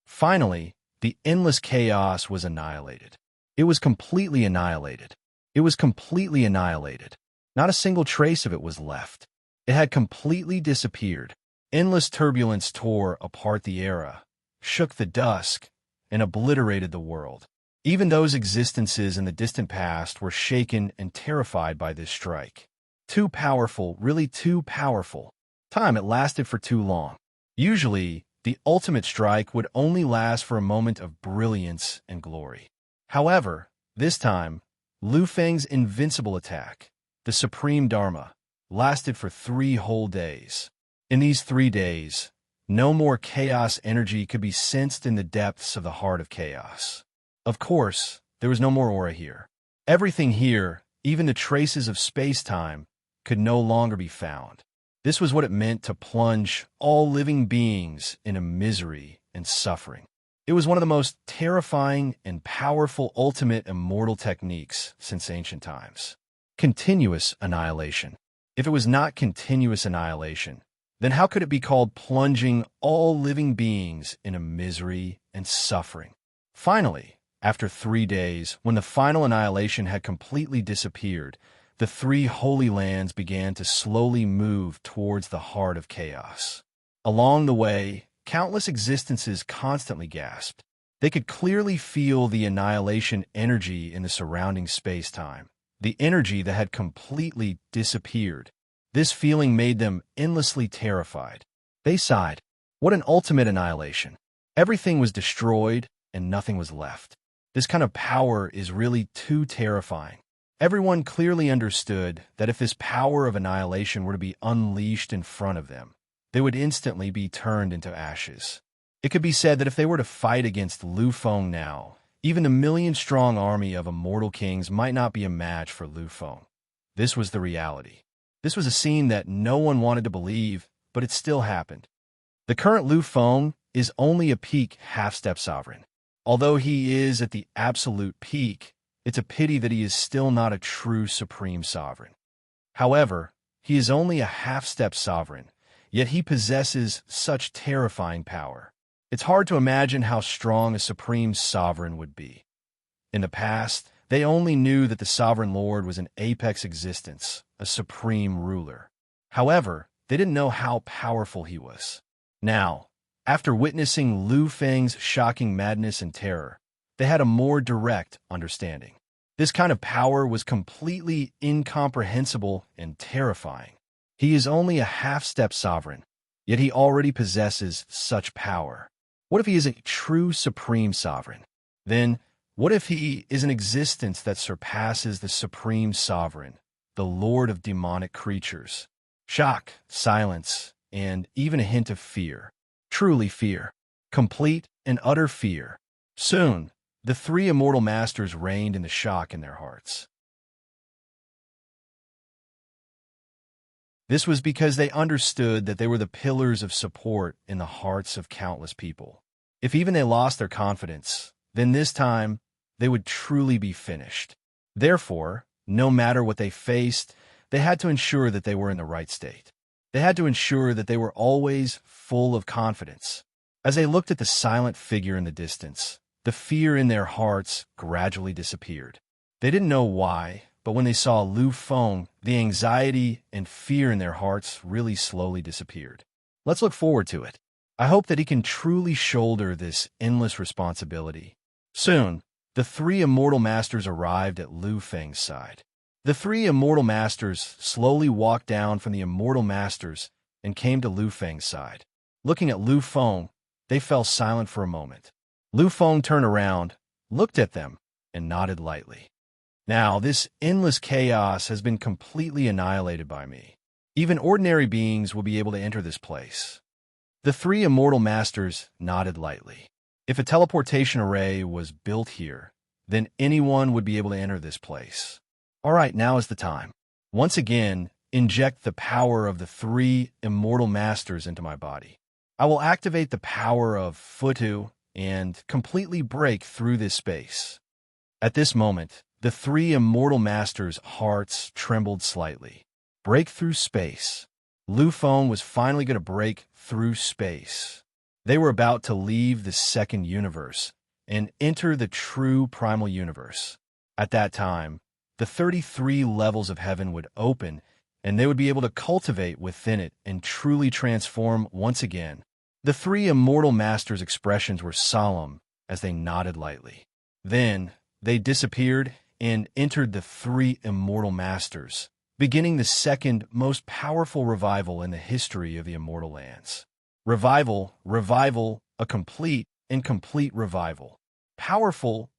Finally, the endless chaos was annihilated. It was completely annihilated. It was completely annihilated. Not a single trace of it was left. It had completely disappeared. Endless turbulence tore apart the era, shook the dusk, and obliterated the world. Even those existences in the distant past were shaken and terrified by this strike. Too powerful, really too powerful. It lasted for too long. Usually, the ultimate strike would only last for a moment of brilliance and glory. However, this time, Lu Feng's invincible attack, the supreme Dharma, lasted for 3 whole days. In these 3 days, no more chaos energy could be sensed in the depths of the heart of chaos. Of course, there was no more aura here. Everything here, even the traces of space-time, could no longer be found. This was what it meant to plunge all living beings into misery and suffering. It was one of the most terrifying and powerful ultimate immortal techniques since ancient times. Continuous annihilation. If it was not continuous annihilation, then how could it be called plunging all living beings into misery and suffering? Finally, after 3 days, when the final annihilation had completely disappeared, the 3 holy lands began to slowly move towards the heart of chaos. Along the way, countless existences constantly gasped. They could clearly feel the annihilation energy in the surrounding space-time, the energy that had completely disappeared. This feeling made them endlessly terrified. They sighed. What an ultimate annihilation. Everything was destroyed and nothing was left. This kind of power is really too terrifying. Everyone clearly understood that if this power of annihilation were to be unleashed in front of them, they would instantly be turned into ashes. It could be said that if they were to fight against Lu Feng now, even the million-strong army of immortal kings might not be a match for Lu Feng. This was the reality. This was a scene that no one wanted to believe, but it still happened. The current Lu Feng is only a peak half-step sovereign. Although he is at the absolute peak, It's a pity that he is still not a true supreme sovereign. However, he is only a half-step sovereign, yet he possesses such terrifying power. It's hard to imagine how strong a supreme sovereign would be. In the past, they only knew that the sovereign lord was an apex existence, a supreme ruler. However, they didn't know how powerful he was. Now, after witnessing Lu Feng's shocking madness and terror, they had a more direct understanding. This kind of power was completely incomprehensible and terrifying. He is only a half-step sovereign, yet he already possesses such power. What if he is a true supreme sovereign? Then, what if he is an existence that surpasses the supreme sovereign, the lord of demonic creatures? Shock, silence, and even a hint of fear. Truly fear. Complete and utter fear. Soon, the three immortal masters reigned in the shock in their hearts. This was because they understood that they were the pillars of support in the hearts of countless people. If even they lost their confidence, then this time, they would truly be finished. Therefore, no matter what they faced, they had to ensure that they were in the right state. They had to ensure that they were always full of confidence. As they looked at the silent figure in the distance, the fear in their hearts gradually disappeared. They didn't know why, but when they saw Lu Feng, the anxiety and fear in their hearts really slowly disappeared. Let's look forward to it. I hope that he can truly shoulder this endless responsibility. Soon, the three immortal masters arrived at Lu Feng's side. The three immortal masters slowly walked down from the immortal masters and came to Lu Feng's side. Looking at Lu Feng, they fell silent for a moment. Lu Feng turned around, looked at them, and nodded lightly. Now, this endless chaos has been completely annihilated by me. Even ordinary beings will be able to enter this place. The three immortal masters nodded lightly. If a teleportation array was built here, then anyone would be able to enter this place. All right, now is the time. Once again, inject the power of the three immortal masters into my body. I will activate the power of Futu and completely break through this space. At this moment, the three immortal masters' hearts trembled slightly. Break through space. Lu Feng was finally going to break through space. They were about to leave the second universe and enter the true primal universe. At that time, the 33 levels of heaven would open, and they would be able to cultivate within it and truly transform once again. The three immortal masters' expressions were solemn as they nodded lightly. Then, they disappeared and entered the three immortal masters, beginning the second most powerful revival in the history of the immortal lands. Revival, a complete, incomplete revival. Powerful,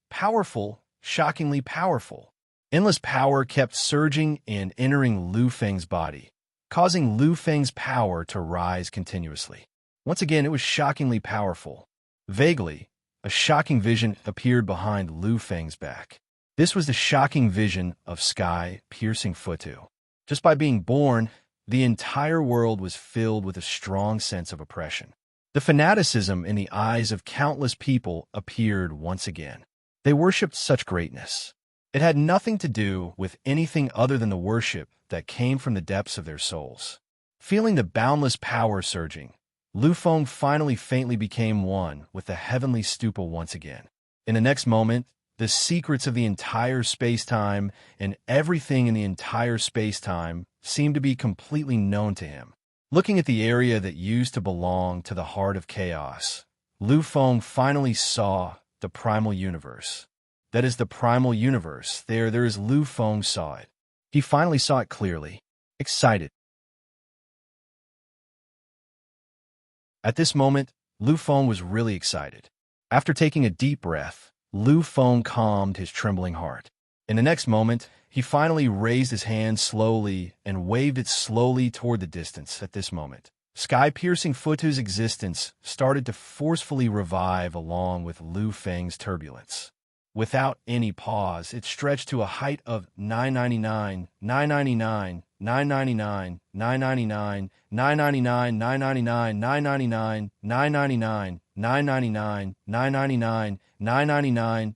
shockingly powerful. Endless power kept surging and entering Lu Feng's body, causing Lu Feng's power to rise continuously. Once again, it was shockingly powerful. Vaguely, a shocking vision appeared behind Lu Feng's back. This was the shocking vision of sky-piercing Futu. Just by being born, the entire world was filled with a strong sense of oppression. The fanaticism in the eyes of countless people appeared once again. They worshipped such greatness. It had nothing to do with anything other than the worship that came from the depths of their souls. Feeling the boundless power surging, Lu Feng finally faintly became one with the heavenly stupa once again. In the next moment, the secrets of the entire space-time and everything in the entire space-time seemed to be completely known to him. Looking at the area that used to belong to the heart of chaos, Lu Feng finally saw the primal universe. That is the primal universe. There is Lu Feng saw it. He finally saw it clearly, excited. At this moment, Lu Feng was really excited. After taking a deep breath, Lu Feng calmed his trembling heart. In the next moment, he finally raised his hand slowly and waved it slowly toward the distance. At this moment, sky-piercing Futu's existence started to forcefully revive along with Lu Feng's turbulence. Without any pause, it stretched to a height of 999, 999, 999, 999, 999, 999, 999, 999, 999, 999, 999,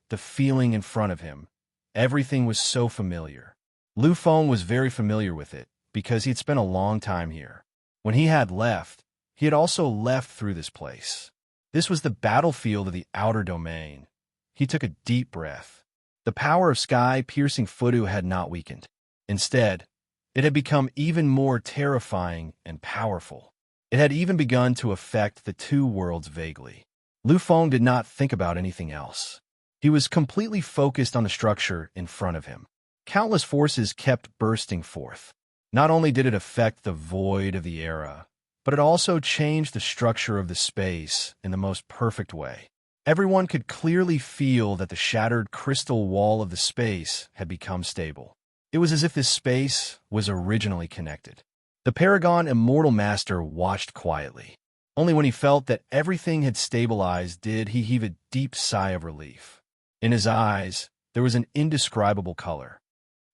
the feeling in front of him. Everything was so familiar. Lu Feng was very familiar with it, because he'd spent a long time here. When he had left, he had also left through this place. This was the battlefield of the outer domain. He took a deep breath. The power of sky-piercing Fudu had not weakened. Instead, it had become even more terrifying and powerful. It had even begun to affect the two worlds vaguely. Lu Feng did not think about anything else. He was completely focused on the structure in front of him. Countless forces kept bursting forth. Not only did it affect the void of the era, but it also changed the structure of the space in the most perfect way. Everyone could clearly feel that the shattered crystal wall of the space had become stable. It was as if this space was originally connected. The Paragon Immortal Master watched quietly. Only when he felt that everything had stabilized did he heave a deep sigh of relief. In his eyes, there was an indescribable color.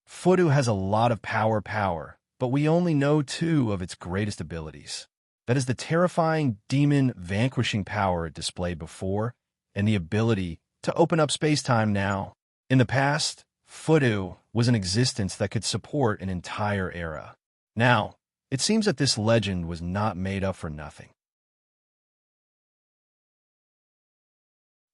Fudu has a lot of power, but we only know two of its greatest abilities. That is the terrifying demon vanquishing power it displayed before, and the ability to open up space-time now. In the past, Fudu was an existence that could support an entire era. Now, it seems that this legend was not made up for nothing.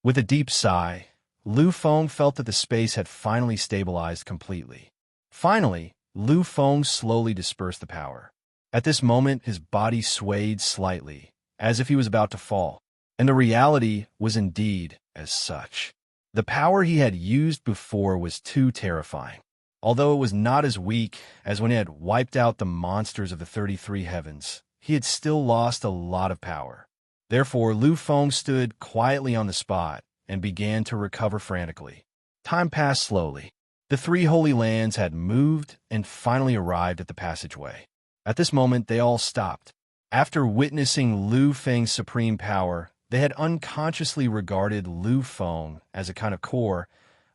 With a deep sigh, Lu Feng felt that the space had finally stabilized completely. Finally, Lu Feng slowly dispersed the power. At this moment, his body swayed slightly, as if he was about to fall, and the reality was indeed as such. The power he had used before was too terrifying. Although it was not as weak as when he had wiped out the monsters of the 33 heavens, he had still lost a lot of power. Therefore, Lu Feng stood quietly on the spot and began to recover frantically. Time passed slowly. The three holy lands had moved and finally arrived at the passageway. At this moment, they all stopped. After witnessing Lu Feng's supreme power, they had unconsciously regarded Lu Feng as a kind of core,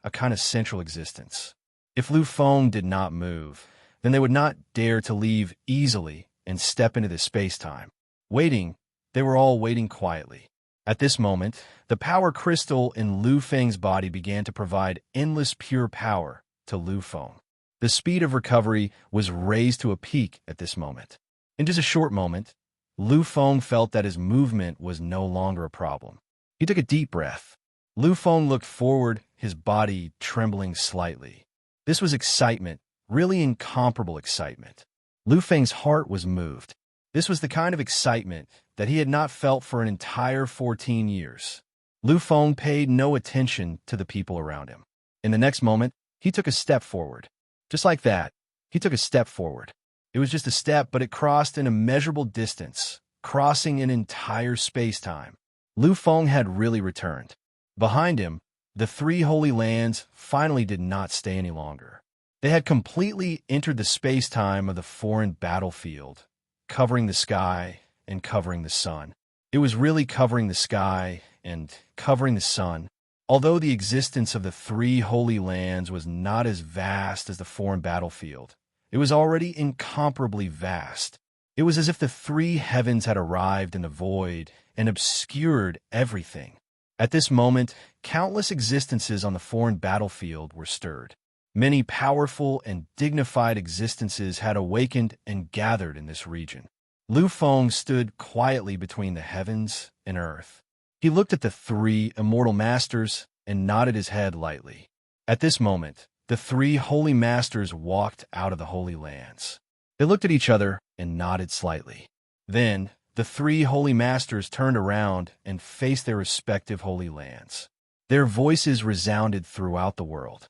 a kind of central existence. If Lu Feng did not move, then they would not dare to leave easily and step into the space-time. Waiting, they were all waiting quietly. At this moment, the power crystal in Lu Feng's body began to provide endless pure power to Lu Feng. The speed of recovery was raised to a peak at this moment. In just a short moment, Lu Feng felt that his movement was no longer a problem. He took a deep breath. Lu Feng looked forward, his body trembling slightly. This was excitement, really incomparable excitement. Lu Feng's heart was moved. This was the kind of excitement that he had not felt for an entire 14 years. Lu Feng paid no attention to the people around him. In the next moment, he took a step forward. Just like that, he took a step forward. It was just a step, but it crossed an immeasurable distance, crossing an entire space-time. Lu Feng had really returned. Behind him, the three holy lands finally did not stay any longer. They had completely entered the space-time of the foreign battlefield, covering the sky and covering the sun. It was really covering the sky and covering the sun. Although the existence of the three holy lands was not as vast as the foreign battlefield, it was already incomparably vast. It was as if the three heavens had arrived in the void and obscured everything. At this moment, countless existences on the foreign battlefield were stirred. Many powerful and dignified existences had awakened and gathered in this region. Lu Feng stood quietly between the heavens and earth. He looked at the three immortal masters and nodded his head lightly. At this moment, the three holy masters walked out of the holy lands. They looked at each other and nodded slightly. Then, the three holy masters turned around and faced their respective holy lands. Their voices resounded throughout the world.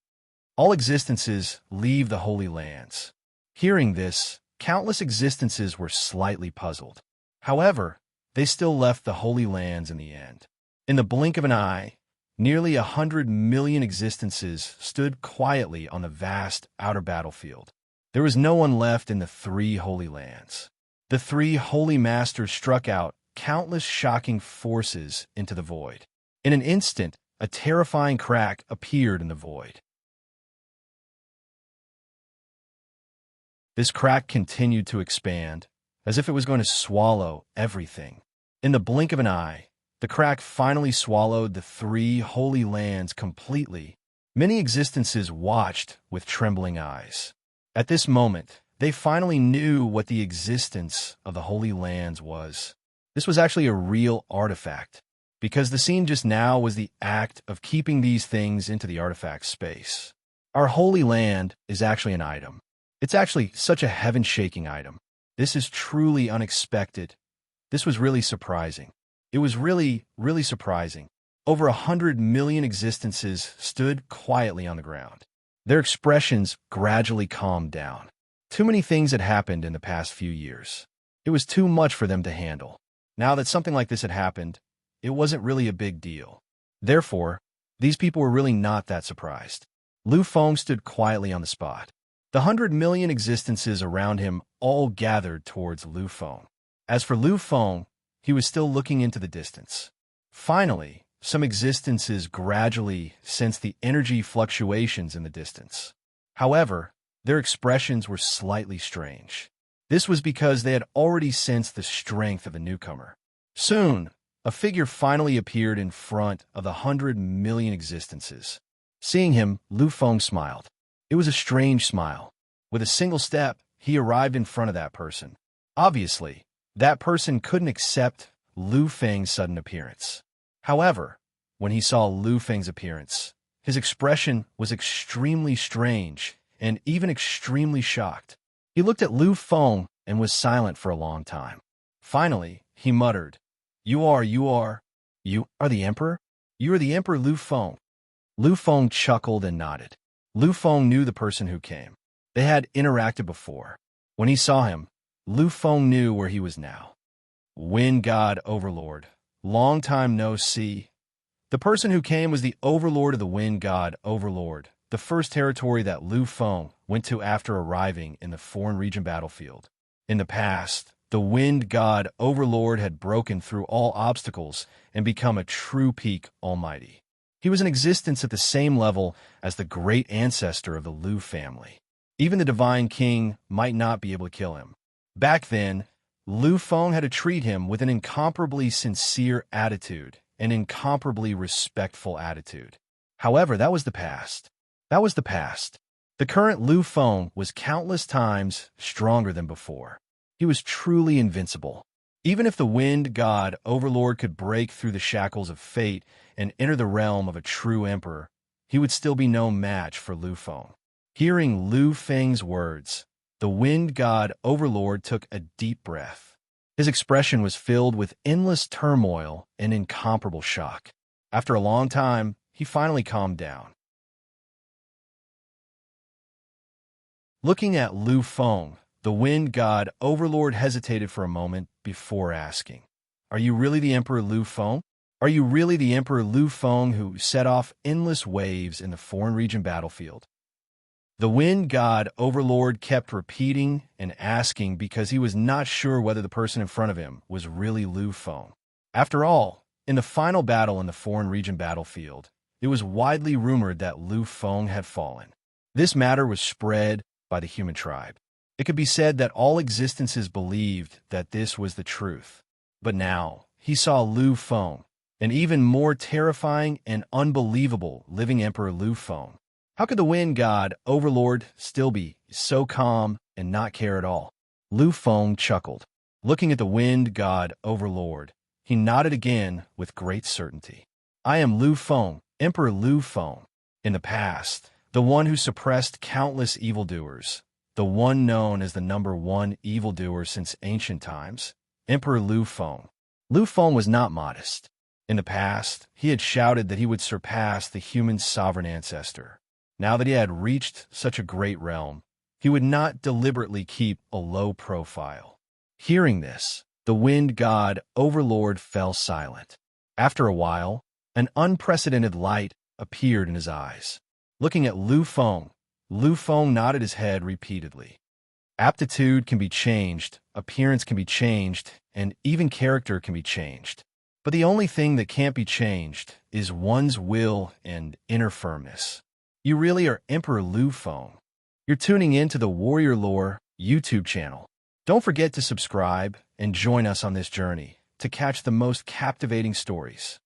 All existences leave the holy lands. Hearing this, countless existences were slightly puzzled. However, they still left the holy lands in the end. In the blink of an eye, nearly 100 million existences stood quietly on the vast outer battlefield. There was no one left in the three holy lands. The three holy masters struck out countless shocking forces into the void. In an instant, a terrifying crack appeared in the void. This crack continued to expand, as if it was going to swallow everything. In the blink of an eye, The crack finally swallowed the 3 holy lands completely. Many existences watched with trembling eyes. At this moment, they finally knew what the existence of the Holy Lands was. This was actually a real artifact, because the scene just now was the act of keeping these things into the artifact space. Our Holy Land is actually an item. It's actually such a heaven-shaking item. This is truly unexpected. This was really surprising. It was really, really surprising. Over 100 million existences stood quietly on the ground. Their expressions gradually calmed down. Too many things had happened in the past few years. It was too much for them to handle. Now that something like this had happened, it wasn't really a big deal. Therefore, these people were really not that surprised. Lu Feng stood quietly on the spot. The 100 million existences around him all gathered towards Lu Feng. As for Lu Feng, he was still looking into the distance. Finally, some existences gradually sensed the energy fluctuations in the distance. However, their expressions were slightly strange. This was because they had already sensed the strength of the newcomer. Soon, a figure finally appeared in front of the 100 million existences. Seeing him, Lu Feng smiled. It was a strange smile. With a single step, he arrived in front of that person. Obviously, that person couldn't accept Lu Feng's sudden appearance. However, when he saw Lu Feng's appearance, his expression was extremely strange and even extremely shocked. He looked at Lu Feng and was silent for a long time. Finally, he muttered, You are the Emperor? You are the Emperor Lu Feng." Lu Feng chuckled and nodded. Lu Feng knew the person who came. They had interacted before. When he saw him, Lu Feng knew where he was now. Wind God Overlord. Long time no see. The person who came was the Overlord of the Wind God Overlord, the first territory that Lu Feng went to after arriving in the foreign region battlefield. In the past, the Wind God Overlord had broken through all obstacles and become a true peak almighty. He was in existence at the same level as the great ancestor of the Lu family. Even the Divine King might not be able to kill him. Back then, Lu Feng had to treat him with an incomparably sincere attitude, an incomparably respectful attitude. However, that was the past. That was the past. The current Lu Feng was countless times stronger than before. He was truly invincible. Even if the Wind God Overlord could break through the shackles of fate and enter the realm of a true emperor, he would still be no match for Lu Feng. Hearing Lu Feng's words, the Wind God Overlord took a deep breath. His expression was filled with endless turmoil and incomparable shock. After a long time, he finally calmed down. Looking at Lu Feng, the Wind God Overlord hesitated for a moment before asking, Are you really the Emperor Lu Feng? Are you really the Emperor Lu Feng who set off endless waves in the foreign region battlefield? The Wind God Overlord kept repeating and asking because he was not sure whether the person in front of him was really Lu Feng. After all, in the final battle in the foreign region battlefield, it was widely rumored that Lu Feng had fallen. This matter was spread by the human tribe. It could be said that all existences believed that this was the truth. But now, he saw Lu Feng, an even more terrifying and unbelievable living Emperor Lu Feng. How could the Wind God Overlord still be so calm and not care at all? Lu Feng chuckled. Looking at the Wind God Overlord, he nodded again with great certainty. I am Lu Feng, Emperor Lu Feng. In the past, the one who suppressed countless evildoers, the one known as the #1 evildoer since ancient times, Emperor Lu Feng. Lu Feng was not modest. In the past, he had shouted that he would surpass the human sovereign ancestor. Now that he had reached such a great realm, he would not deliberately keep a low profile. Hearing this, the Wind God Overlord fell silent. After a while, an unprecedented light appeared in his eyes. Looking at Lu Feng nodded his head repeatedly. Aptitude can be changed, appearance can be changed, and even character can be changed. But the only thing that can't be changed is one's will and inner firmness. You really are Emperor Lu Feng. You're tuning in to the Warrior Lore YouTube channel. Don't forget to subscribe and join us on this journey, to catch the most captivating stories.